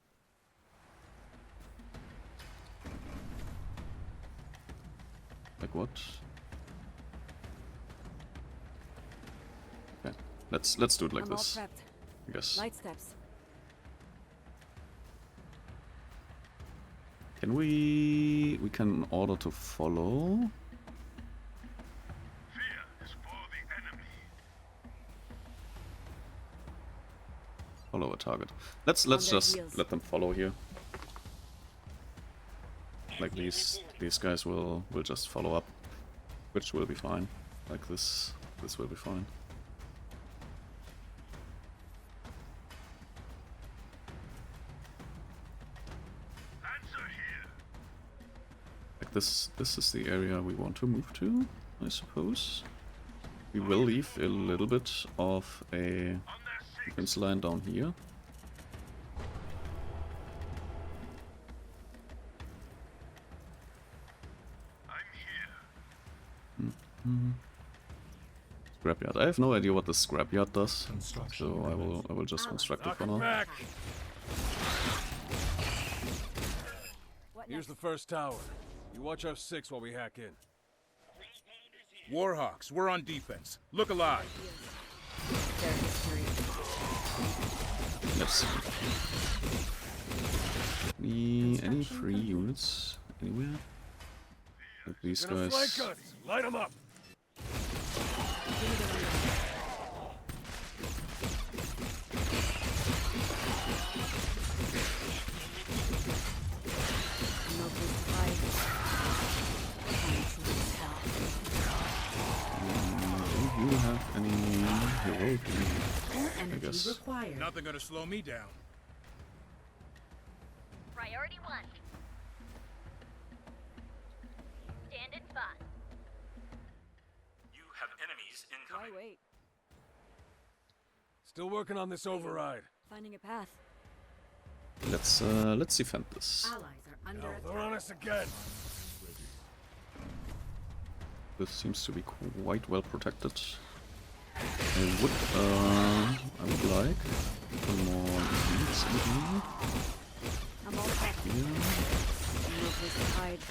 like what? Okay, let's do it like I'm this. all prepped. I guess. Light steps. Can we can order to follow? Follow a target. Let's just let them follow here. Like these guys will just follow up, which will be fine. Like this will be fine. Like this is the area we want to move to, I suppose. We will leave a little bit of a defense line down here. Scrapyard. I have no idea what the scrapyard does, so I will just construct it for now. Here's the first tower. You watch our 6 while we hack in. Warhawks, we're on defense. Look alive. Let's see. Any free units anywhere? Like these guys. Flank us. Light them up. Do you have any heroic units? I guess. Nothing gonna slow me down. Priority 1. Stand in spot. You have enemies incoming. Why wait? Still working on this override. Finding a path. Let's defend this. Allies are under attack. They're on us again. This seems to be quite well protected. I would like some more units in here. I'm all set. Here. No place to hide.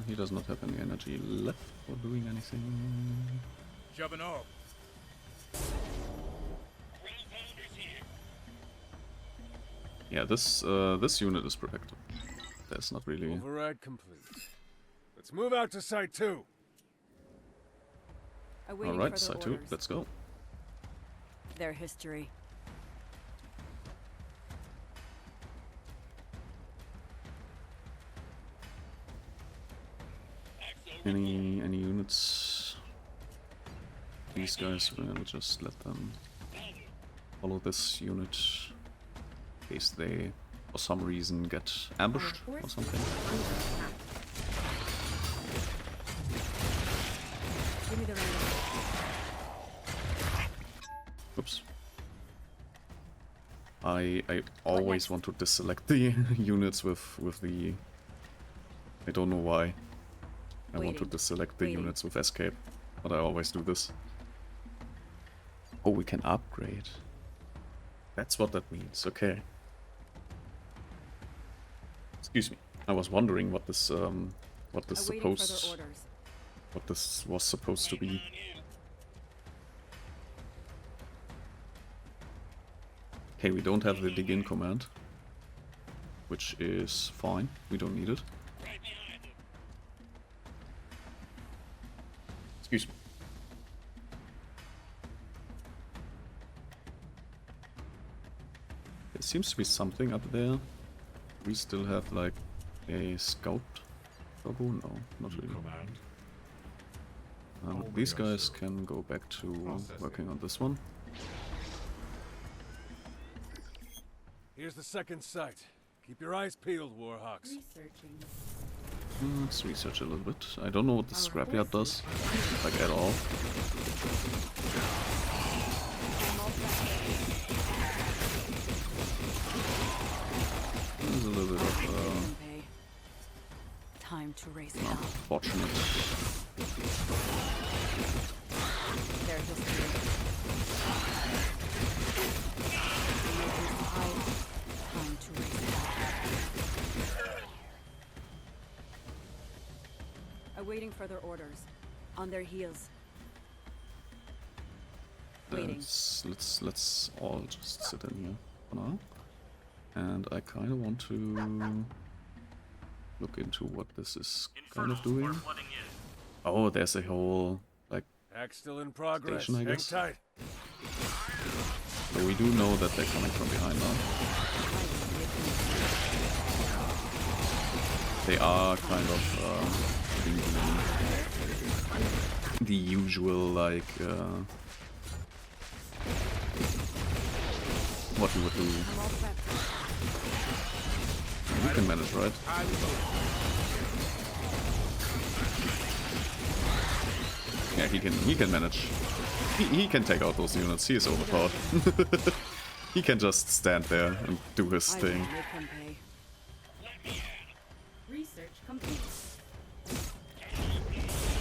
He does not have any energy left for doing anything. Shoving off. Yeah, this unit is protected. There's not really... Override complete. Let's move out to Site 2. Alright, Site 2, let's go. Their history. Any units? These guys, we'll just let them follow this unit in case they, for some reason, get ambushed or something. Give me the Oops. I always want to deselect the units with the... I don't know why. I want to deselect the units with escape, but I always do this. Oh, we can upgrade. That's what that means, okay. Excuse me. I was wondering what this was supposed to be. Okay, we don't have the dig in command, which is fine. We don't need it. Excuse me. There seems to be something up there. We still have like a scout turbo? No, not really. These guys can go back to working on this one. Here's the second site. Keep your eyes peeled, Warhawks. Let's research a little bit. I don't know what the scrapyard does, like at all. There's a little bit of time to raise hell. Unfortunate. Their history. Time to raise hell. Awaiting further orders. On their heels. Waiting. Let's all just sit in here for now. And I kind of want to look into what this is kind of doing. Oh, there's a whole like still in progress. station, I guess. Hang tight. So we do know that they're coming from behind now. They are kind of the usual like what you would do. You can manage, right? Yeah, he can manage. He can take out those units. He is overpowered. He can just stand there and do his thing. Research complete.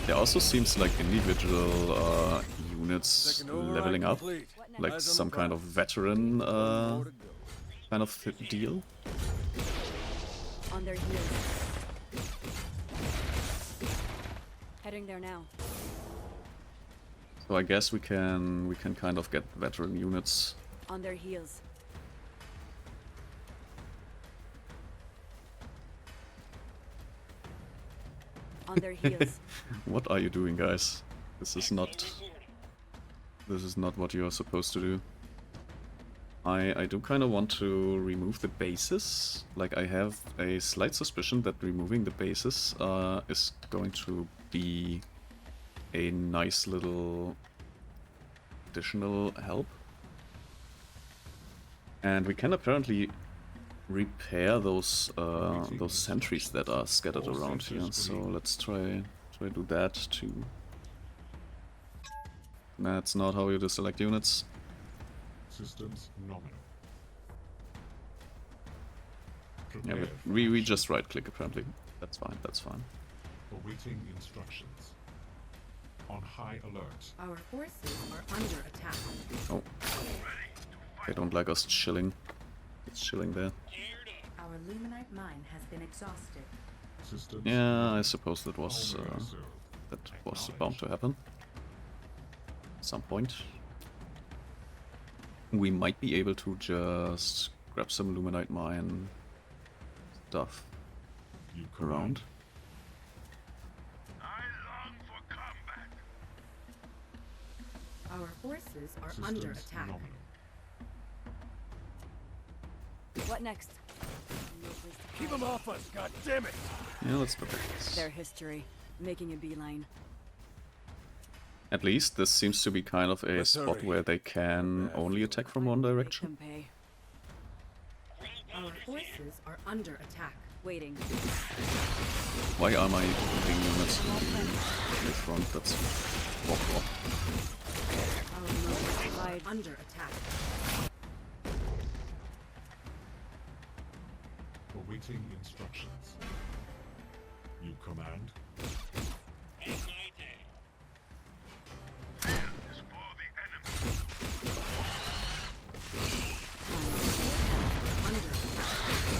There also seems like individual units leveling up, like some kind of veteran kind of deal. On their heels. Heading there now. So I guess we can kind of get veteran units. On their heels. On their heels. What are you doing, guys? This is not what you are supposed to do. I do kind of want to remove the bases. Like, I have a slight suspicion that removing the bases is going to be a nice little additional help. And we can apparently repair those sentries that are scattered around here. So let's try do that too. That's not how you deselect units. Systems nominal. Yeah, but we just right click apparently. That's fine, that's fine. Awaiting instructions. On high alert. Our forces are under attack. Oh. They don't like us chilling. It's chilling there. Our luminite mine has been exhausted. Systems Yeah, I suppose that was bound to happen. At some point. We might be able to just grab some Luminite mine stuff around. Our forces are under attack. What next? Keep them off us, god damn it! Yeah, let's look at this. Their history, making a beeline. At least this seems to be kind of a spot where they can only attack from one direction. Our forces are under attack. Waiting. Why are my moving units in the front? That's walk. Our forces are under attack. Awaiting instructions. You command.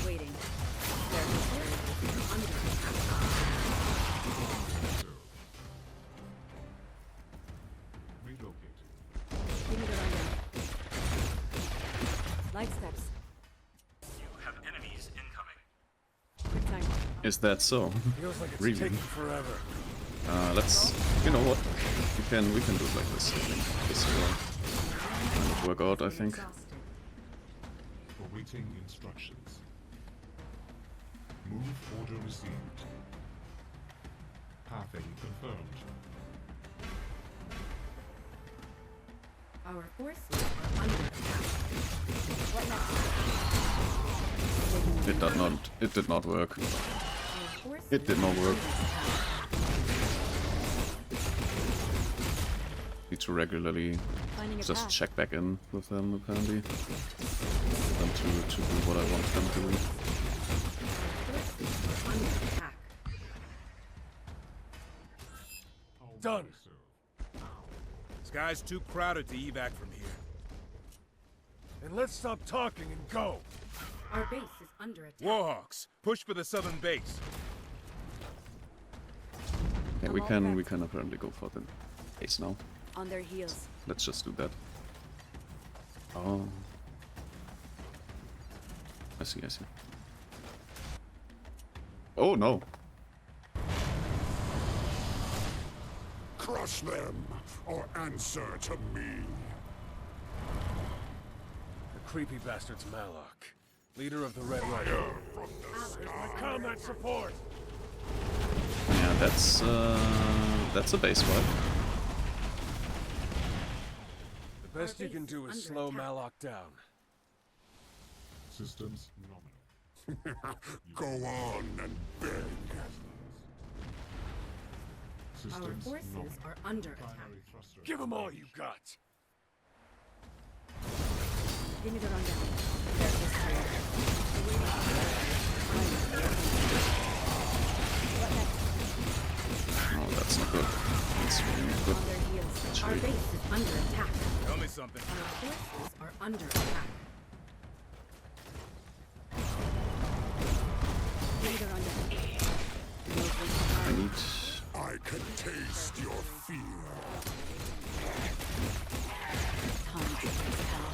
Waiting. Give me the rundown. Light steps. You have enemies incoming. Quick time. Is that so? Feels like it's Really? taking forever. Let's. You know what? We can do it like this. I think this will kind of work out. I think. Awaiting instructions. Move order received. Pathing confirmed. Our forces are under attack. What next? It did not. It did not work. Our forces It did not work. Need to regularly Finding a just path. check back in with them apparently. For them to do what I want them to do. under attack. Done. Sky's too crowded to evac from here. And let's stop talking and go. Our base is under attack. Warhawks, push for the southern base. Okay, we can apparently go for the base now. On their heels. Let's just do that. Oh. I see. Oh no. Crush them, or answer to me. The creepy bastard's Malok, leader of the Red Rider. My combat support. Yeah, that's a base fight. The best you can do is slow Malok down. Systems nominal. Go on and beg. Our Systems forces nominal. are under attack. Primary thruster. Give them all you got. Give me the rundown. Their history. What next? Oh, that's not good. That's really not good. On their heels. Our Actually, base is under attack. Tell me something. Our forces are under attack. Give me the rundown. I need. I can taste your fear. Time to face hell.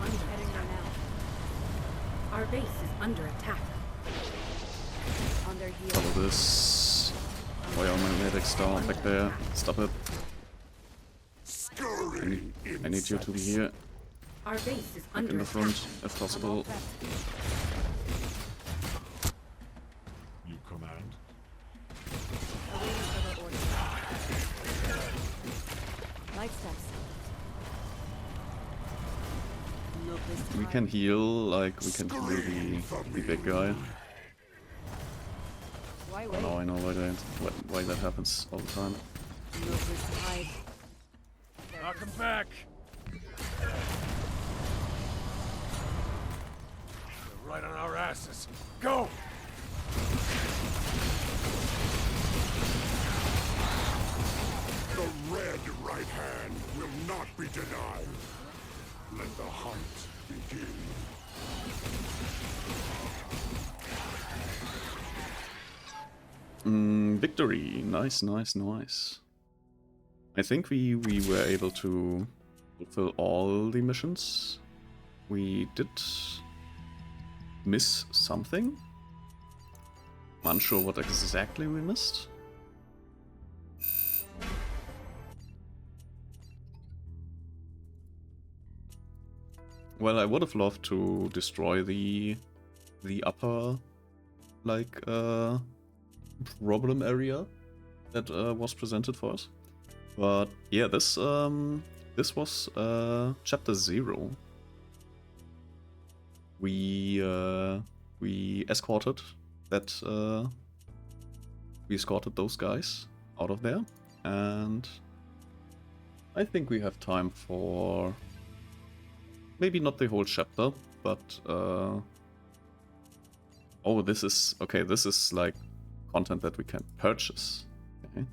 Heading there now. Our base is under attack. On their heels. Follow this. Why are my medics down back there? Stop it. Scurry. I need you to be here. Our base is Back under in the attack. front, if possible. You command. Awaiting further orders. Light steps. No place to We hide. can heal, like, we can heal the big guy. Why Oh, wait? now I know why that happens all the time. No place to hide. Knock him back. They're right on our asses. Go. The red right hand will not be denied. Let the hunt begin. Victory! Nice. I think we were able to fulfill all the missions. we did miss something. I'm unsure what exactly we missed. Well, I would have loved to destroy the upper, like, problem area that was presented for us. But yeah, this was chapter 0. We escorted those guys out of there, and I think we have time for maybe not the whole chapter, but oh, this is okay. This is like content that we can purchase. Okay.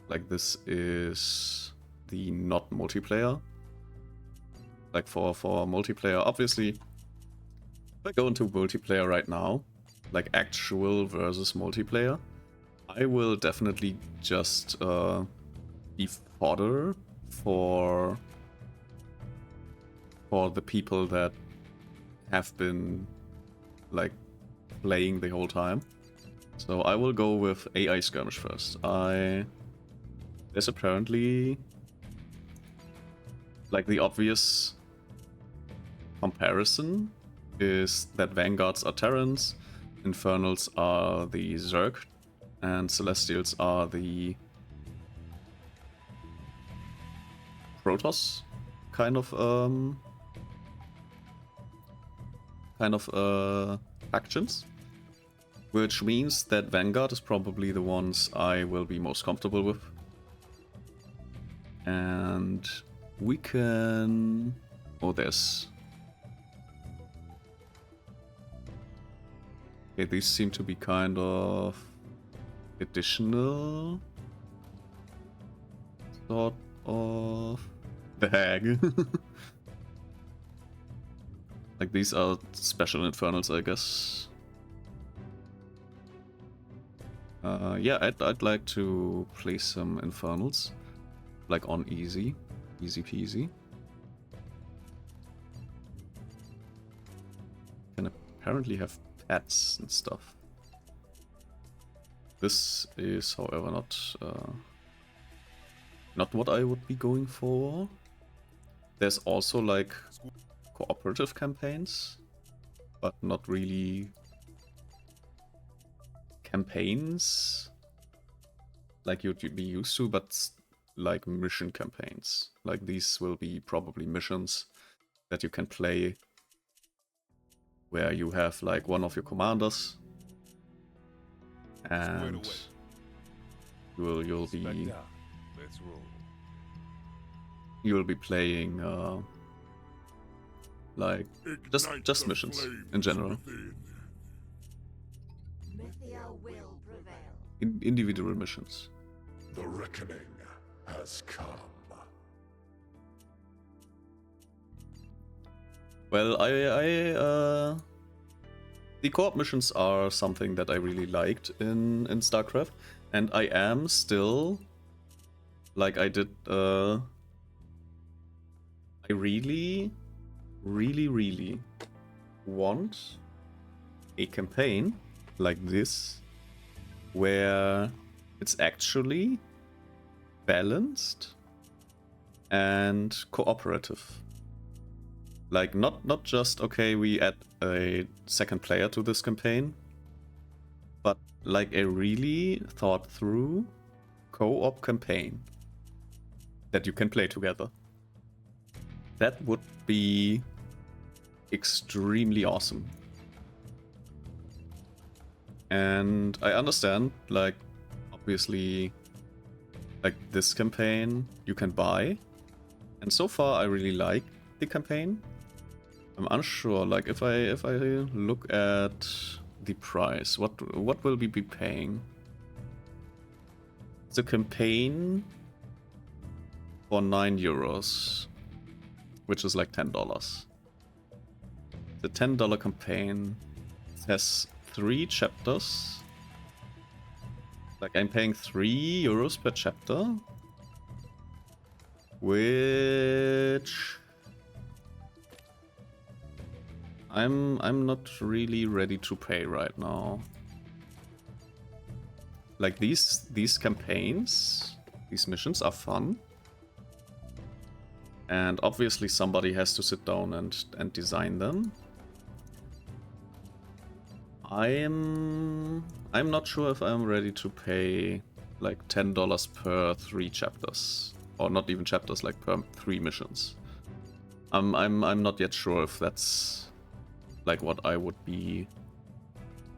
Like this is the not multiplayer. Like for multiplayer, obviously, if I go into multiplayer right now, like actual versus multiplayer, I will definitely just be fodder for the people that have been like playing the whole time. So I will go with AI skirmish first. There's apparently like the obvious comparison is that Vanguards are Terrans, Infernals are the Zerg, and Celestials are the Protoss kind of factions, which means that Vanguard is probably the ones I will be most comfortable with. And we can... oh, there's... okay, these seem to be kind of additional sort of... the hag. Like these are special Infernals, I guess. Yeah, I'd like to play some Infernals, like on easy peasy. Can apparently have pets and stuff. This is, however, not what I would be going for. There's also like cooperative campaigns, but not really campaigns like you'd be used to, but like mission campaigns. Like these will be probably missions that you can play where you have like one of your commanders and you'll be playing like just missions in general. Individual missions. The reckoning has come. Well, the co-op missions are something that I really liked in StarCraft, and I am still like I really want a campaign like this where it's actually balanced and cooperative. Like not just okay, we add a second player to this campaign, but like a really thought through co-op campaign that you can play together. That would be extremely awesome. And I understand, like, obviously, like this campaign you can buy. And so far I really like the campaign. I'm unsure, like if I look at the price, what will we be paying? The campaign for €9, which is like $10. The $10 campaign has 3 chapters. Like I'm paying €3 per chapter, which I'm not really ready to pay right now. Like these campaigns, these missions are fun. And obviously somebody has to sit down and design them. I'm not sure if I'm ready to pay like $10 per 3 chapters. Or not even chapters, like per 3 missions. I'm not yet sure if that's like what I would be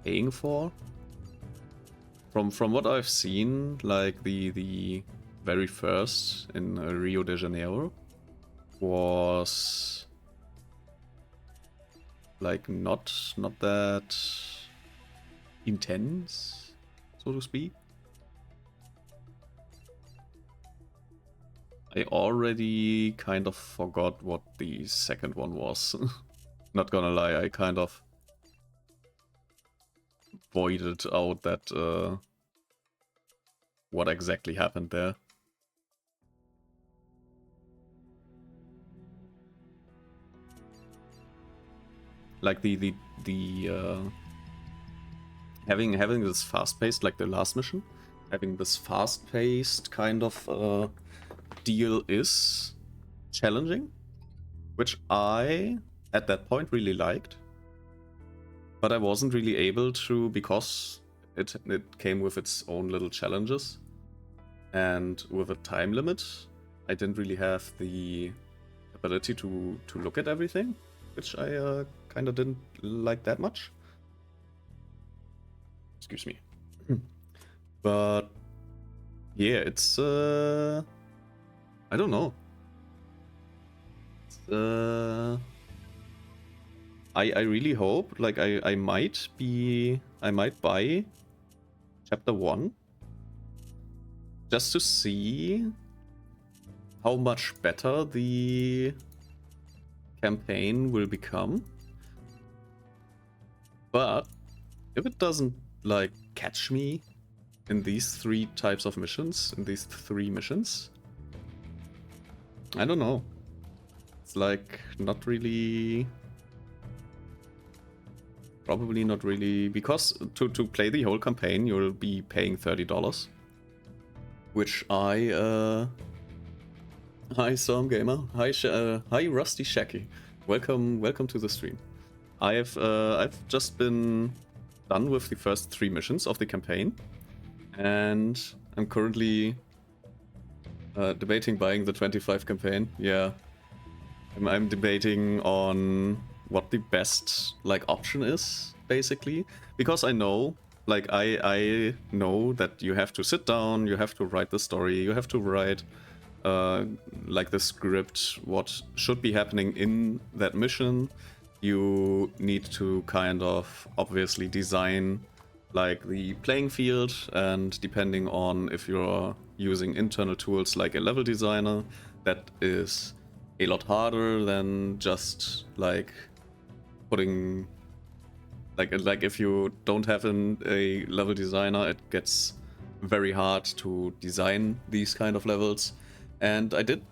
paying for. From what I've seen, like the very first in Rio de Janeiro was like not that intense, so to speak. I already kind of forgot what the second one was. Not gonna lie, I kind of voided out that what exactly happened there. Like the having this fast-paced, like the last mission, having this fast-paced kind of deal is challenging, which I at that point really liked, but I wasn't really able to, because it came with its own little challenges and with a time limit. I didn't really have the ability to look at everything, which I kind of didn't like that much. Excuse me. But yeah, it's I don't know. I really hope, like I might buy chapter 1 just to see how much better the campaign will become. But if it doesn't like catch me in these 3 types of missions, in these 3 missions, I don't know. It's like not really, probably not really, because to play the whole campaign you'll be paying $30, which hi Stormgamer, hi Rusty Shacky, welcome to the stream. I've just been done with the first 3 missions of the campaign, and I'm currently debating buying the 25 campaign. Yeah, I'm debating on what the best like option is, basically, because I know, like I know that you have to sit down, you have to write the story, you have to write like the script, what should be happening in that mission. You need to kind of obviously design like the playing field, and depending on if you're using internal tools like a level designer, that is a lot harder than just like putting like if you don't have a level designer, it gets very hard to design these kind of levels. And I did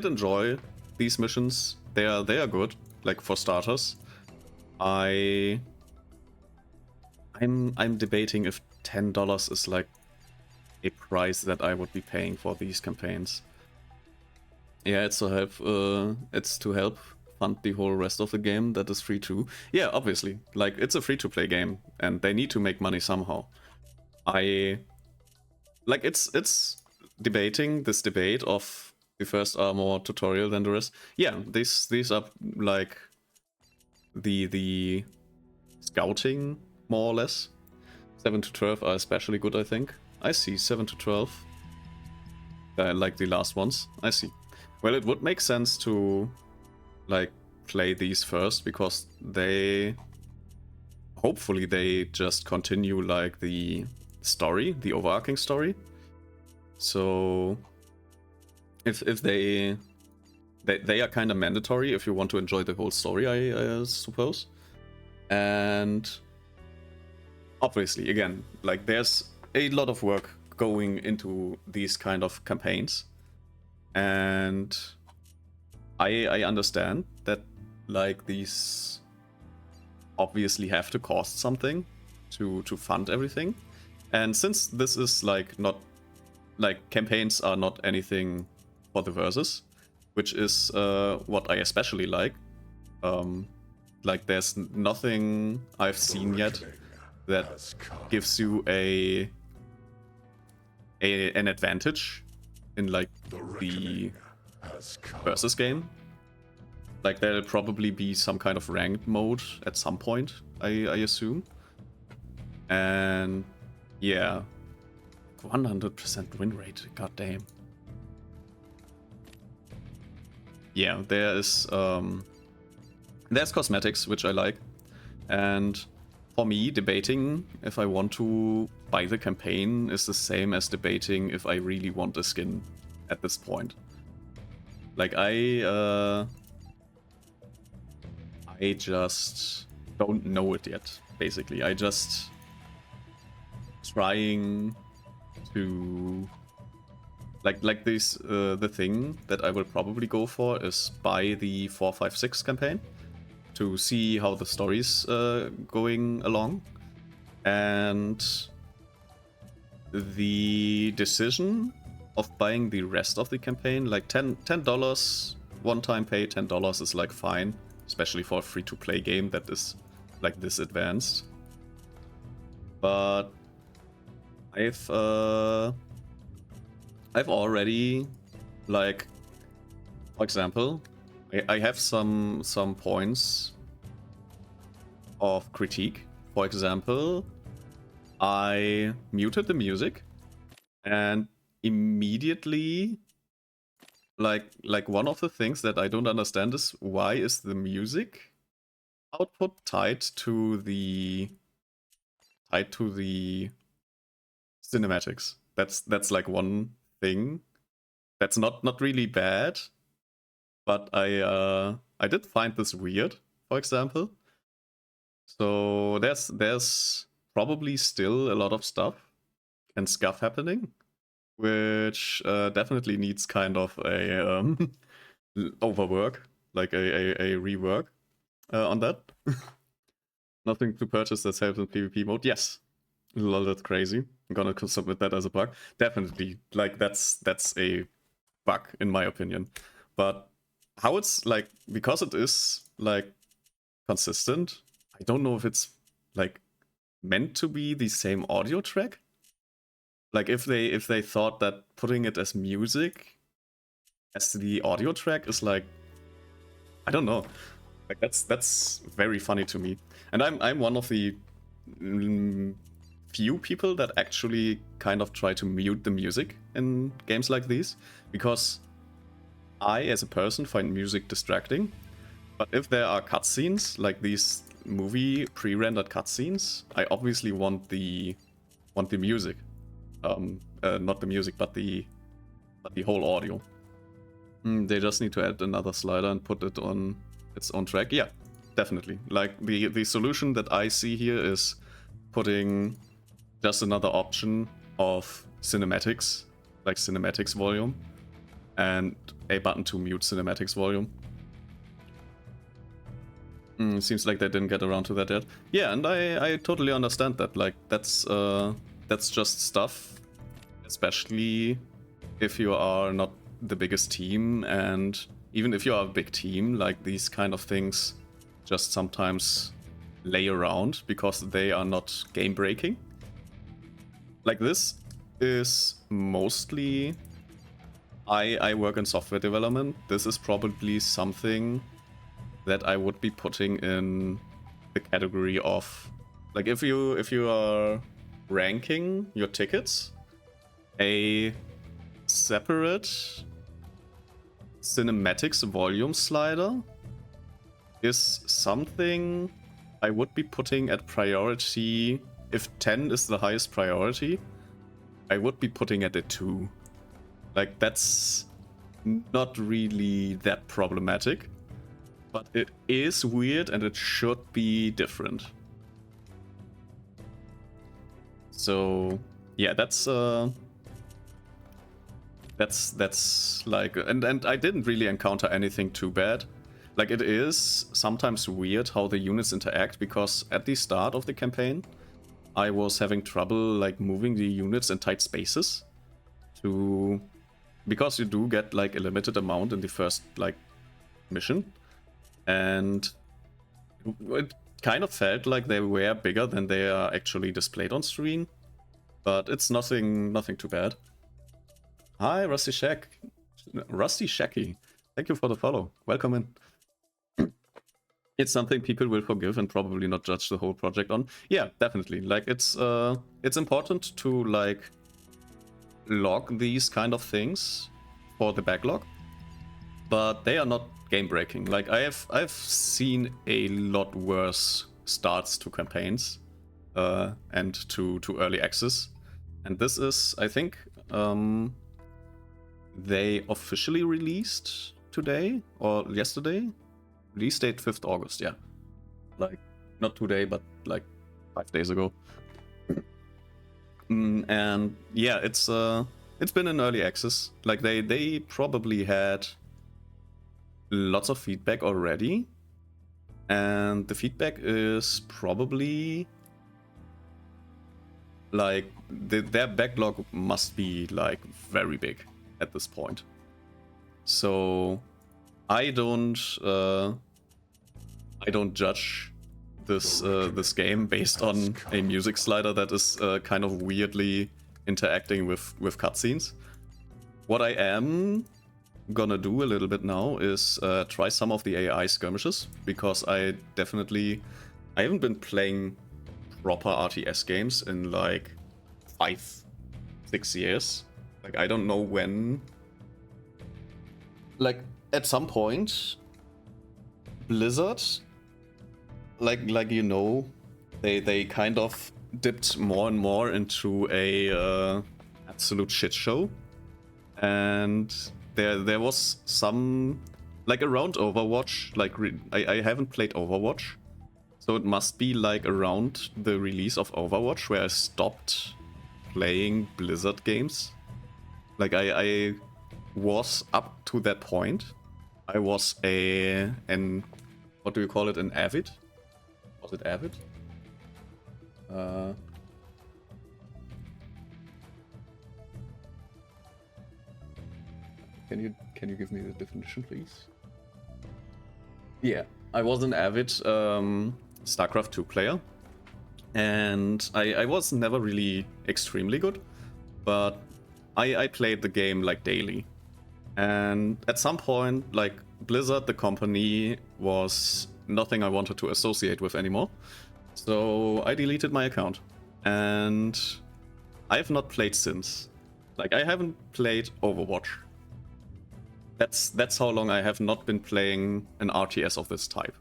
enjoy these missions. They are good, like for starters. I'm debating if $10 is like a price that I would be paying for these campaigns. Yeah, it's to help fund the whole rest of the game that is free too. Yeah, obviously, like it's a free-to-play game, and they need to make money somehow. It's debating this debate of the first are more tutorial than the rest. Yeah, these are like the scouting more or less. 7 to 12 are especially good, I think. I see 7 to 12. Like the last ones. I see. Well, it would make sense to like play these first, because hopefully they just continue like the story, the overarching story. So if they are kind of mandatory if you want to enjoy the whole story, I suppose. And obviously, again, like there's a lot of work going into these kind of campaigns, and I understand that like these obviously have to cost something to fund everything. And since this is like not like campaigns are not anything for the versus, which is what I especially like. Like there's nothing I've seen yet that gives you an advantage in like the versus game. Like there'll probably be some kind of ranked mode at some point, I assume. And yeah, 100% win rate, god damn. Yeah, there's cosmetics, which I like. And for me, debating if I want to buy the campaign is the same as debating if I really want a skin at this point. Like I just don't know it yet, basically. I just trying to like this the thing that I will probably go for is buy the 456 campaign to see how the story's going along. And the decision of buying the rest of the campaign, like $10 one-time pay, $10 is like fine, especially for a free-to-play game that is like this advanced. But I've already, like, for example, I have some points of critique. For example, I muted the music and immediately, like one of the things that I don't understand is why is the music output tied to the cinematics. That's like one thing that's not really bad, but I did find this weird, for example. So there's probably still a lot of stuff and scuff happening, which definitely needs kind of a overwork, like a rework on that. Nothing to purchase that's helps in PvP mode. Yes, lol, that's crazy. I'm gonna submit that as a bug. Definitely, like that's a bug in my opinion. But how it's like, because it is like consistent, I don't know if it's like meant to be the same audio track. Like if they thought that putting it as music as the audio track is like, I don't know. Like that's very funny to me. And I'm one of the few people that actually kind of try to mute the music in games like these, because I as a person find music distracting. But if there are cutscenes, like these movie pre-rendered cutscenes, I obviously want the music. Not the music, but the whole audio. They just need to add another slider and put it on its own track. Yeah, definitely. Like the solution that I see here is putting just another option of cinematics, like cinematics volume, and a button to mute cinematics volume. Seems like they didn't get around to that yet. Yeah, and I totally understand that. Like that's just stuff, especially if you are not the biggest team, and even if you are a big team, like these kind of things just sometimes lay around because they are not game breaking. Like this is mostly, I work in software development. This is probably something that I would be putting in the category of, like, if you are ranking your tickets, a separate cinematics volume slider is something I would be putting at priority. If 10 is the highest priority, I would be putting it at 2. Like, that's not really that problematic, but it is weird and it should be different. So yeah, that's That's like, and I didn't really encounter anything too bad. Like, it is sometimes weird how the units interact, because at the start of the campaign, I was having trouble like moving the units in tight spaces because you do get like a limited amount in the first like mission, and it kind of felt like they were bigger than they are actually displayed on screen, but it's nothing too bad. Hi, Rusty Shacky. Thank you for the follow. Welcome in. It's something people will forgive and probably not judge the whole project on. Yeah, definitely. Like, it's important to like log these kind of things for the backlog, but they are not game breaking. Like, I've seen a lot worse starts to campaigns and to early access, and this is, I think, they officially released today or yesterday. Release date 5th August, yeah. Like, not today, but like 5 days ago. And yeah, it's been in early access. Like, they probably had lots of feedback already, and the feedback is probably like their backlog must be like very big at this point. So I don't judge this game based on a music slider that is kind of weirdly interacting with cutscenes. What I am gonna do a little bit now is try some of the AI skirmishes, because I haven't been playing proper RTS games in like 5-6 years. Like, I don't know when. Like, at some point, Blizzard, like you know, they kind of dipped more and more into a absolute shit show, and there was some, like, around Overwatch. Like, I haven't played Overwatch, so it must be like around the release of Overwatch where I stopped playing Blizzard games. Like, I was, up to that point, I was an what do you call it? An avid? Was it avid? Can you give me the definition, please? Yeah, I was an avid StarCraft 2 player, and I was never really extremely good, but I played the game like daily. And at some point, like, Blizzard, the company, was nothing I wanted to associate with anymore. So I deleted my account. And I have not played since. Like, I haven't played Overwatch. That's how long I have not been playing an RTS of this type.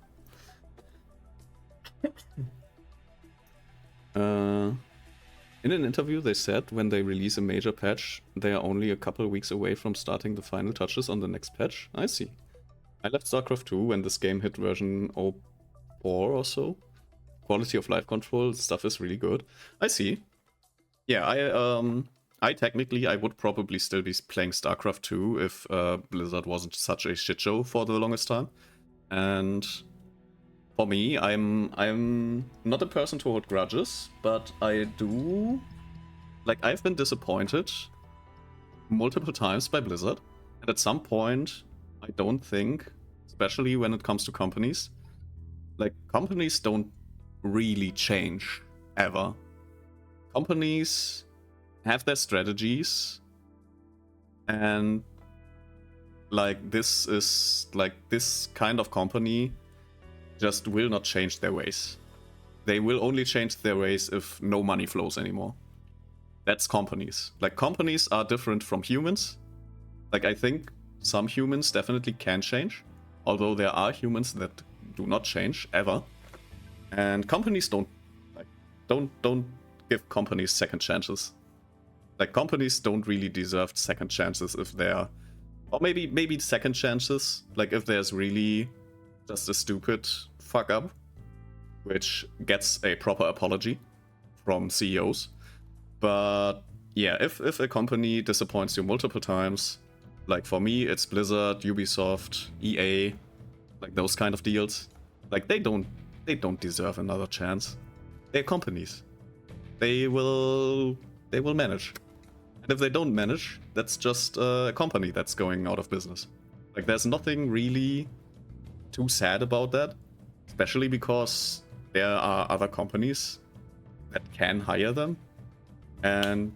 In an interview, they said when they release a major patch, they are only a couple weeks away from starting the final touches on the next patch. I see. I left StarCraft 2 when this game hit version 04 or so. Quality of life control stuff is really good. I see. Yeah, I technically, I would probably still be playing StarCraft 2 if Blizzard wasn't such a shit show for the longest time. And for me, I'm not a person to hold grudges, but I do, like, I've been disappointed multiple times by Blizzard, and at some point, I don't think, especially when it comes to companies, like, companies don't really change ever. Companies have their strategies, and like, this is like, this kind of company just will not change their ways. They will only change their ways if no money flows anymore. That's companies. Like, companies are different from humans. Like, I think some humans definitely can change, although there are humans that do not change ever. And companies don't give companies second chances. Like, companies don't really deserve second chances if they're, or maybe second chances, like if there's really just a stupid fuck up, which gets a proper apology from CEOs. But yeah, if a company disappoints you multiple times, like for me, it's Blizzard, Ubisoft, EA, like those kind of deals. Like they don't deserve another chance. They're companies. They will manage. And if they don't manage, that's just a company that's going out of business. Like there's nothing really too sad about that, especially because there are other companies that can hire them. And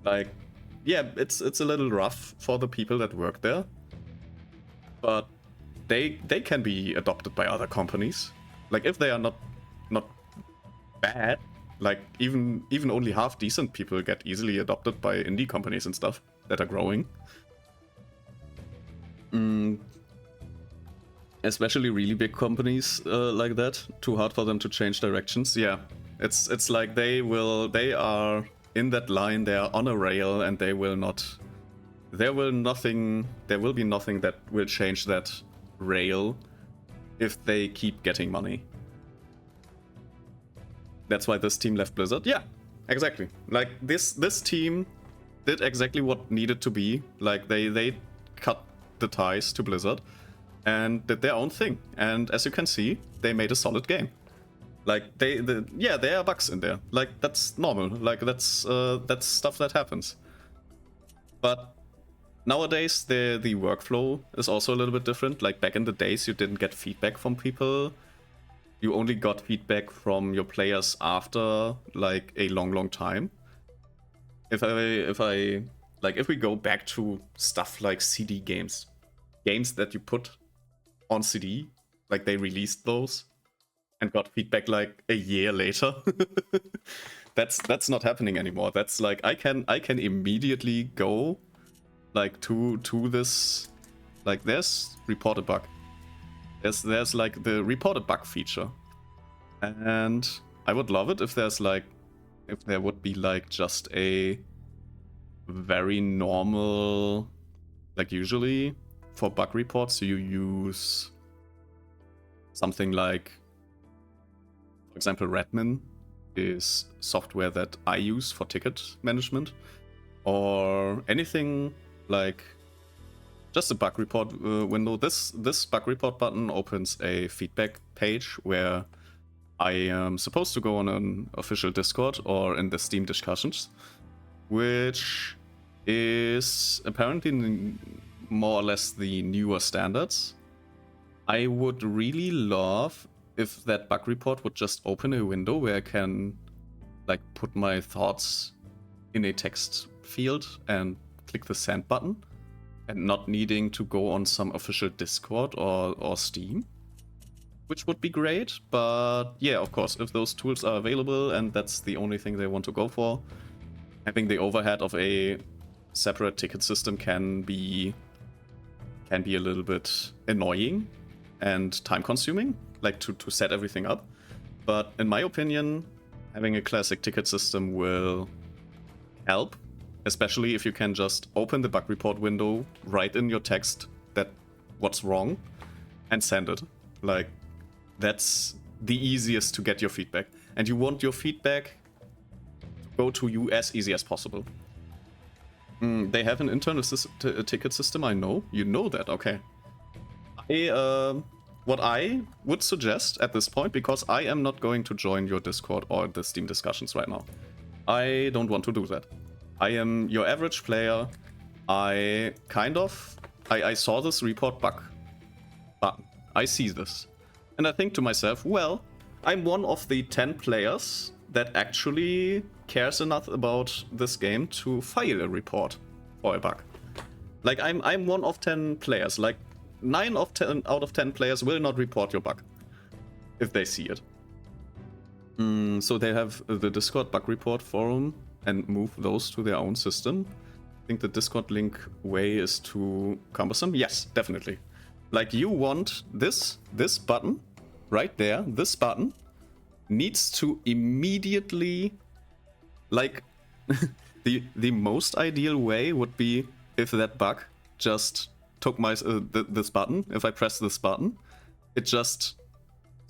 like, yeah, it's a little rough for the people that work there, but they can be adopted by other companies. Like if they are not bad, like even only half decent people get easily adopted by indie companies and stuff that are growing. Especially really big companies like that, too hard for them to change directions. Yeah, it's like they are in that line, they are on a rail, and there will be nothing that will change that rail if they keep getting money. That's why this team left Blizzard. Yeah, exactly. Like this team did exactly what needed to be. Like they cut the ties to Blizzard and did their own thing. And as you can see, they made a solid game. Like there are bugs in there. Like that's normal. Like that's stuff that happens. But nowadays the workflow is also a little bit different. Like back in the days, you didn't get feedback from people. You only got feedback from your players after like a long time. If we go back to stuff like CD games that you put on CD, like they released those and got feedback like a year later. that's not happening anymore. That's like I can immediately go like to this, like there's report a bug. There's like the report a bug feature. And I would love it if there would be like just a very normal, like usually for bug reports you use something like, for example, Redmin is software that I use for ticket management, or anything like just a bug report window. This bug report button opens a feedback page where I am supposed to go on an official Discord or in the Steam discussions, which is apparently more or less the newer standards. I would really love if that bug report would just open a window where I can like put my thoughts in a text field and click the send button, and not needing to go on some official Discord or Steam, which would be great. But yeah, of course, if those tools are available and that's the only thing they want to go for, having the overhead of a separate ticket system can be a little bit annoying and time consuming, like to set everything up. But in my opinion, having a classic ticket system will help, especially if you can just open the bug report window, write in your text that what's wrong, and send it. Like, that's the easiest to get your feedback. And you want your feedback to go to you as easy as possible. They have an internal ticket system, I know. You know that, okay. What I would suggest at this point, because I am not going to join your Discord or the Steam discussions right now. I don't want to do that. I am your average player. I saw this report bug button. I see this. And I think to myself, well, I'm one of the 10 players that actually cares enough about this game to file a report for a bug. Like, I'm one of 10 players. Like, 9 out of 10 players will not report your bug if they see it. So they have the Discord bug report forum and move those to their own system. I think the Discord link way is too cumbersome. Yes, definitely. Like, you want this button right there, this button needs to immediately, like, the most ideal way would be if that bug just took my this button. If I press this button, it just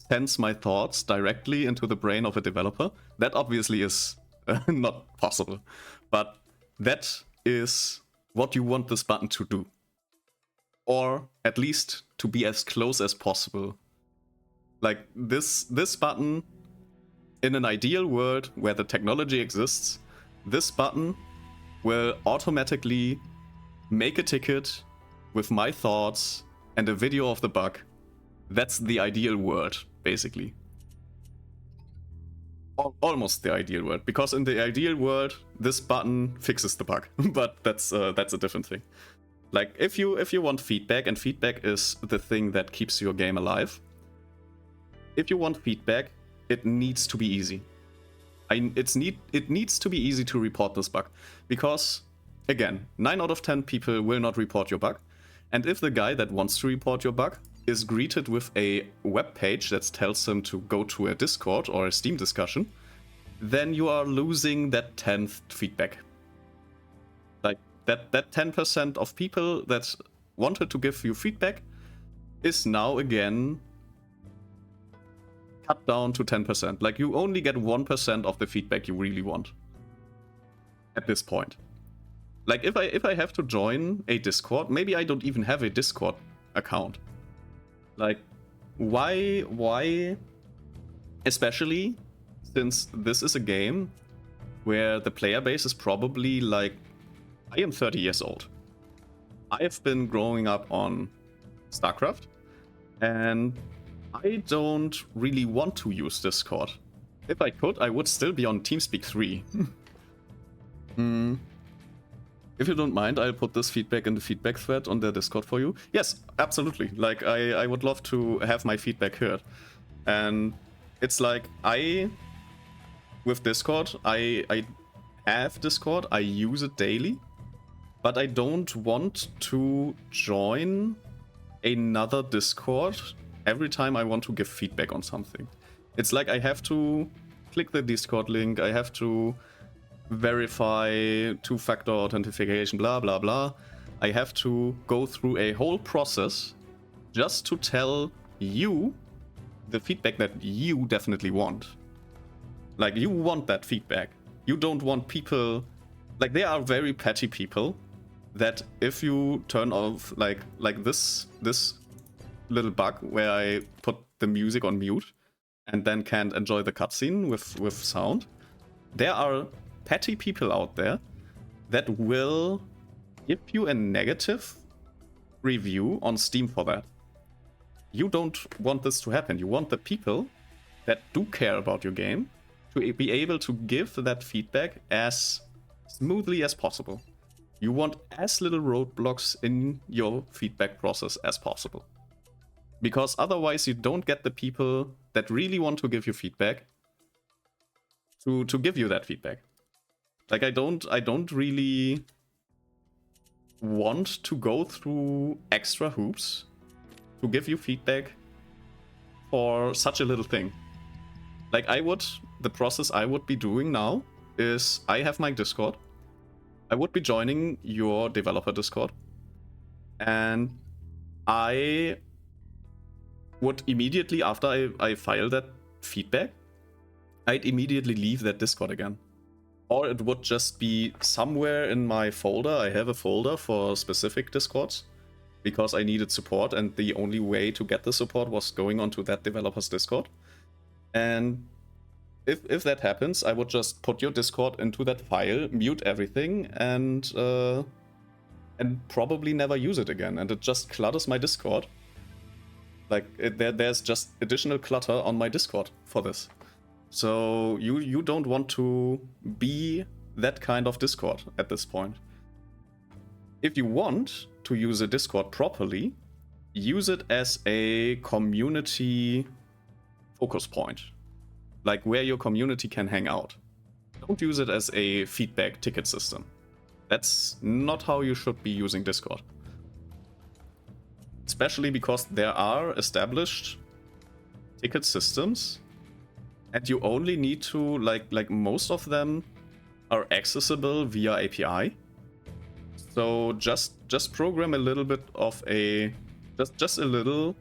sends my thoughts directly into the brain of a developer. That obviously is not possible, but that is what you want this button to do. Or at least to be as close as possible. Like this button, in an ideal world where the technology exists, this button will automatically make a ticket with my thoughts and a video of the bug. That's the ideal world, basically. Almost the ideal world, because in the ideal world, this button fixes the bug. But that's a different thing. Like if you want feedback, and feedback is the thing that keeps your game alive. If you want feedback, it needs to be easy. It needs to be easy to report this bug, because again, 9 out of 10 people will not report your bug, and if the guy that wants to report your bug is greeted with a web page that tells him to go to a Discord or a Steam discussion, then you are losing that 10th feedback. Like that 10% of people that wanted to give you feedback is now again cut down to 10%. Like you only get 1% of the feedback you really want at this point. Like if I have to join a Discord, maybe I don't even have a Discord account. Like why especially since this is a game where the player base is probably like, I am 30 years old. I've been growing up on StarCraft, and I don't really want to use Discord. If I could, I would still be on TeamSpeak 3. If you don't mind, I'll put this feedback in the feedback thread on the Discord for you. Yes, absolutely. Like, I would love to have my feedback heard. And it's like, with Discord, I have Discord, I use it daily, but I don't want to join another Discord every time I want to give feedback on something. It's like I have to click the Discord link, I have to verify two-factor authentication, blah blah blah. I have to go through a whole process just to tell you the feedback that you definitely want. Like, you want that feedback. You don't want people... Like, there are very petty people that if you turn off, like this little bug where I put the music on mute and then can't enjoy the cutscene with sound, there are petty people out there that will give you a negative review on Steam for that. You don't want this to happen. You want the people that do care about your game to be able to give that feedback as smoothly as possible. You want as little roadblocks in your feedback process as possible. Because otherwise you don't get the people that really want to give you feedback to give you that feedback. Like, I don't really want to go through extra hoops to give you feedback for such a little thing. Like, the process I would be doing now is I have my Discord. I would be joining your developer Discord. And I would immediately, after I file that feedback, I'd immediately leave that Discord again. Or it would just be somewhere in my folder. I have a folder for specific Discords because I needed support, and the only way to get the support was going onto that developer's Discord. And if that happens, I would just put your Discord into that file, mute everything, and probably never use it again. And it just clutters my Discord. Like, there's just additional clutter on my Discord for this. So you don't want to be that kind of Discord at this point. If you want to use a Discord properly, use it as a community focus point. Like, where your community can hang out. Don't use it as a feedback ticket system. That's not how you should be using Discord. Especially because there are established ticket systems, and you only need to, like most of them are accessible via API. So just program a little bit of just a little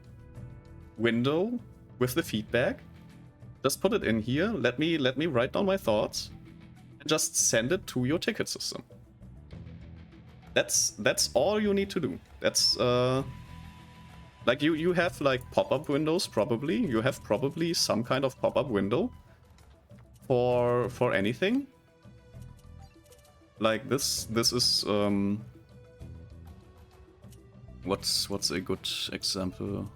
window with the feedback. Just put it in here. Let me write down my thoughts, just send it to your ticket system. That's all you need to do. That's like you have like pop-up windows probably. You have probably some kind of pop-up window for anything. Like this is what's a good example?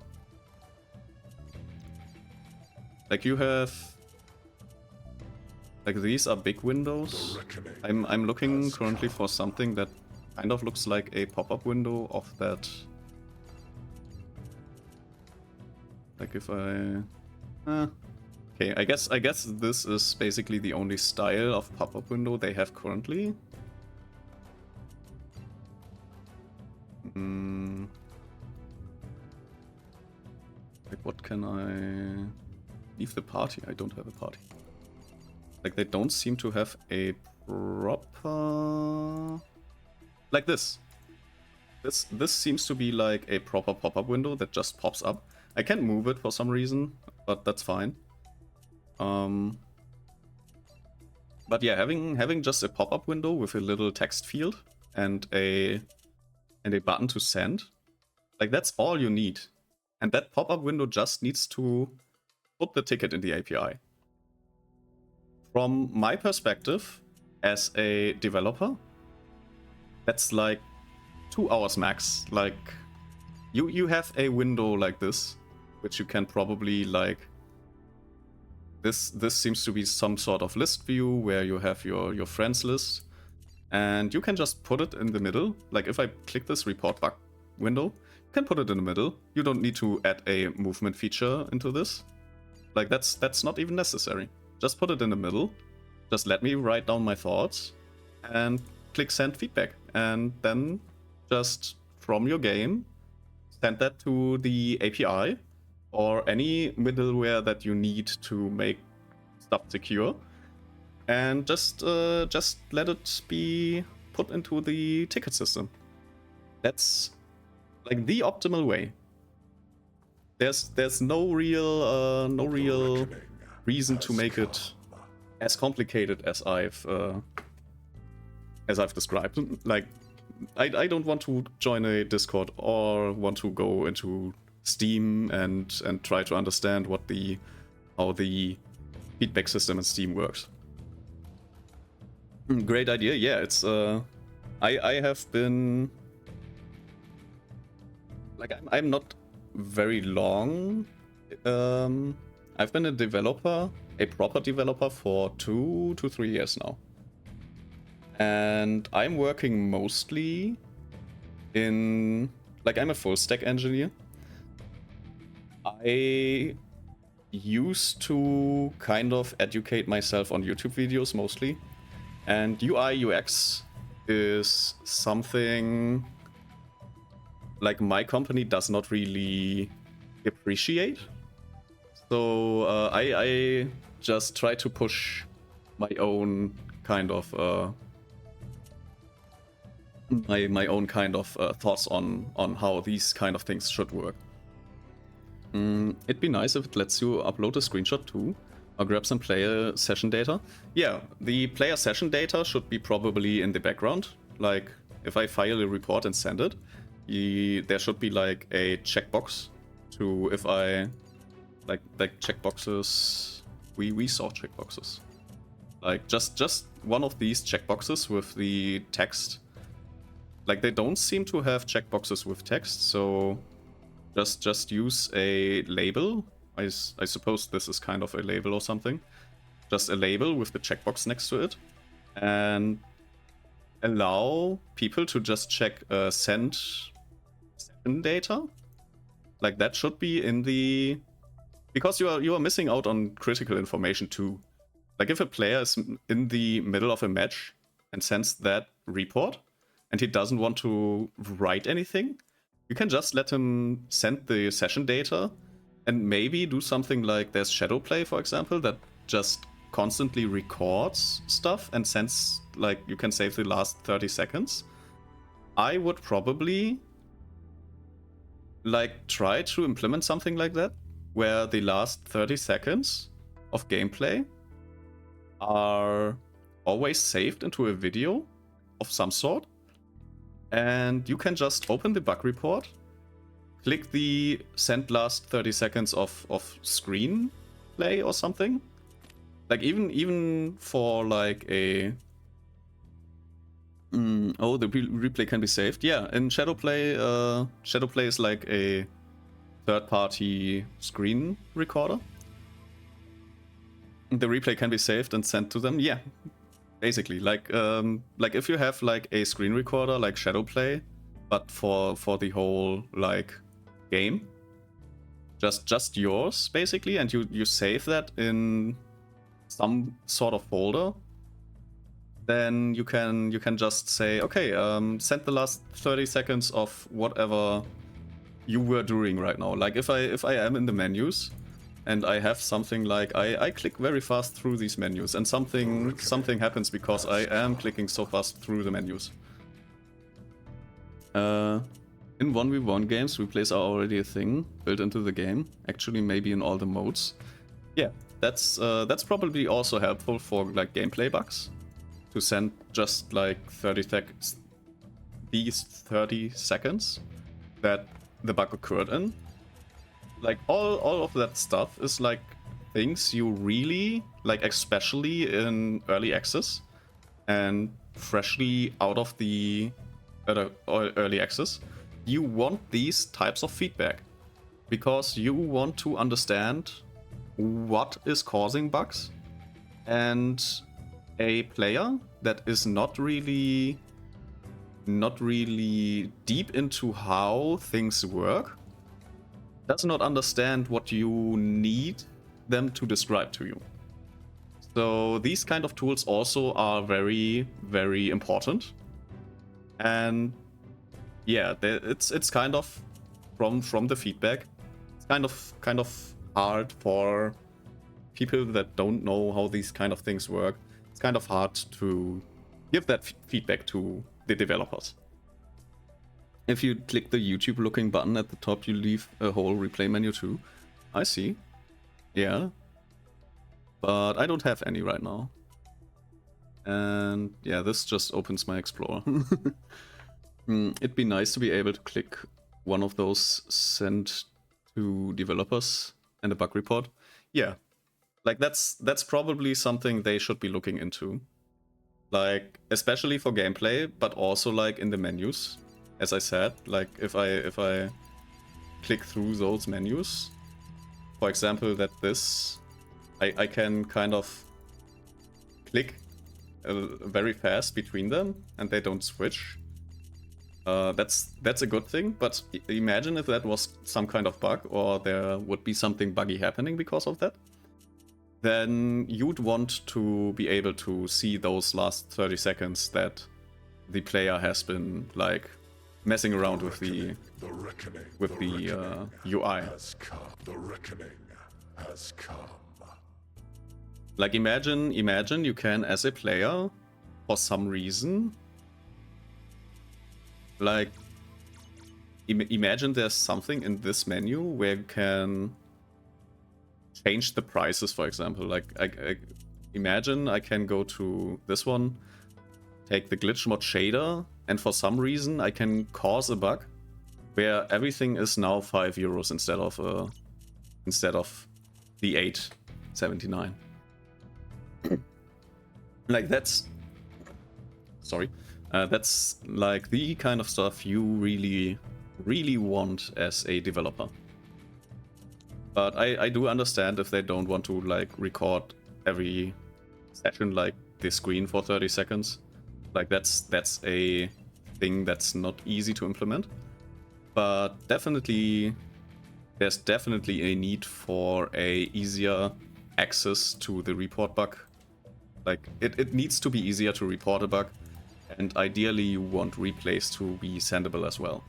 Like you have like these are big windows. I'm looking currently for something that kind of looks like a pop-up window of that. Like if I okay, I guess this is basically the only style of pop-up window they have currently. Like what can I leave the party? I don't have a party. Like they don't seem to have a proper like this. This seems to be like a proper pop-up window that just pops up. I can't move it for some reason, but that's fine. But yeah, having just a pop-up window with a little text field and a button to send, like that's all you need. And that pop-up window just needs to put the ticket in the API. From my perspective, as a developer, that's like 2 hours max. Like you have a window like this, which you can probably like this seems to be some sort of list view where you have your friends list, and you can just put it in the middle. Like if I click this report bug window, you can put it in the middle. You don't need to add a movement feature into this. Like that's not even necessary. Just put it in the middle. Just let me write down my thoughts and click send feedback, and then just from your game send that to the API or any middleware that you need to make stuff secure, and just let it be put into the ticket system. That's like the optimal way. There's no real reason to make it as complicated as I've described. Like I don't want to join a Discord or want to go into Steam and try to understand how the feedback system in Steam works. Great idea. Yeah, it's I have been like I'm not very long. I've been a developer, a proper developer for 2 to 3 years now. And I'm working mostly in like I'm a full stack engineer. I used to kind of educate myself on YouTube videos mostly, and UI UX is something like my company does not really appreciate. So I just try to push my own kind of my own kind of thoughts on how these kind of things should work. It'd be nice if it lets you upload a screenshot too, or grab some player session data. Yeah, the player session data should be probably in the background. Like, if I file a report and send it, there should be like a checkbox to if I like checkboxes. We saw checkboxes. Like just one of these checkboxes with the text. Like they don't seem to have checkboxes with text, so just use a label. I suppose this is kind of a label or something. Just a label with the checkbox next to it, and allow people to just check send data. Like that should be in the, because you are missing out on critical information too. Like if a player is in the middle of a match and sends that report, and he doesn't want to write anything, you can just let him send the session data and maybe do something like there's shadow play, for example, that just constantly records stuff and sends, like you can save the last 30 seconds. I would probably like try to implement something like that, where the last 30 seconds of gameplay are always saved into a video of some sort. And you can just open the bug report, click the send last 30 seconds of screen play or something. Like even for like a oh, the replay can be saved. Yeah, in Shadowplay, Shadowplay is like a third-party screen recorder. The replay can be saved and sent to them. Yeah, basically, like if you have like a screen recorder like Shadowplay, but for the whole like game, just yours basically, and you save that in some sort of folder, then you can just say, okay, send the last 30 seconds of whatever you were doing right now. Like if I am in the menus and I have something like I click very fast through these menus and something happens because I am clicking so fast through the menus. In 1v1 games, replays are already a thing built into the game. Actually, maybe in all the modes. Yeah, that's probably also helpful for like gameplay bugs. To send just like 30 seconds, these 30 seconds that the bug occurred in. Like all of that stuff is like things you really like, especially in early access and freshly out of the early access. You want these types of feedback because you want to understand what is causing bugs, and a player that is not really deep into how things work does not understand what you need them to describe to you. So these kind of tools also are very, very important. And yeah, it's kind of from the feedback, it's kind of hard for people that don't know how these kind of things work. It's kind of hard to give that feedback to the developers. If you click the YouTube looking button at the top, you leave a whole replay menu too. I see. Yeah. But I don't have any right now. And yeah, this just opens my Explorer. It'd be nice to be able to click one of those send to developers and a bug report. Yeah. Like that's probably something they should be looking into. Like especially for gameplay, but also like in the menus. As I said, like if I click through those menus, for example, that this I can kind of click very fast between them and they don't switch. That's a good thing, but imagine if that was some kind of bug or there would be something buggy happening because of that. Then you'd want to be able to see those last 30 seconds that the player has been like messing around with the UI. The reckoning has come. Like imagine you can, as a player, for some reason, like imagine there's something in this menu where you can change the prices, for example. Like I imagine I can go to this one, take the glitch mod shader, and for some reason I can cause a bug where everything is now €5 instead of the 8.79. Like that's that's like the kind of stuff you really want as a developer. But I do understand if they don't want to like record every session like the screen for 30 seconds. Like that's a thing that's not easy to implement. But definitely there's definitely a need for a easier access to the report bug. Like it needs to be easier to report a bug, and ideally you want replays to be sendable as well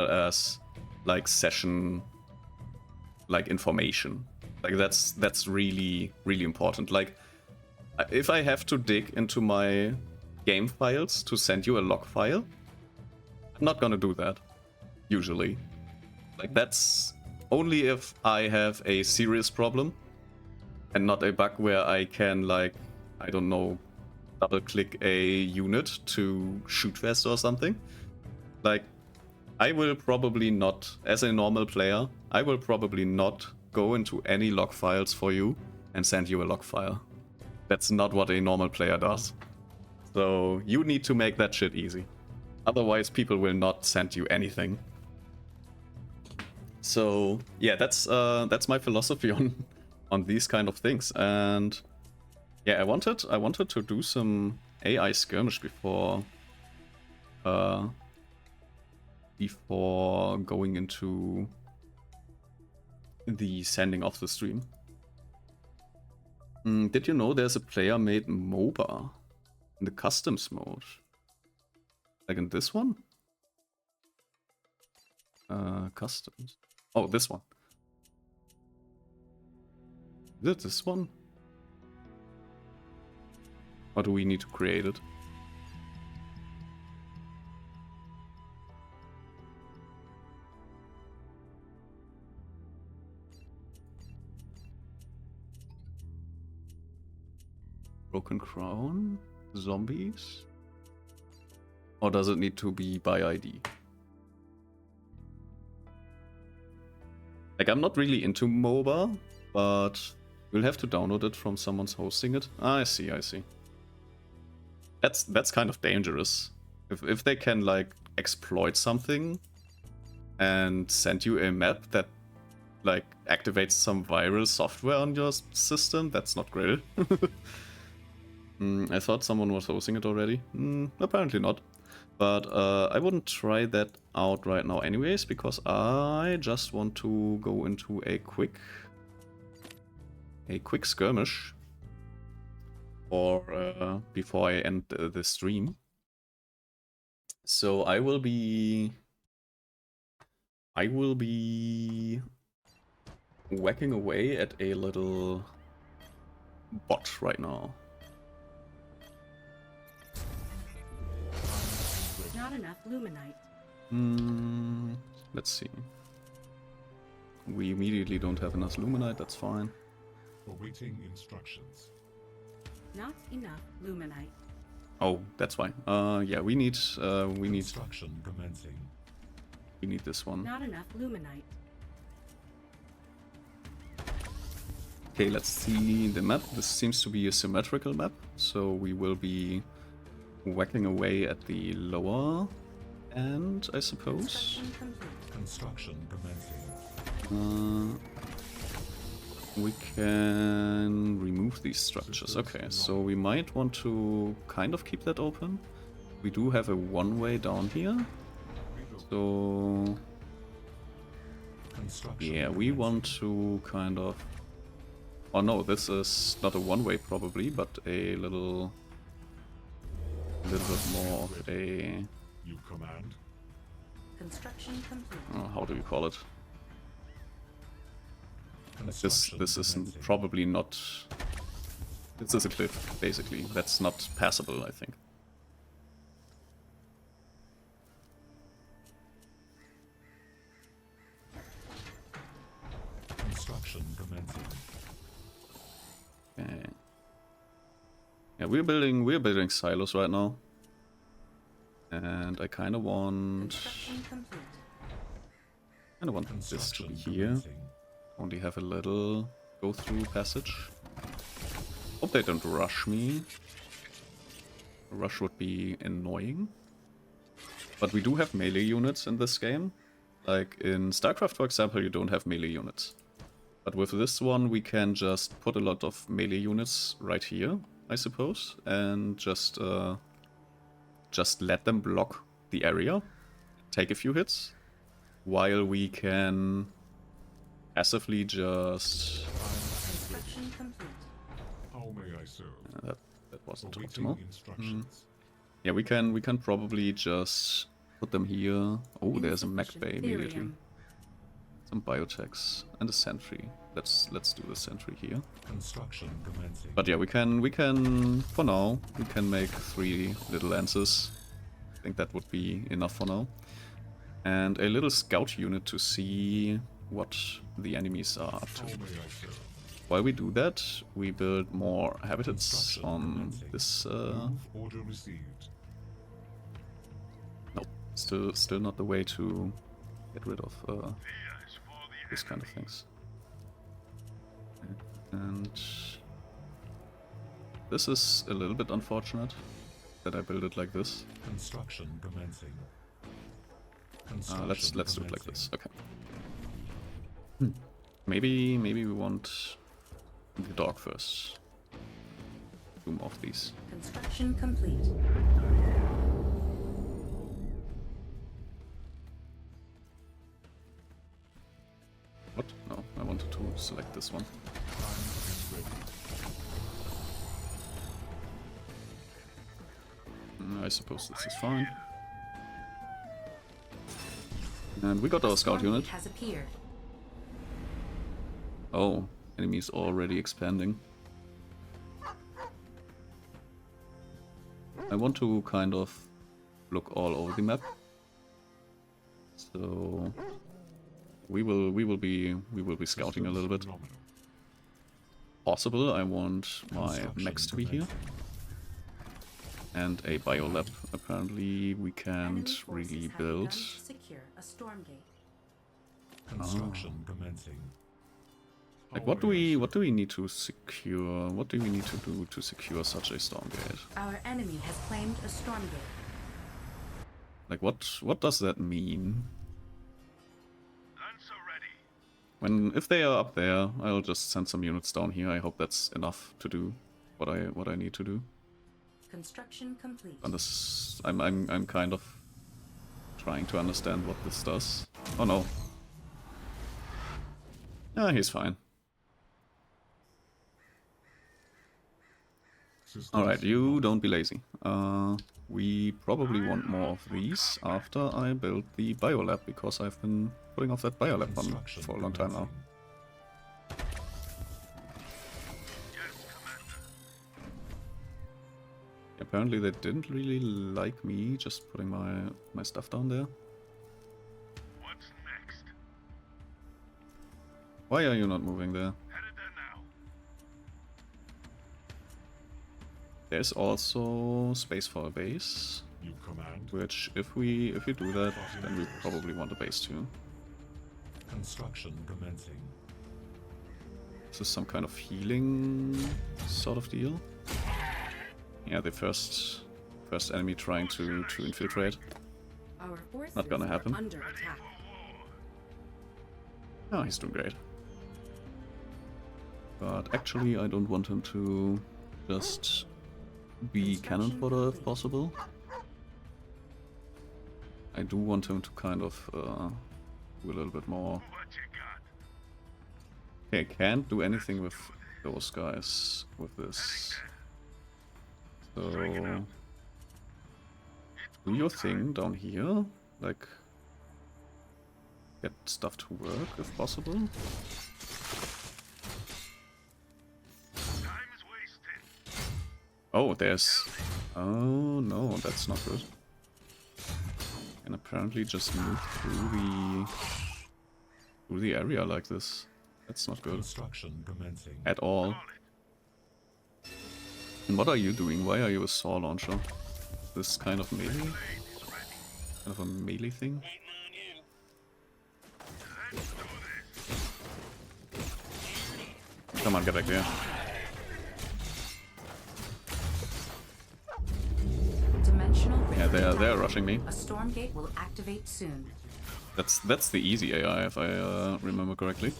as like session like information. Like that's really important. Like if I have to dig into my game files to send you a log file, I'm not gonna do that usually. Like that's only if I have a serious problem and not a bug where I can, like, I don't know, double click a unit to shoot faster or something. Like, I will probably not, as a normal player, I will probably not go into any log files for you and send you a log file. That's not what a normal player does. So you need to make that shit easy. Otherwise, people will not send you anything. So yeah, that's my philosophy on these kind of things. And yeah, I wanted to do some AI skirmish before going into the sending off the stream. Did you know there's a player-made MOBA in the customs mode? Like in this one? Customs. Oh, this one. Is it this one? Or do we need to create it? Broken Crown? Zombies? Or does it need to be by ID? Like, I'm not really into MOBA, but we'll have to download it from someone's hosting it. Ah, I see. That's kind of dangerous. If they can, like, exploit something and send you a map that, like, activates some viral software on your system, that's not great. I thought someone was hosting it already. Apparently not. But I wouldn't try that out right now anyways, because I just want to go into a quick skirmish or before I end the stream. So I will be whacking away at a little bot right now. Not enough luminite. Let's see. We immediately don't have enough luminite, that's fine. Awaiting instructions. Not enough luminite. Oh, that's fine. Yeah, we need Construction commencing. We need this one. Not enough luminite. Okay, let's see the map. This seems to be a symmetrical map, so we will be whacking away at the lower end, I suppose. Construction commencing. We can remove these structures. Okay, so we might want to kind of keep that open. We do have a one-way down here. So yeah, we want to kind of... Oh no, this is not a one-way probably, but a little bit more of a... You command. Construction complete. How do you call it? This is probably not... This is a cliff, basically. That's not passable, I think. Construction commencing. Okay. Yeah, we're building silos right now. And I kinda want this to be here. Only have a little go-through passage. Hope they don't rush me. A rush would be annoying. But we do have melee units in this game. Like in StarCraft, for example, you don't have melee units. But with this one, we can just put a lot of melee units right here, I suppose, and just let them block the area, take a few hits, while we can passively just... How may I serve? That wasn't Awaiting optimal. instructions. Yeah, we can probably just put them here. Oh, there's a mech bay immediately. Some biotechs and a sentry. Let's do the sentry here. Construction commencing. But yeah, we can for now we can make 3 little lances. I think that would be enough for now. And a little scout unit to see what the enemies are up to. How may I serve? while we do that, we build more habitats on this. Order received. Nope, still not the way to get rid of these kind of things. And this is a little bit unfortunate that I build it like this. Construction commencing. Let's do it like this. Okay. Maybe we want the dog first. Do more of these. Construction complete. What? No, I wanted to select this one. I suppose this is fine. And we got our scout unit. Has appeared. Oh, enemies already expanding. I want to kind of look all over the map. So we will be scouting a little bit. Possible I want my mechs to be here. And a biolab. Apparently we can't really build. Secure a Stormgate. Construction commencing. Like what do we need to secure? What do we need to do to secure such a Stormgate? Our enemy has claimed a Stormgate. Like what does that mean? If they are up there, I'll just send some units down here. I hope that's enough to do what I need to do. Construction complete. And this, I'm kind of trying to understand what this does. Oh no. Ah, he's fine. Alright, you don't be lazy. We probably want more of these after I build the biolab, because I've been putting off that biolab one for a long time now. Apparently they didn't really like me just putting my stuff down there. What's next? Why are you not moving there? Headed there now. There's also space for a base. You command. Which if we do that, then we probably want a base too. Construction commencing. This is some kind of healing sort of deal. Yeah, the first enemy trying to infiltrate. Our forces Not gonna happen. are under attack. Oh, he's doing great. But actually, I don't want him to just be cannon fodder if possible. I do want him to kind of do a little bit more. Okay, I can't do anything with those guys with this. So do your thing down here, like get stuff to work if possible. Oh, there's... Oh no, that's not good. And apparently just move through the area like this. That's not good. Construction commencing. At all. And what are you doing? Why are you a saw launcher? This kind of melee? Kind of a melee thing? Come on, get back there. Yeah, they're rushing me. A Stormgate will activate soon. That's the easy AI, if I remember correctly.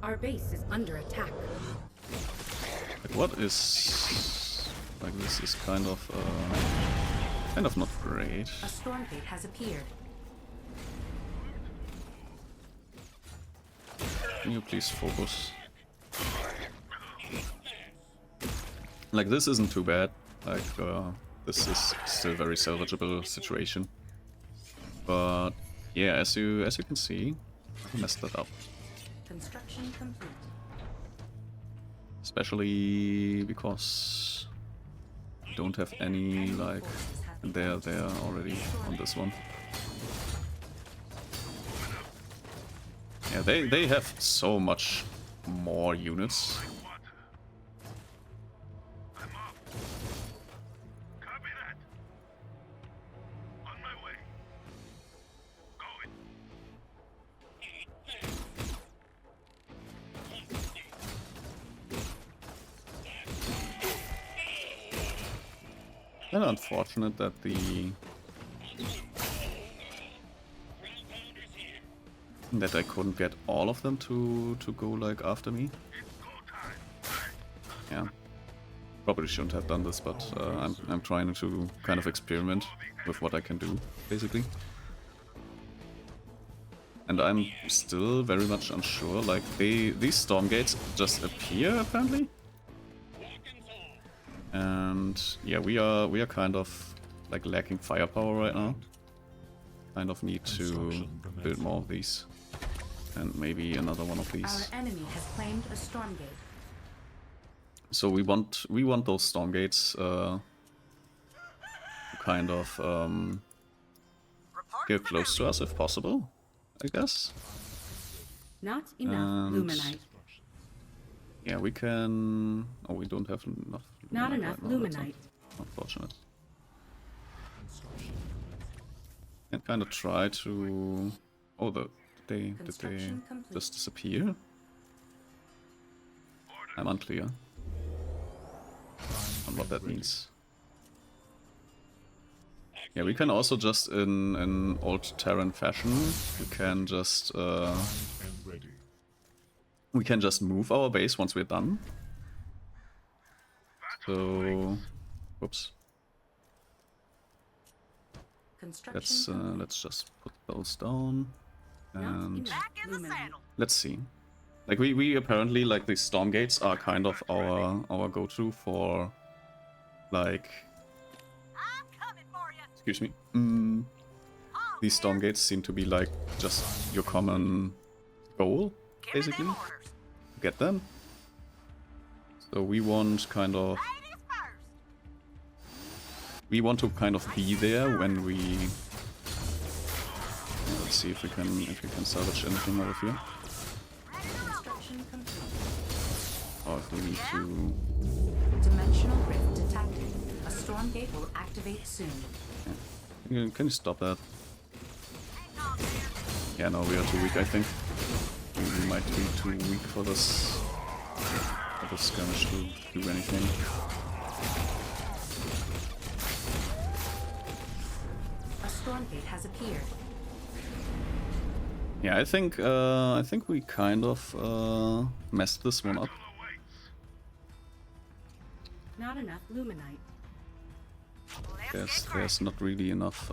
Our base is under attack. Like what is... Like this is kind of not great. A Stormgate has appeared. Can you please focus? Like this isn't too bad. Like this is still a very salvageable situation. But yeah, as you can see, I messed that up. Construction complete. Especially because I don't have any like they're already on this one. Yeah, they have so much more units. Kind of unfortunate that I couldn't get all of them to go like after me. Yeah, probably shouldn't have done this, but I'm trying to kind of experiment with what I can do, basically. And I'm still very much unsure. Like these Stormgates just appear apparently. And yeah, we are kind of like lacking firepower right now. Kind of need to build more of these. And maybe another one of these. Our enemy has claimed a Stormgate. So we want those Stormgates to kind of get close to us if possible, I guess. Not enough luminite. Yeah, we can. Oh, we don't have enough. Not enough luminite. Unfortunate. And kind of try to. Oh, did they just disappear? I'm unclear on what that means. Yeah, we can also just in old Terran fashion, we can just move our base once we're done. So, whoops. Let's just put those down, and let's see. Like we apparently, like, these Stormgates are kind of our go-to for, like, excuse me. These Stormgates seem to be like just your common goal, basically. Get them. So we want kind of be there when we. Let's see if we can salvage anything out of here. Or if we need to. Dimensional rift detected. A Stormgate will activate soon. Yeah. Can you stop that? Yeah, no, we are too weak, I think. We might be too weak for this skirmish to do anything. A Stormgate has appeared. Yeah, I think we kind of messed this one up. Not enough luminite. There's not really enough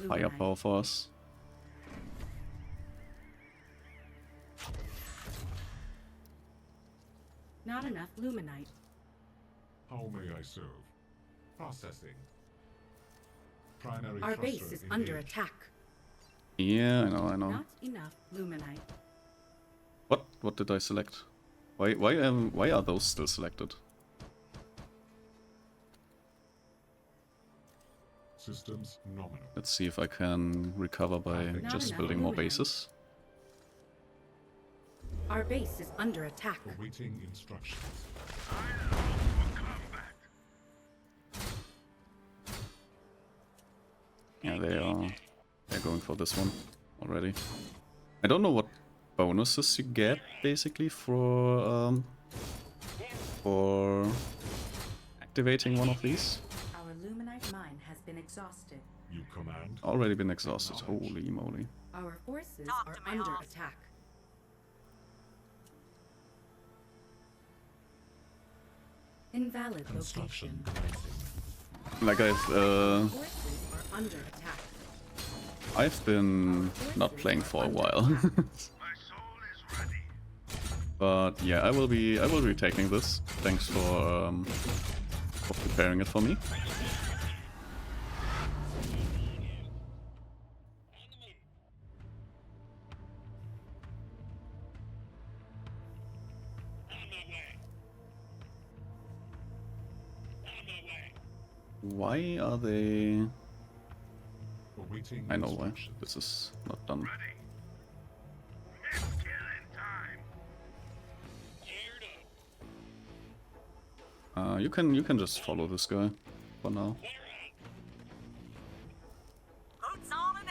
firepower for us. Not enough luminite. How may I serve? Processing. Primary Our base thruster is under engaged. attack. Yeah, I know. Not enough luminite. What did I select? Why are those still selected? Systems nominal. Let's see if I can recover by just building more bases. Our base is under attack. Awaiting instructions. Yeah, they're going for this one already. I don't know what bonuses you get basically for activating one of these. Our luminite mine has been exhausted. You command. Already been exhausted. Holy moly. Our forces are under attack. Invalid location. Like Forces are under attack. I've been not playing for a while. But yeah, I will be taking this. Thanks for preparing it for me. Why are they... I know why. This is not done. You can just follow this guy for now. Boots on and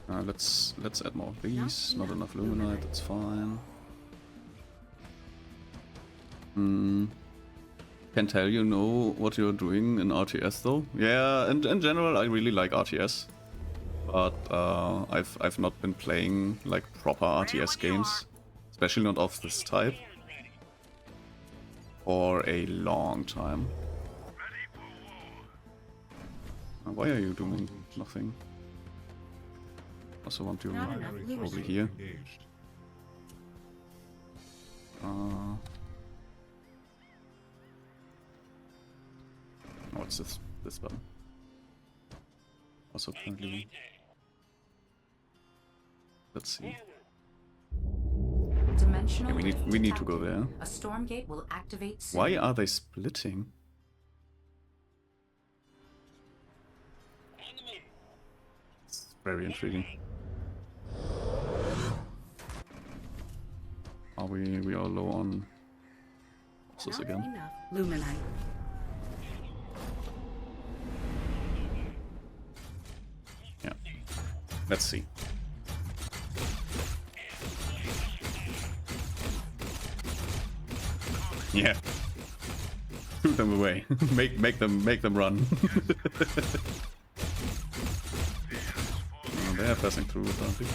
everything. Let's add more of these. Not enough luminite, that's fine. Can tell you know what you're doing in RTS though. Yeah, in general I really like RTS. But I've not been playing like proper RTS games, especially not of this type, for a long time. Why are you doing nothing? Also want you probably here. What's this button? Also currently. Let's see. Dimensional Yeah, we need to go there. A Stormgate will activate soon. Why are they splitting? It's very intriguing. Are we are low on bosses again? Enough luminite. Yeah. Let's see. Yeah. Shoot them away. make them run. They are passing through apparently.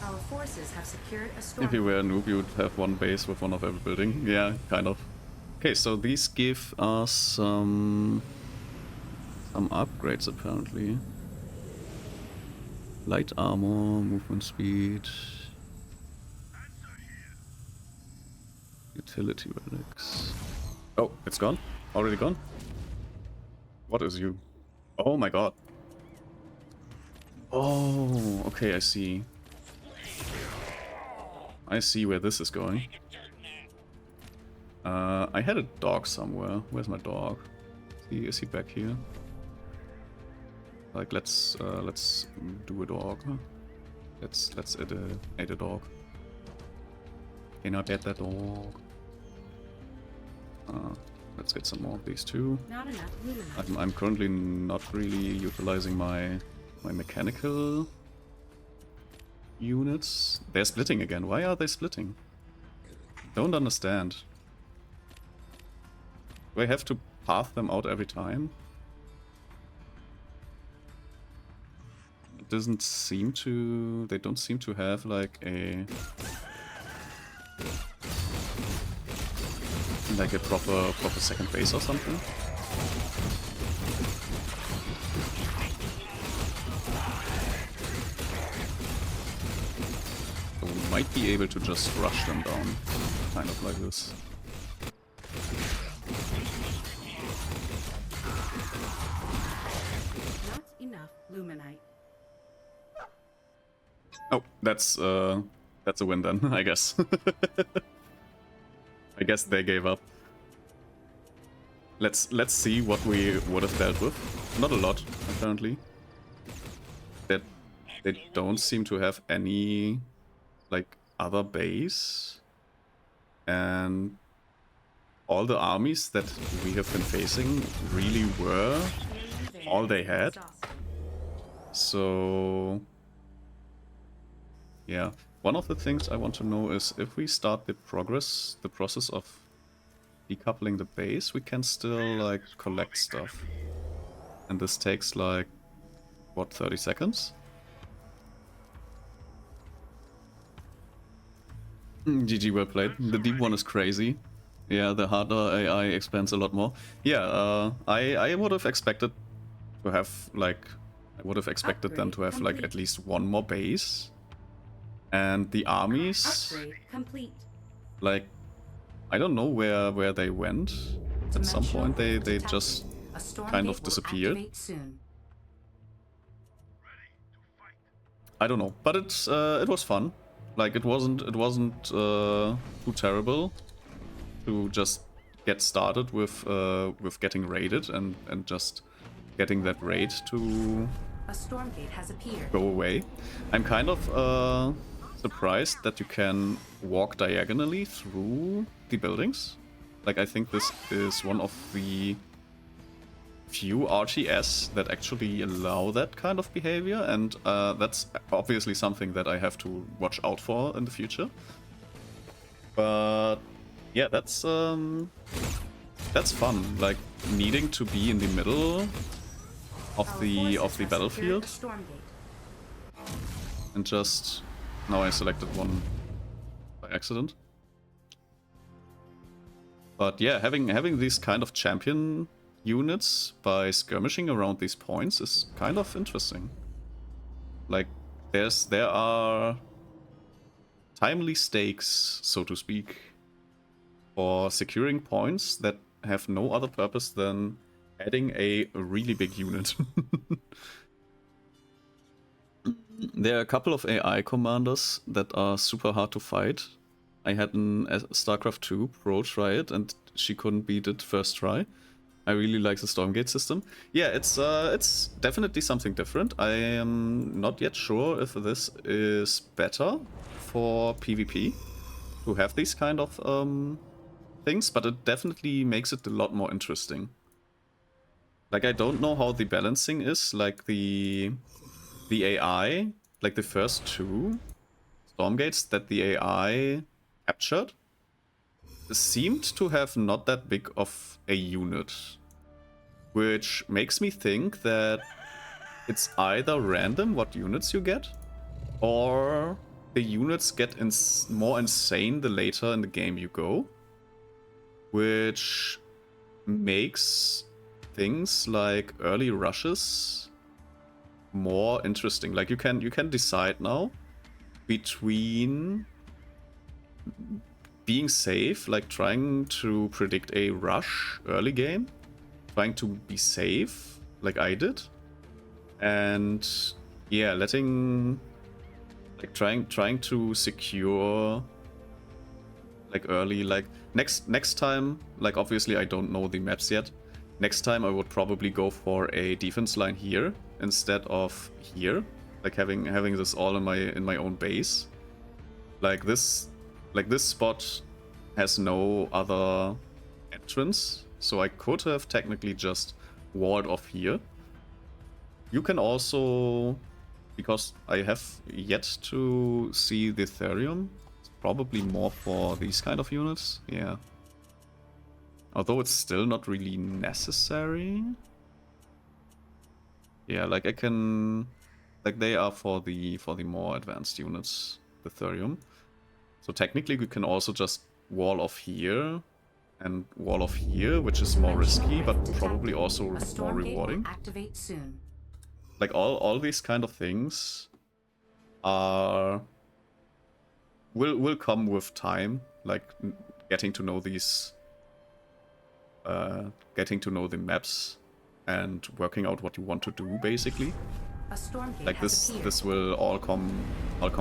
Our forces have secured a storm. If you were a noob, you would have one base with one of every building. Yeah, kind of. Okay, so these give us some upgrades apparently. Light armor, movement speed, utility relics. Oh, it's gone? Already gone? What is you? Oh my god. Oh, okay, I see. I see where this is going. I had a dog somewhere. Where's my dog? Is he back here? Like let's do a dog. Huh? Let's add a dog. Can I get that dog? Let's get some more of these too. Not enough. I'm currently not really utilizing my mechanical units. They're splitting again. Why are they splitting? Don't understand. Do I have to path them out every time? It doesn't seem to... They don't seem to have like a proper second base or something. So we might be able to just rush them down, kind of like this. Not enough luminite. Oh, that's a win then, I guess. I guess they gave up. Let's see what we would have dealt with. Not a lot, apparently. They don't seem to have any like other base, and all the armies that we have been facing really were all they had. So yeah, one of the things I want to know is if we start the process of decoupling the base, we can still like collect stuff. And this takes like, what, 30 seconds? GG, well played. The deep one is crazy. Yeah, the harder AI expands a lot more. Yeah, I would have expected to have like, them to have like at least one more base. And the armies, Complete. like, I don't know where they went. At some point they just kind of disappeared. I don't know, but it was fun. Like it wasn't too terrible to just get started with getting raided and just getting that raid to A Stormgate has appeared. go away. I'm kind of surprised that you can walk diagonally through the buildings. Like, I think this is one of the few RTS that actually allow that kind of behavior, and that's obviously something that I have to watch out for in the future. But yeah, that's fun. Like, needing to be in the middle of the battlefield, and just now I selected one by accident. But yeah, having these kind of champion units by skirmishing around these points is kind of interesting. Like, there are timely stakes, so to speak, for securing points that have no other purpose than adding a really big unit. There are a couple of AI commanders that are super hard to fight. I had an StarCraft 2 pro try it, and she couldn't beat it first try. I really like the Stormgate system. Yeah, it's definitely something different. I am not yet sure if this is better for PvP to have these kind of things, but it definitely makes it a lot more interesting. Like, I don't know how the balancing is, like the AI, like the first two Stormgates that the AI captured seemed to have not that big of a unit, which makes me think that it's either random what units you get, or the units get more insane the later in the game you go, which makes things like early rushes more interesting. Like, you can decide now between being safe, like trying to predict a rush early game, trying to be safe, like I did, and yeah, letting, like, trying to secure, like, early, like next time, like, obviously I don't know the maps yet. Next time I would probably go for a defense line here instead of here, like having this all in my own base. Like this spot has no other entrance, so I could have technically just walled off here. You can also, because I have yet to see the Therium, it's probably more for these kind of units, yeah. Although it's still not really necessary. Yeah, like I can, like they are for the more advanced units, the Therium. So technically we can also just wall off here and wall off here, which is more risky, but probably also more rewarding. Activate soon. Like all these kind of things are will come with time, like getting to know these, getting to know the maps and working out what you want to do, basically. A Stormgate like this will all come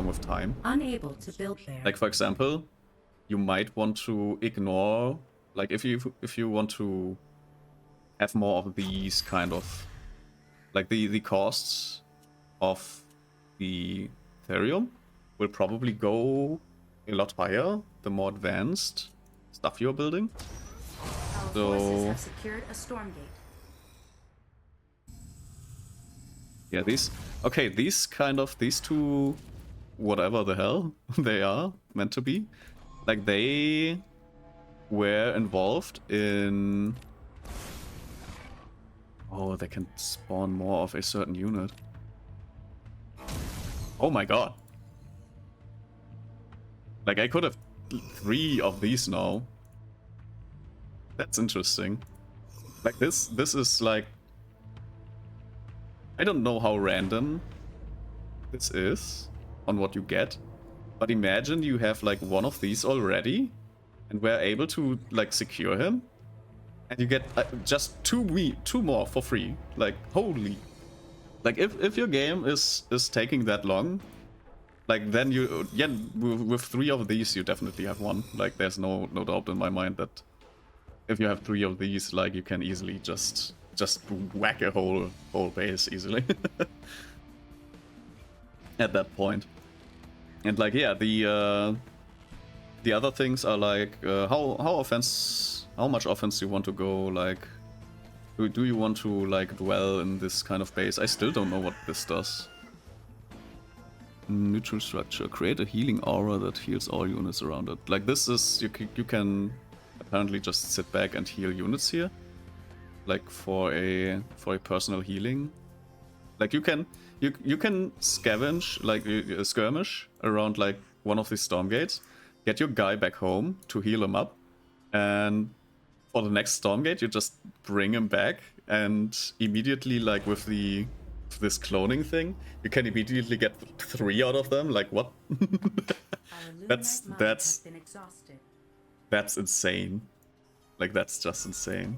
with time. Unable to build there. Like, for example, you might want to ignore, like, if you want to have more of these kind of, like, the costs of the Therium will probably go a lot higher the more advanced stuff you're building. Our forces have secured a Stormgate. Yeah, these two, whatever the hell they are meant to be, like, they were involved in, oh, they can spawn more of a certain unit. Oh my god. Like, I could have 3 of these now. That's interesting. Like, this is like, I don't know how random this is on what you get, but imagine you have like one of these already and we're able to like secure him, and you get just two more for free. Like, holy. Like, if your game is taking that long, like, then you, yeah, with 3 of these you definitely have one. Like, there's no doubt in my mind that if you have 3 of these, like, you can easily just just whack a whole base easily at that point. And like, yeah, the other things are like how much offense you want to go. Like, do you want to like dwell in this kind of base? I still don't know what this does. Neutral structure. Create a healing aura that heals all units around it. Like, this is you can apparently just sit back and heal units here. Like for a personal healing. Like you can scavenge, like skirmish around like one of these Stormgates, get your guy back home to heal him up, and for the next Stormgate you just bring him back, and immediately, like with this cloning thing, you can immediately get 3 out of them. Like, what? that's insane. Like, that's just insane.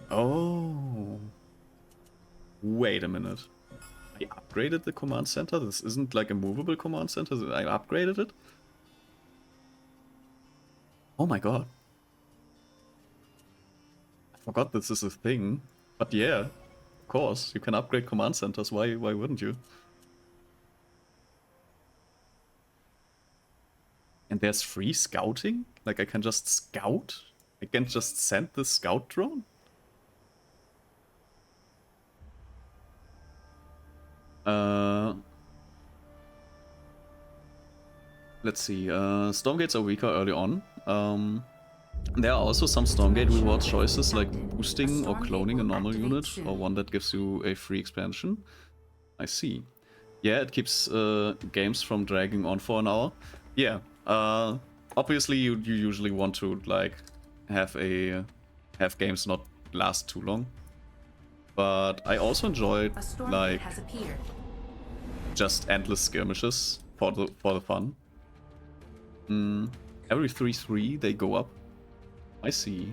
Oh. Wait a minute. I upgraded the command center? This isn't like a movable command center? I upgraded it? Oh my god. I forgot this is a thing. But yeah, of course, you can upgrade command centers. Why wouldn't you? And there's free scouting? Like, I can just scout? I can just send the scout drone? Let's see. Stormgates are weaker early on. There are also some Stormgate reward choices, like boosting or cloning a normal unit, or one that gives you a free expansion. I see. Yeah, it keeps games from dragging on for an hour. Yeah. Obviously, you usually want to like have games not last too long. But I also enjoyed like just endless skirmishes for the fun. Every 3-3 they go up. I see.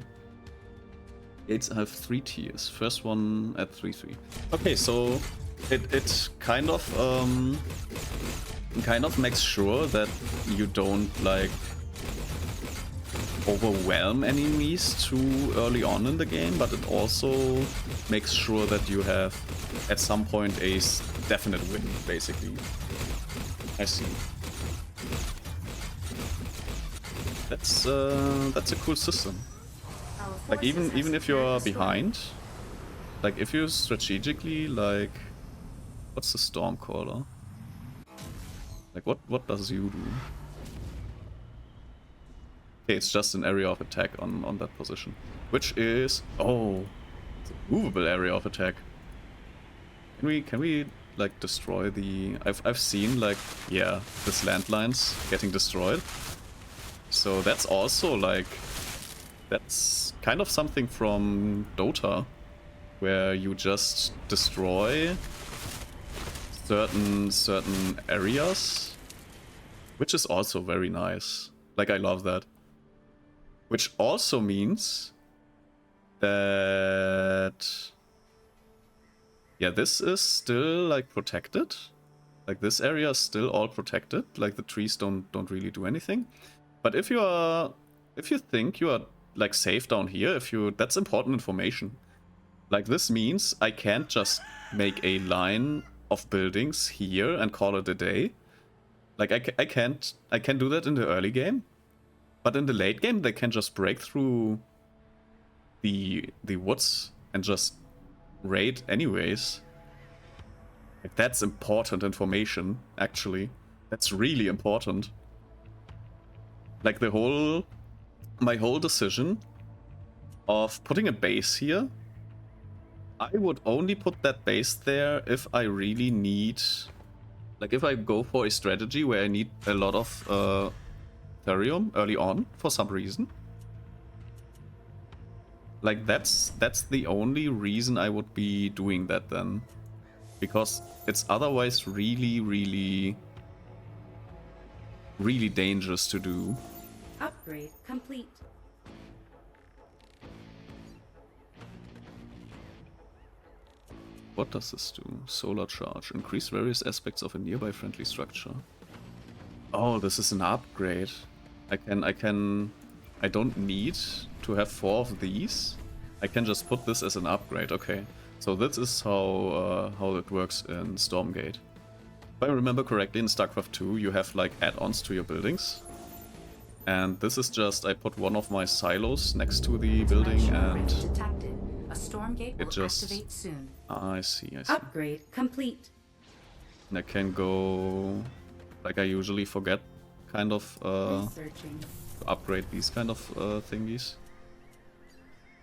Gates have 3 tiers. First one at 3-3. Okay, so it kind of makes sure that you don't like overwhelm enemies too early on in the game, but it also makes sure that you have at some point a definite win, basically. I see. That's a cool system. Like, even if you're behind, like if you strategically, like, what's the Stormcaller? Like, what does you do? Okay, it's just an area of attack on that position, which is, oh, it's a movable area of attack. Can we like destroy the? I've seen like, yeah, this landlines getting destroyed. So that's also like, that's kind of something from Dota, where you just destroy certain areas, which is also very nice. Like, I love that. Which also means that, yeah, this is still like protected. Like, this area is still all protected. Like, the trees don't really do anything. But if you think you are like safe down here, that's important information. Like, this means I can't just make a line of buildings here and call it a day. Like, I can do that in the early game, but in the late game they can just break through the woods and just raid anyways. Like, that's important information, actually. That's really important. Like, my whole decision of putting a base here, I would only put that base there if I really need, like, if I go for a strategy where I need a lot of Therium early on for some reason. Like, that's the only reason I would be doing that then. Because it's otherwise really, really, really dangerous to do. Upgrade complete. What does this do? Solar charge. Increase various aspects of a nearby friendly structure. Oh, this is an upgrade. I don't need to have 4 of these. I can just put this as an upgrade. Okay, so this is how it works in Stormgate. If I remember correctly, in StarCraft 2 you have like add-ons to your buildings. And this is just, I put one of my silos next to the building and detected. A Stormgate will it just... activate soon. I see, I see. Upgrade complete. And I can go, like I usually forget, kind of to upgrade these kind of thingies.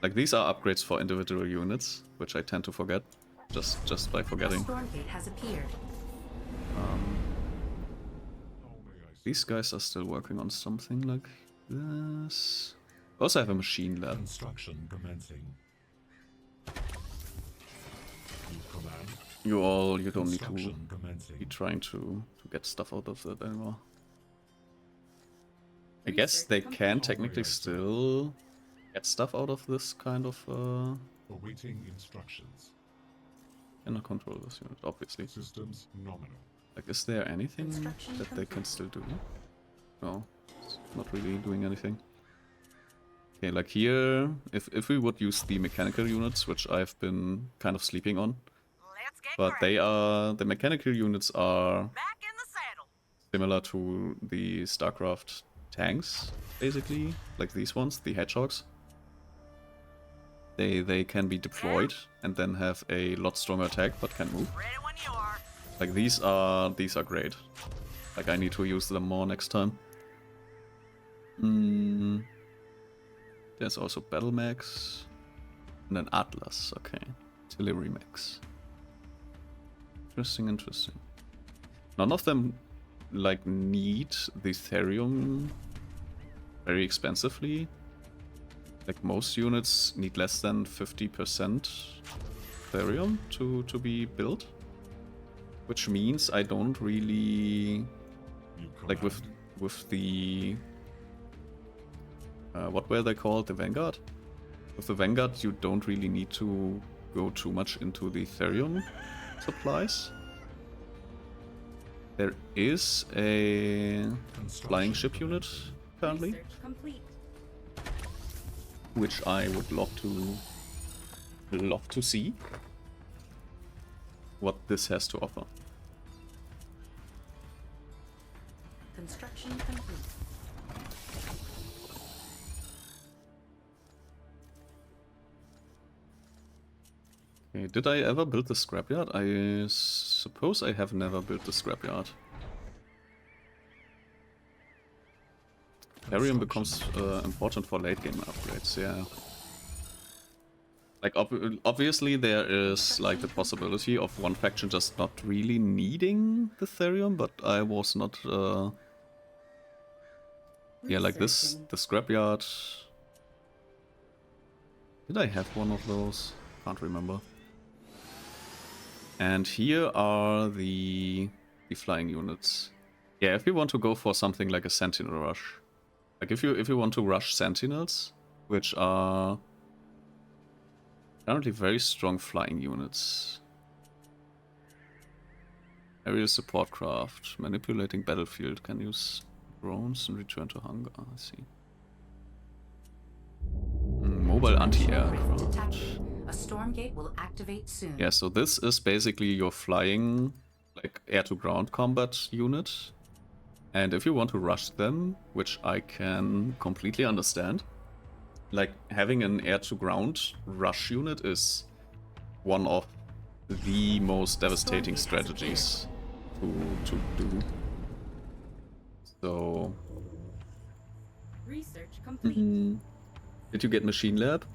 Like these are upgrades for individual units, which I tend to forget, just by forgetting. Stormgate has appeared. These guys are still working on something like this. I also have a machine lab. Construction commencing. You don't need to be trying to get stuff out of that anymore. I guess they can technically still get stuff out of this kind of awaiting instructions. Cannot control this unit, obviously. Systems nominal. Like, is there anything that they can still do? No, it's not really doing anything. Okay, like here, if we would use the mechanical units, which I've been kind of sleeping on, but the mechanical units are similar to the StarCraft tanks, basically, like these ones, the hedgehogs. They can be deployed and then have a lot stronger attack, but can move. Like these are great. Like I need to use them more next time. There's also battle mechs and an Atlas. Okay, artillery mechs. Interesting, interesting. None of them like need the therium very expensively. Like most units need less than 50% therium to be built. Which means I don't really like with the what were they called? The Vanguard? With the Vanguard you don't really need to go too much into the therium supplies. There is a flying ship unit currently, which I would love to see what this has to offer. Construction complete. Okay, did I ever build the scrapyard? I suppose I have never built the scrapyard. Therium becomes important for late game upgrades, yeah. Like obviously there is like the possibility of one faction just not really needing the therium, but I was not yeah, like this, the scrapyard. Did I have one of those? Can't remember. And here are the flying units. Yeah, if you want to go for something like a sentinel rush. Like if you want to rush sentinels, which are apparently very strong flying units. Aerial support craft, manipulating battlefield, can use drones and return to hunger. I see. Mobile anti-aircraft. A Stormgate will activate soon. Yeah, so this is basically your flying, like air-to-ground combat unit. And if you want to rush them, which I can completely understand, like having an air-to-ground rush unit is one of the most devastating strategies to do. So... Research complete. Did you get Machine Lab?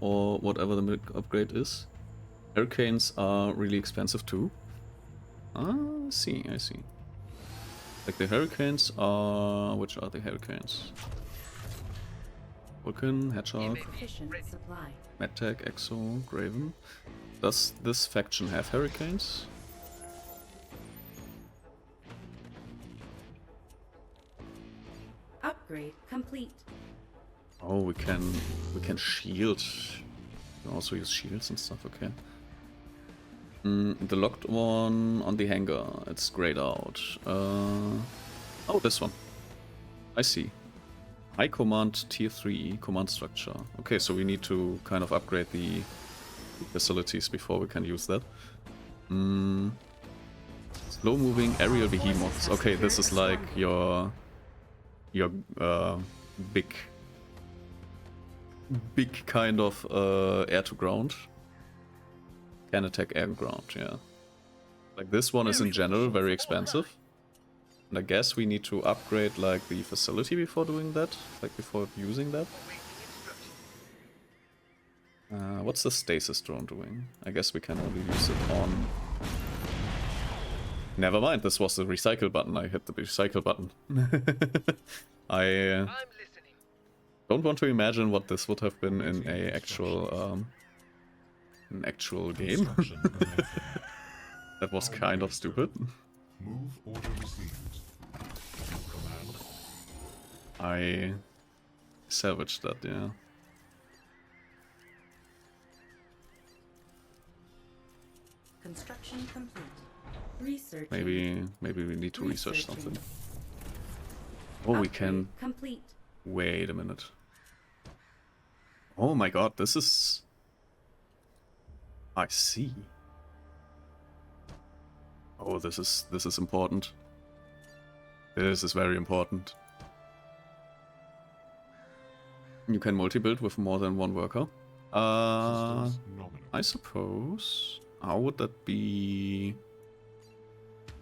Or whatever the upgrade is? Hurricanes are really expensive too. Ah, I see, I see. Like the Hurricanes are... which are the Hurricanes? Vulcan, Hedgehog, MedTech, Exo, Graven. Does this faction have Hurricanes? Upgrade complete. Oh, we can shield. We can also use shields and stuff. Okay. The locked one on the hangar. It's grayed out. Oh, this one. I see. High command tier 3 command structure. Okay, so we need to kind of upgrade the facilities before we can use that. Slow moving aerial behemoths. Okay, this is like your big kind of air to ground. Can attack air and ground, yeah. Like this one is in general very expensive. And I guess we need to upgrade like the facility before doing that, like before using that. What's the stasis drone doing? I guess we can only use it on... Never mind, this was the recycle button. I hit the recycle button. I don't want to imagine what this would have been in a actual game. That was kind of stupid. Move order received. Command. I salvaged that, yeah. Construction complete. Research. Maybe we need to research something. Oh, we can. Complete. Wait a minute. Oh my god, this is... I see. Oh, this is important. This is very important. You can multi-build with more than one worker. I suppose. How would that be?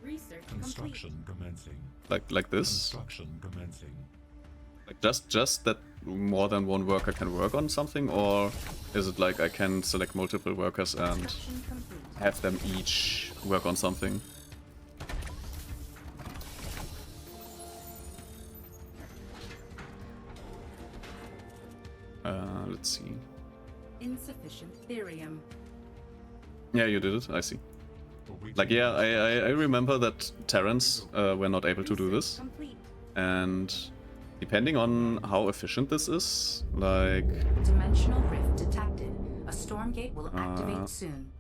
Research Construction commencing. Like this? Construction commencing. Like just that more than one worker can work on something, or is it like I can select multiple workers and have them each work on something? Let's see. Insufficient therium. Yeah, you did it. I see. Like, yeah, I remember that Terrans were not able to do this. And depending on how efficient this is, like... Dimensional rift detected. A Stormgate will activate soon.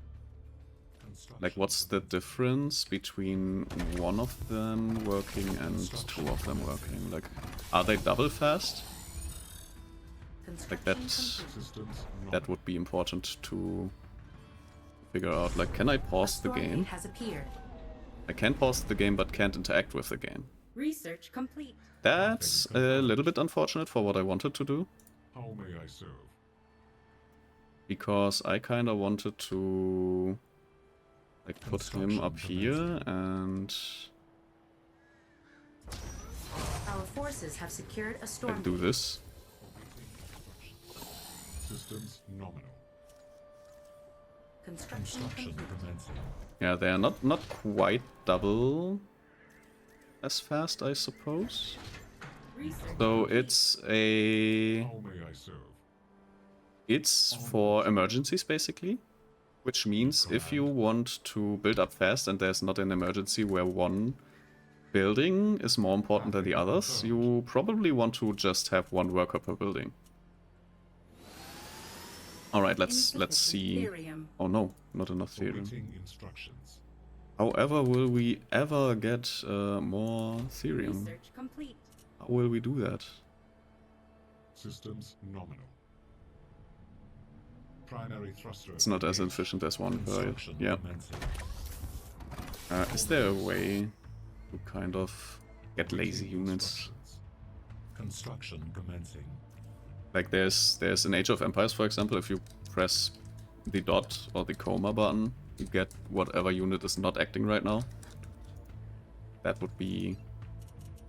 Like, what's the difference between one of them working and two of them working? Like, are they double fast? Like, that would be important to figure out. Like, can I pause the game? I can pause the game, but can't interact with the game. Research complete. That's a little bit unfortunate for what I wanted to do. How may I serve? Because I kind of wanted to like put him up here and our forces have secured a storm. Like do this. Systems nominal. Construction commencing. Yeah, they are not quite double as fast, I suppose. So it's a... How may I serve? It's for emergencies, basically. Which means if you want to build up fast and there's not an emergency where one building is more important than the others, you probably want to just have one worker per building. Alright, let's see. Oh no, not enough therium. However, will we ever get more therium? How will we do that? Systems nominal. Primary thruster. It's not as efficient as one per... Yeah. Is there a way to kind of get lazy units? Construction commencing. Like there's in Age of Empires, for example, if you press the dot or the coma button, you get whatever unit is not acting right now. That would be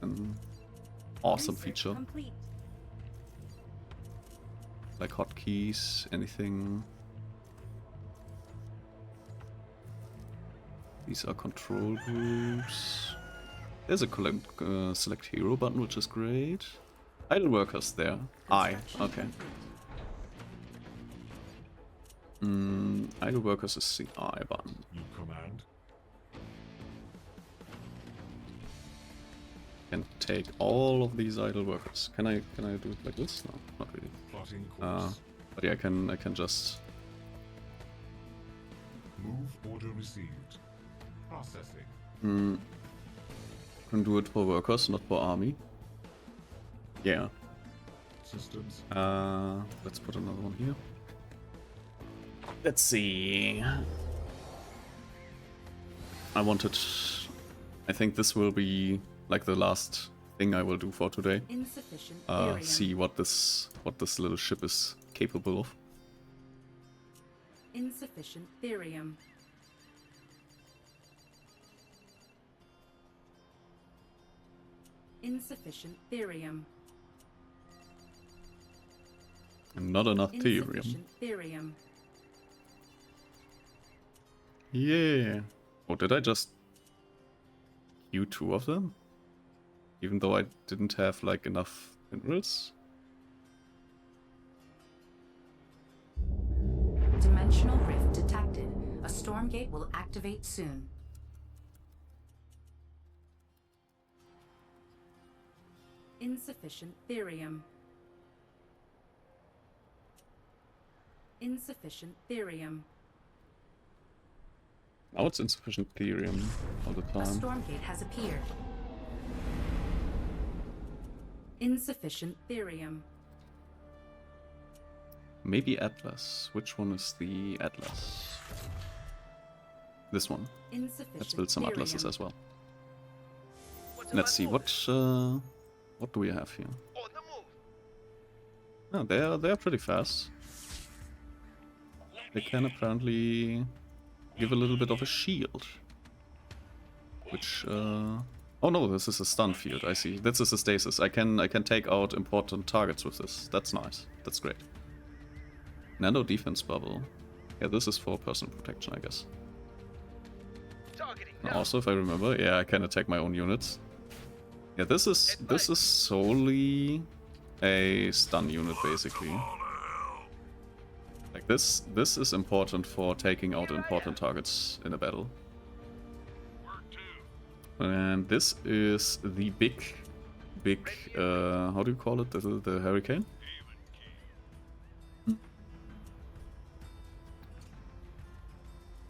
an awesome feature. Like hotkeys, anything. These are control groups. There's a select hero button, which is great. Idle workers there. Okay. Idle workers is the I button. You command. Can take all of these idle workers. Can I do it like this? No, not really. But yeah, I can just move order received. Processing. Can do it for workers, not for army. Yeah. Systems. Let's put another one here. Let's see. I think this will be like the last thing I will do for today. Insufficient See what this little ship is capable of. Insufficient therium. Insufficient therium. And not enough therium. Insufficient therium. Yeah. Oh, did I just queue 2 of them? Even though I didn't have like enough minerals? Dimensional rift detected. A Stormgate will activate soon. Insufficient therium. Insufficient therium. Now it's insufficient therium all the A time. Stormgate has appeared. Insufficient therium. Maybe Atlas. Which one is the Atlas? This one. Insufficient Let's build some therium. Atlases as well. Let's see what do we have here? Oh, they're pretty fast. They can apparently give a little bit of a shield. Which oh no, this is a stun field, I see. This is a stasis. I can take out important targets with this. That's nice. That's great. Nano defense bubble. Yeah, this is for personal protection, I guess. Also, if I remember, yeah, I can attack my own units. Yeah, this is solely a stun unit, basically. Like this is important for taking out important targets in a battle. And this is the big, how do you call it? The hurricane?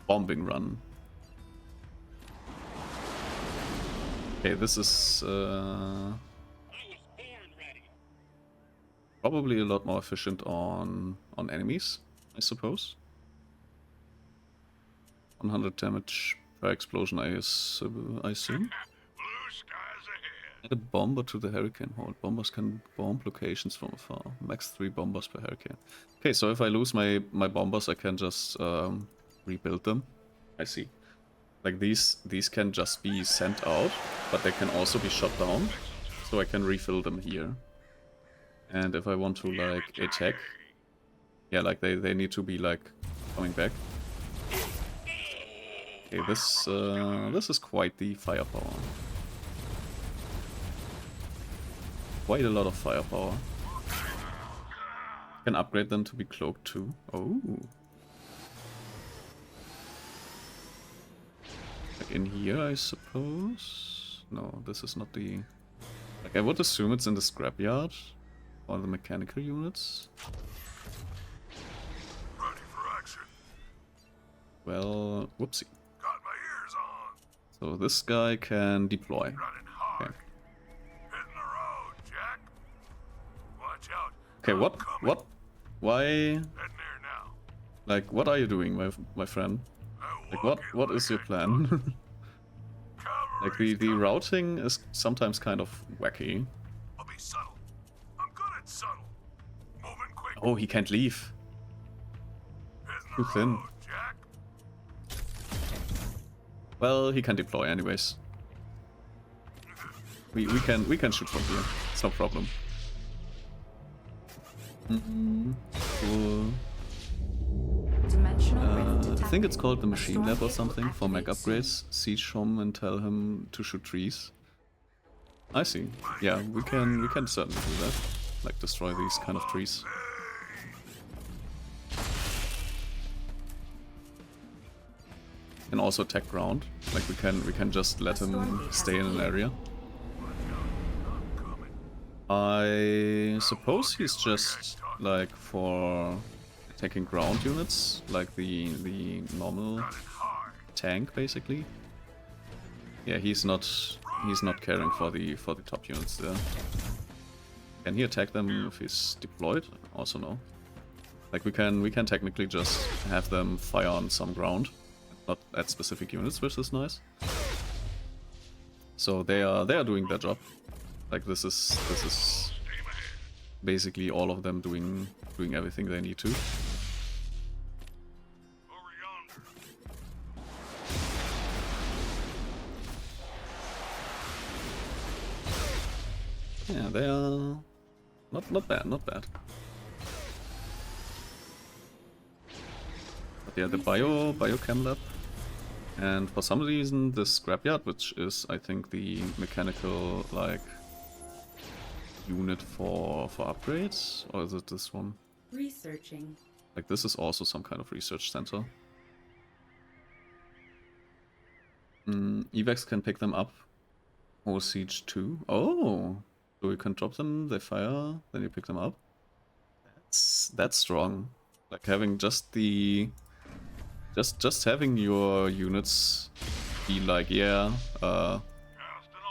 Bombing run. Okay, this is probably a lot more efficient on enemies, I suppose. 100 damage per explosion, I assume. Add a bomber to the hurricane hold. Bombers can bomb locations from afar. Max 3 bombers per hurricane. Okay, so if I lose my bombers, I can just rebuild them. I see. Like these can just be sent out, but they can also be shot down. So I can refill them here. And if I want to like attack, yeah, like they need to be like coming back. Okay, this is quite the firepower. Quite a lot of firepower. Can upgrade them to be cloaked too. Oh. Like in here, I suppose? No, this is not the... Like, I would assume it's in the scrapyard. Or the mechanical units. Ready for action. Well, whoopsie. Got my ears on. So this guy can deploy. Running hard. Okay. Hitting the road, Jack. Watch out. Okay, what? Why? Heading there now. Like, what are you doing, my friend? Like, what is your plan? Like, the routing is sometimes kind of wacky. I'll be subtle. I'm good at subtle. Moving quick. Oh, he can't leave. Too thin. Jack. Well, he can deploy anyways. We can shoot from here. It's no problem. Cool. I think it's called the machine lab or something for mech upgrades. Siege him and tell him to shoot trees. I see. Yeah, we can certainly do that. Like destroy these kind of trees. And also attack ground. Like we can just let him stay in an area. I suppose he's just like for attacking ground units, like the normal tank basically. Yeah, he's not caring for the top units there. Can he attack them if he's deployed? Also no. Like we can technically just have them fire on some ground, not at specific units, which is nice. So they are doing their job. Like this is basically all of them doing everything they need to. Yeah, they are not bad, not bad. But yeah, the biochem lab, and for some reason the scrapyard, which is I think the mechanical like unit for upgrades, or is it this one? Researching. Like this is also some kind of research center. Evacs can pick them up. Or Siege 2. Oh! So you can drop them, they fire, then you pick them up. That's strong. Like having just the... Just having your units be like, yeah,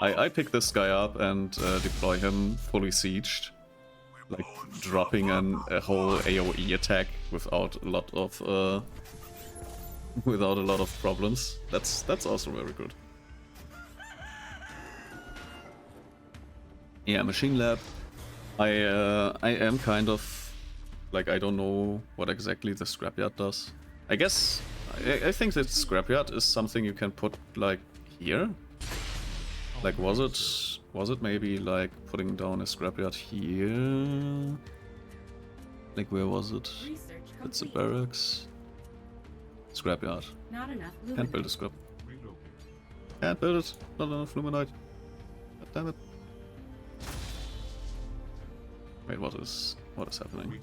I pick this guy up and deploy him fully sieged. Like dropping a whole AoE attack without a lot of problems. That's also very good. Yeah, Machine Lab. I am kind of like, I don't know what exactly the scrapyard does. I guess I think that scrapyard is something you can put like here. Like was it maybe like putting down a scrapyard here? Like where was it? It's a barracks. Scrapyard. Not enough Can't build a scrap. Can't build it. Not enough luminite. God damn it. Wait, what is happening?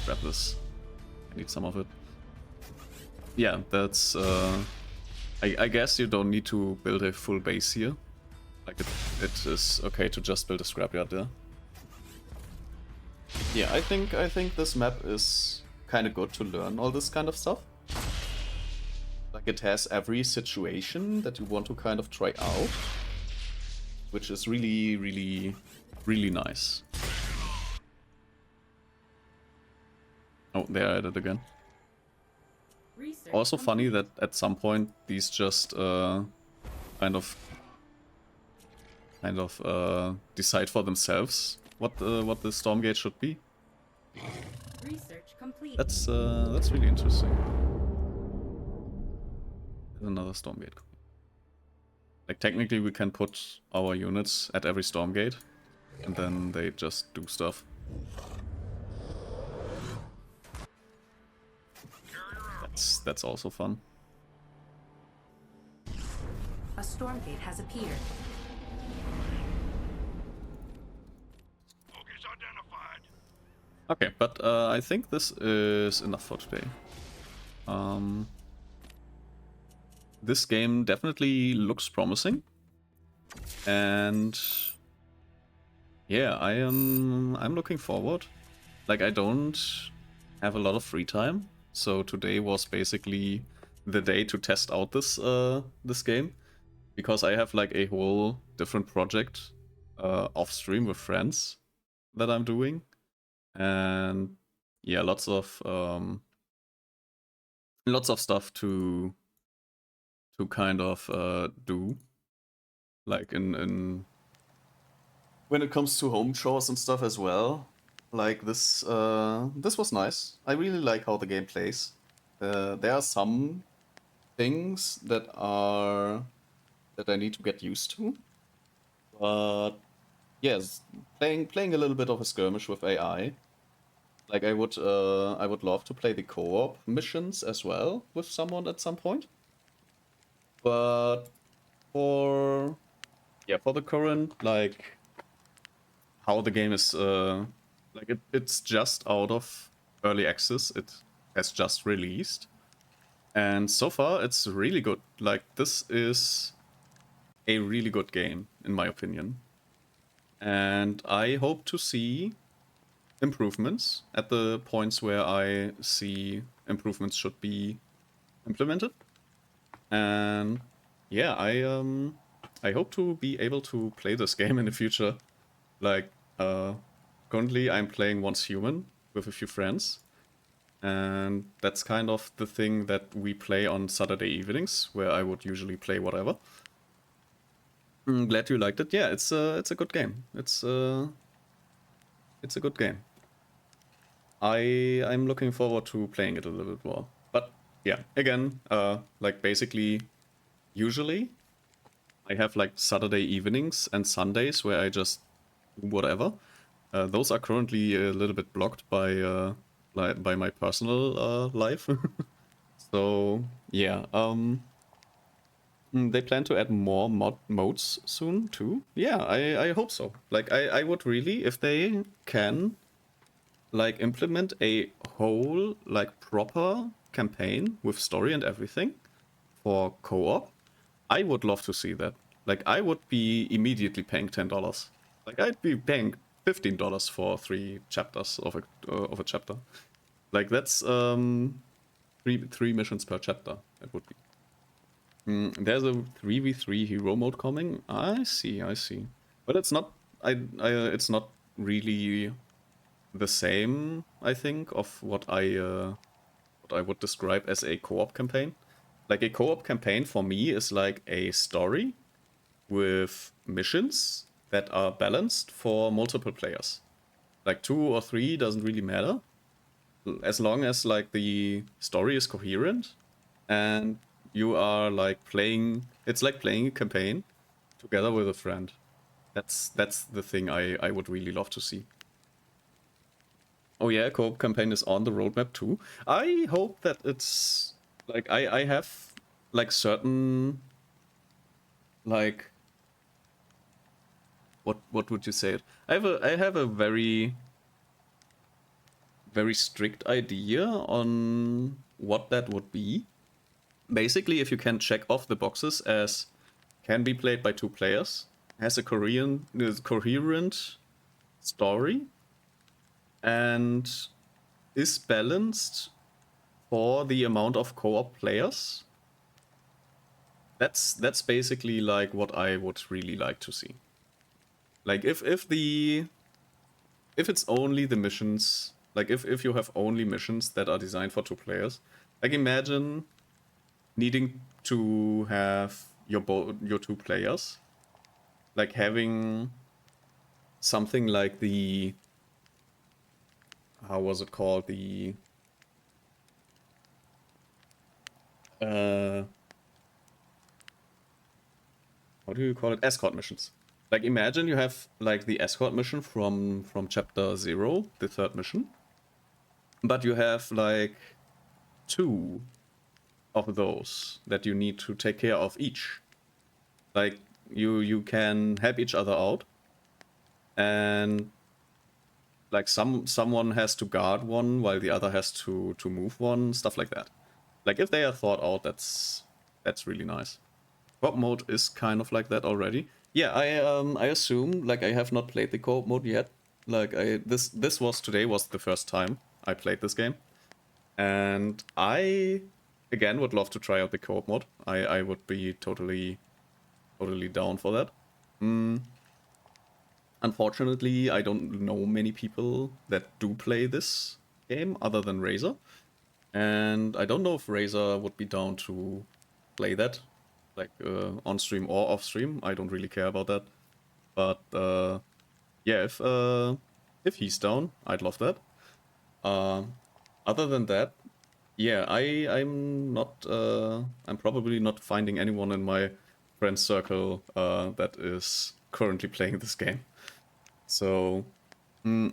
Grab this. I need some of it. Yeah, that's I guess you don't need to build a full base here. Like it is okay to just build a scrapyard there. Yeah, I think this map is kinda good to learn all this kind of stuff. Like it has every situation that you want to kind of try out. Which is really nice. Oh, they're at it again. Also funny that at some point these just kind of decide for themselves what the Stormgate should be. Research complete. That's really interesting. There's another Stormgate. Like technically we can put our units at every Stormgate and then they just do stuff. That's also fun. A Stormgate has appeared. Okay, but I think this is enough for today. This game definitely looks promising, and yeah, I'm looking forward. Like I don't have a lot of free time, so today was basically the day to test out this game, because I have like a whole different project off stream with friends that I'm doing. And yeah, lots of stuff to kind of do, like in when it comes to home chores and stuff as well. Like this was nice. I really like how the game plays. There are some things that I need to get used to, but yes, playing a little bit of a skirmish with AI. Like I would love to play the co-op missions as well with someone at some point. But for the current, like how the game is like it's just out of early access. It has just released. And so far it's really good. Like this is a really good game in my opinion. And I hope to see improvements at the points where I see improvements should be implemented. And yeah, I hope to be able to play this game in the future. Like Currently, I'm playing once human with a few friends, and that's kind of the thing that we play on Saturday evenings, where I would usually play whatever. Glad you liked it. Yeah, it's a good game. It's a good game. I'm looking forward to playing it a little bit more. But yeah, again, like basically, usually I have like Saturday evenings and Sundays where I just do whatever. Those are currently a little bit blocked by my personal life. So yeah, they plan to add more modes soon too. Yeah, I hope so. Like I would really, if they can, like implement a whole like proper campaign with story and everything for co-op, I would love to see that. Like I would be immediately paying $10. Like I'd be paying $15 for 3 chapters of a chapter. Like that's three missions per chapter. That would be. There's a 3v3 hero mode coming. I see. But it's not. It's not really the same. I think of what I would describe as a co-op campaign. Like a co-op campaign for me is like a story with missions that are balanced for multiple players. Like 2 or 3 doesn't really matter, as long as like the story is coherent and you are like playing. It's like playing a campaign together with a friend. That's the thing I would really love to see. Oh yeah, co-op campaign is on the roadmap too. I hope that it's like I have like certain like what would you say it? I have a very strict idea on what that would be. Basically, if you can check off the boxes as can be played by 2 players, has a coherent story, and is balanced for the amount of co-op players. That's basically like what I would really like to see. Like if it's only the missions, like if you have only missions that are designed for 2 players, like imagine needing to have your 2 players, like having something like the, how was it called, the how do you call it, escort missions. Like imagine you have like the escort mission from chapter 0, the 3rd mission, but you have like 2 of those that you need to take care of each. Like you can help each other out, and like someone has to guard one while the other has to move one, stuff like that. Like if they are thought out, that's really nice. Co-op mode is kind of like that already. Yeah, I assume, like I have not played the co-op mode yet. Like this was the first time I played this game, and I again would love to try out the co-op mode. I would be totally down for that. Unfortunately, I don't know many people that do play this game other than Razor, and I don't know if Razor would be down to play that, like on stream or off stream. I don't really care about that, but yeah, if he's down, I'd love that. Other than that, yeah, I'm probably not finding anyone in my friend circle that is currently playing this game. So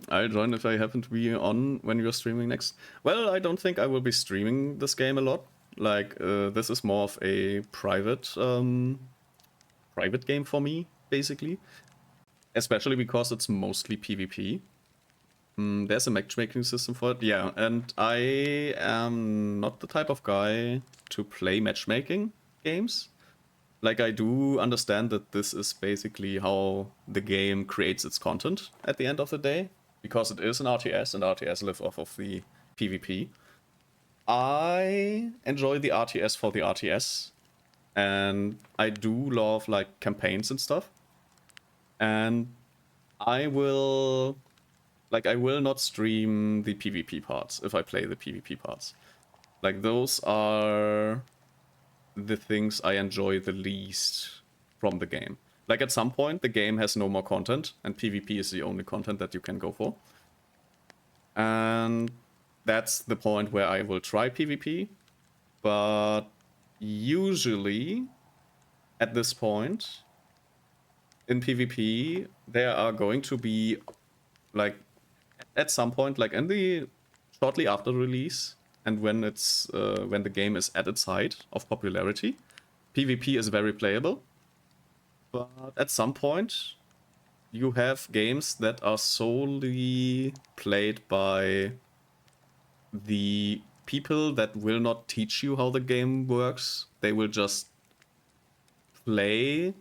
I'll join if I happen to be on when you're streaming next. Well, I don't think I will be streaming this game a lot. Like this is more of a private game for me, basically. Especially because it's mostly PvP. There's a matchmaking system for it, yeah, and I am not the type of guy to play matchmaking games. Like, I do understand that this is basically how the game creates its content at the end of the day, because it is an RTS, and RTS live off of the PvP. I enjoy the RTS for the RTS, and I do love, like, campaigns and stuff. And I will not stream the PvP parts if I play the PvP parts. Like, those are the things I enjoy the least from the game. Like, at some point, the game has no more content, and PvP is the only content that you can go for. And that's the point where I will try PvP, but usually, at this point, in PvP, there are going to be, like, at some point, like shortly after release, and when it's when the game is at its height of popularity, PvP is very playable. But at some point, you have games that are solely played by the people that will not teach you how the game works. They will just play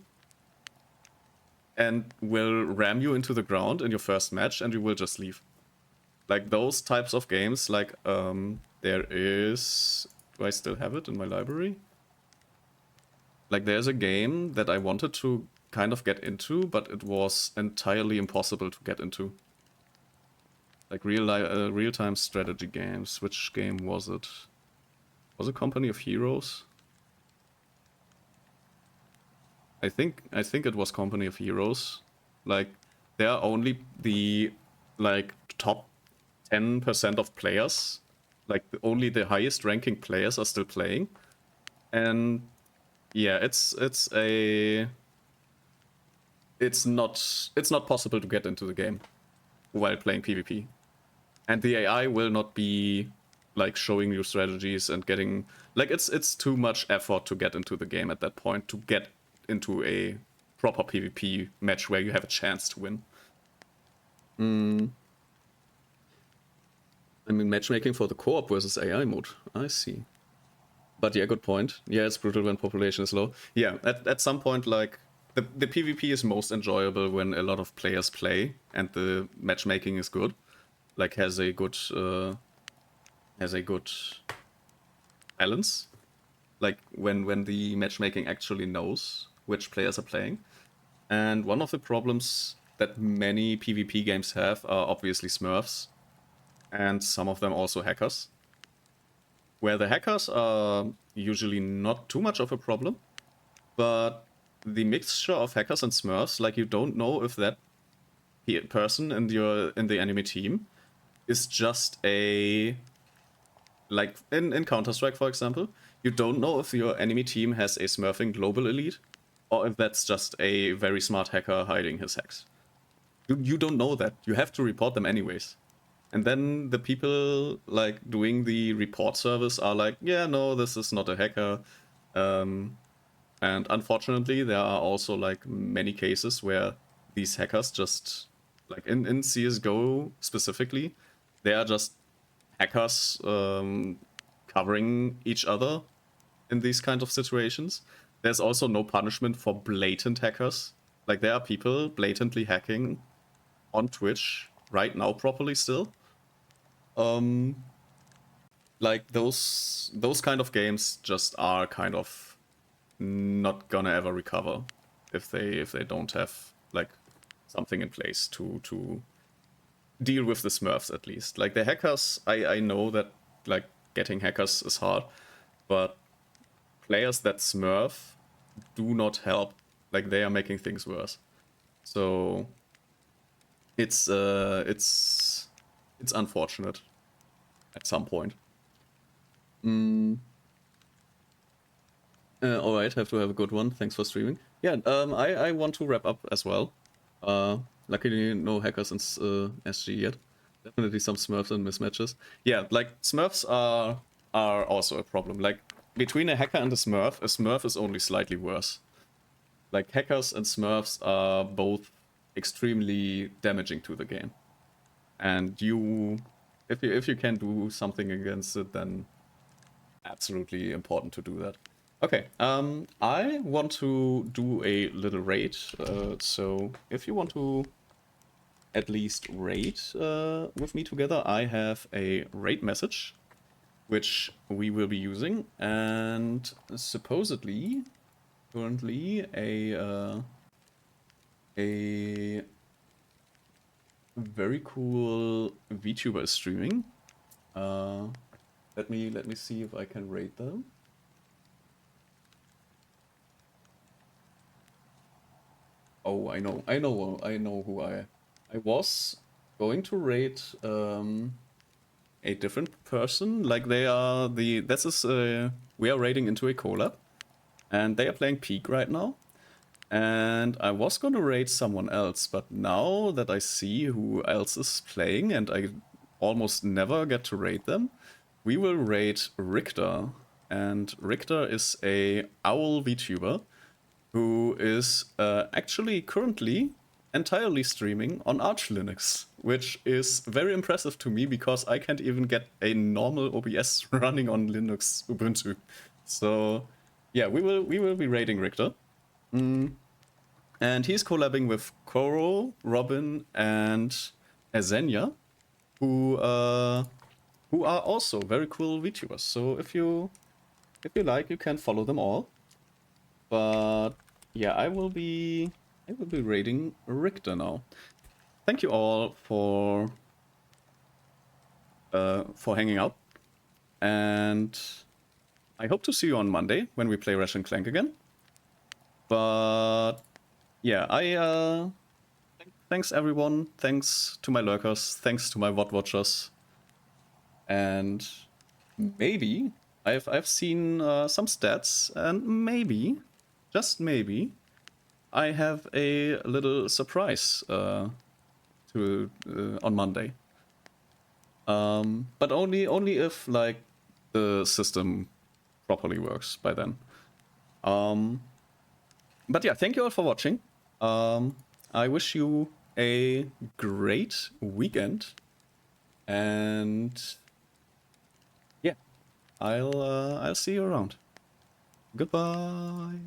and will ram you into the ground in your first match, and you will just leave. Like, those types of games, like, there is... Do I still have it in my library? Like, there's a game that I wanted to kind of get into, but it was entirely impossible to get into. Like, real-time strategy games. Which game was it? Was it Company of Heroes? I think it was Company of Heroes. Like, there are only the, like, top 10% of players, like only the highest ranking players are still playing. And yeah, it's not possible to get into the game while playing PvP. And the AI will not be like showing you strategies and getting, like, it's too much effort to get into the game at that point, to get into a proper PvP match where you have a chance to win. I mean, matchmaking for the co-op versus AI mode. I see. But yeah, good point. Yeah, it's brutal when population is low. Yeah, at some point, like, the PvP is most enjoyable when a lot of players play and the matchmaking is good. Like, has a good balance. Like, when the matchmaking actually knows which players are playing. And one of the problems that many PvP games have are obviously Smurfs. And some of them also hackers. Where the hackers are usually not too much of a problem, but the mixture of hackers and Smurfs, like, you don't know if that person in the enemy team is just a, like, in Counter-Strike, for example, you don't know if your enemy team has a Smurfing global elite, or if that's just a very smart hacker hiding his hacks. You don't know that. You have to report them anyways. And then the people, like, doing the report service are like, yeah, no, this is not a hacker. And unfortunately, there are also, like, many cases where these hackers just, like, in CSGO specifically, they are just hackers covering each other in these kind of situations. There's also no punishment for blatant hackers. Like, there are people blatantly hacking on Twitch right now properly still. Like, those kind of games just are kind of not gonna ever recover if they don't have, like, something in place to deal with the Smurfs, at least. Like, the hackers, I know that, like, getting hackers is hard, but players that Smurf do not help. Like, they are making things worse. So it's unfortunate at some point. Alright, have to have a good one. Thanks for streaming. Yeah, I want to wrap up as well. Luckily, no hackers in SG yet. Definitely some Smurfs and mismatches. Yeah, like, Smurfs are also a problem. Like, between a hacker and a Smurf is only slightly worse. Like, hackers and Smurfs are both extremely damaging to the game. And if you can do something against it, then absolutely important to do that. Okay, I want to do a little raid, so if you want to at least raid with me together, I have a raid message, which we will be using, and supposedly, currently, a very cool VTuber is streaming. Let me see if I can rate them. Oh, I know who I was going to rate a different person. Like they are we are raiding into a collab, and they are playing Peak right now. And I was gonna raid someone else, but now that I see who else is playing, and I almost never get to raid them, we will raid Richter. And Richter is a owl VTuber who is actually currently entirely streaming on Arch Linux, which is very impressive to me because I can't even get a normal OBS running on Linux Ubuntu. So yeah, we will be raiding Richter. And he's collabing with Koro, Robin, and Azenia, who are also very cool VTubers. So if you like, you can follow them all. But yeah, I will be raiding Richter now. Thank you all for hanging out, and I hope to see you on Monday when we play Ratchet & Clank again. But yeah, thanks everyone, thanks to my lurkers, thanks to my VOD watchers, and maybe I've seen some stats, and maybe, just maybe, I have a little surprise on Monday. But only if like the system properly works by then. But yeah, thank you all for watching. I wish you a great weekend, and yeah, I'll see you around. Goodbye.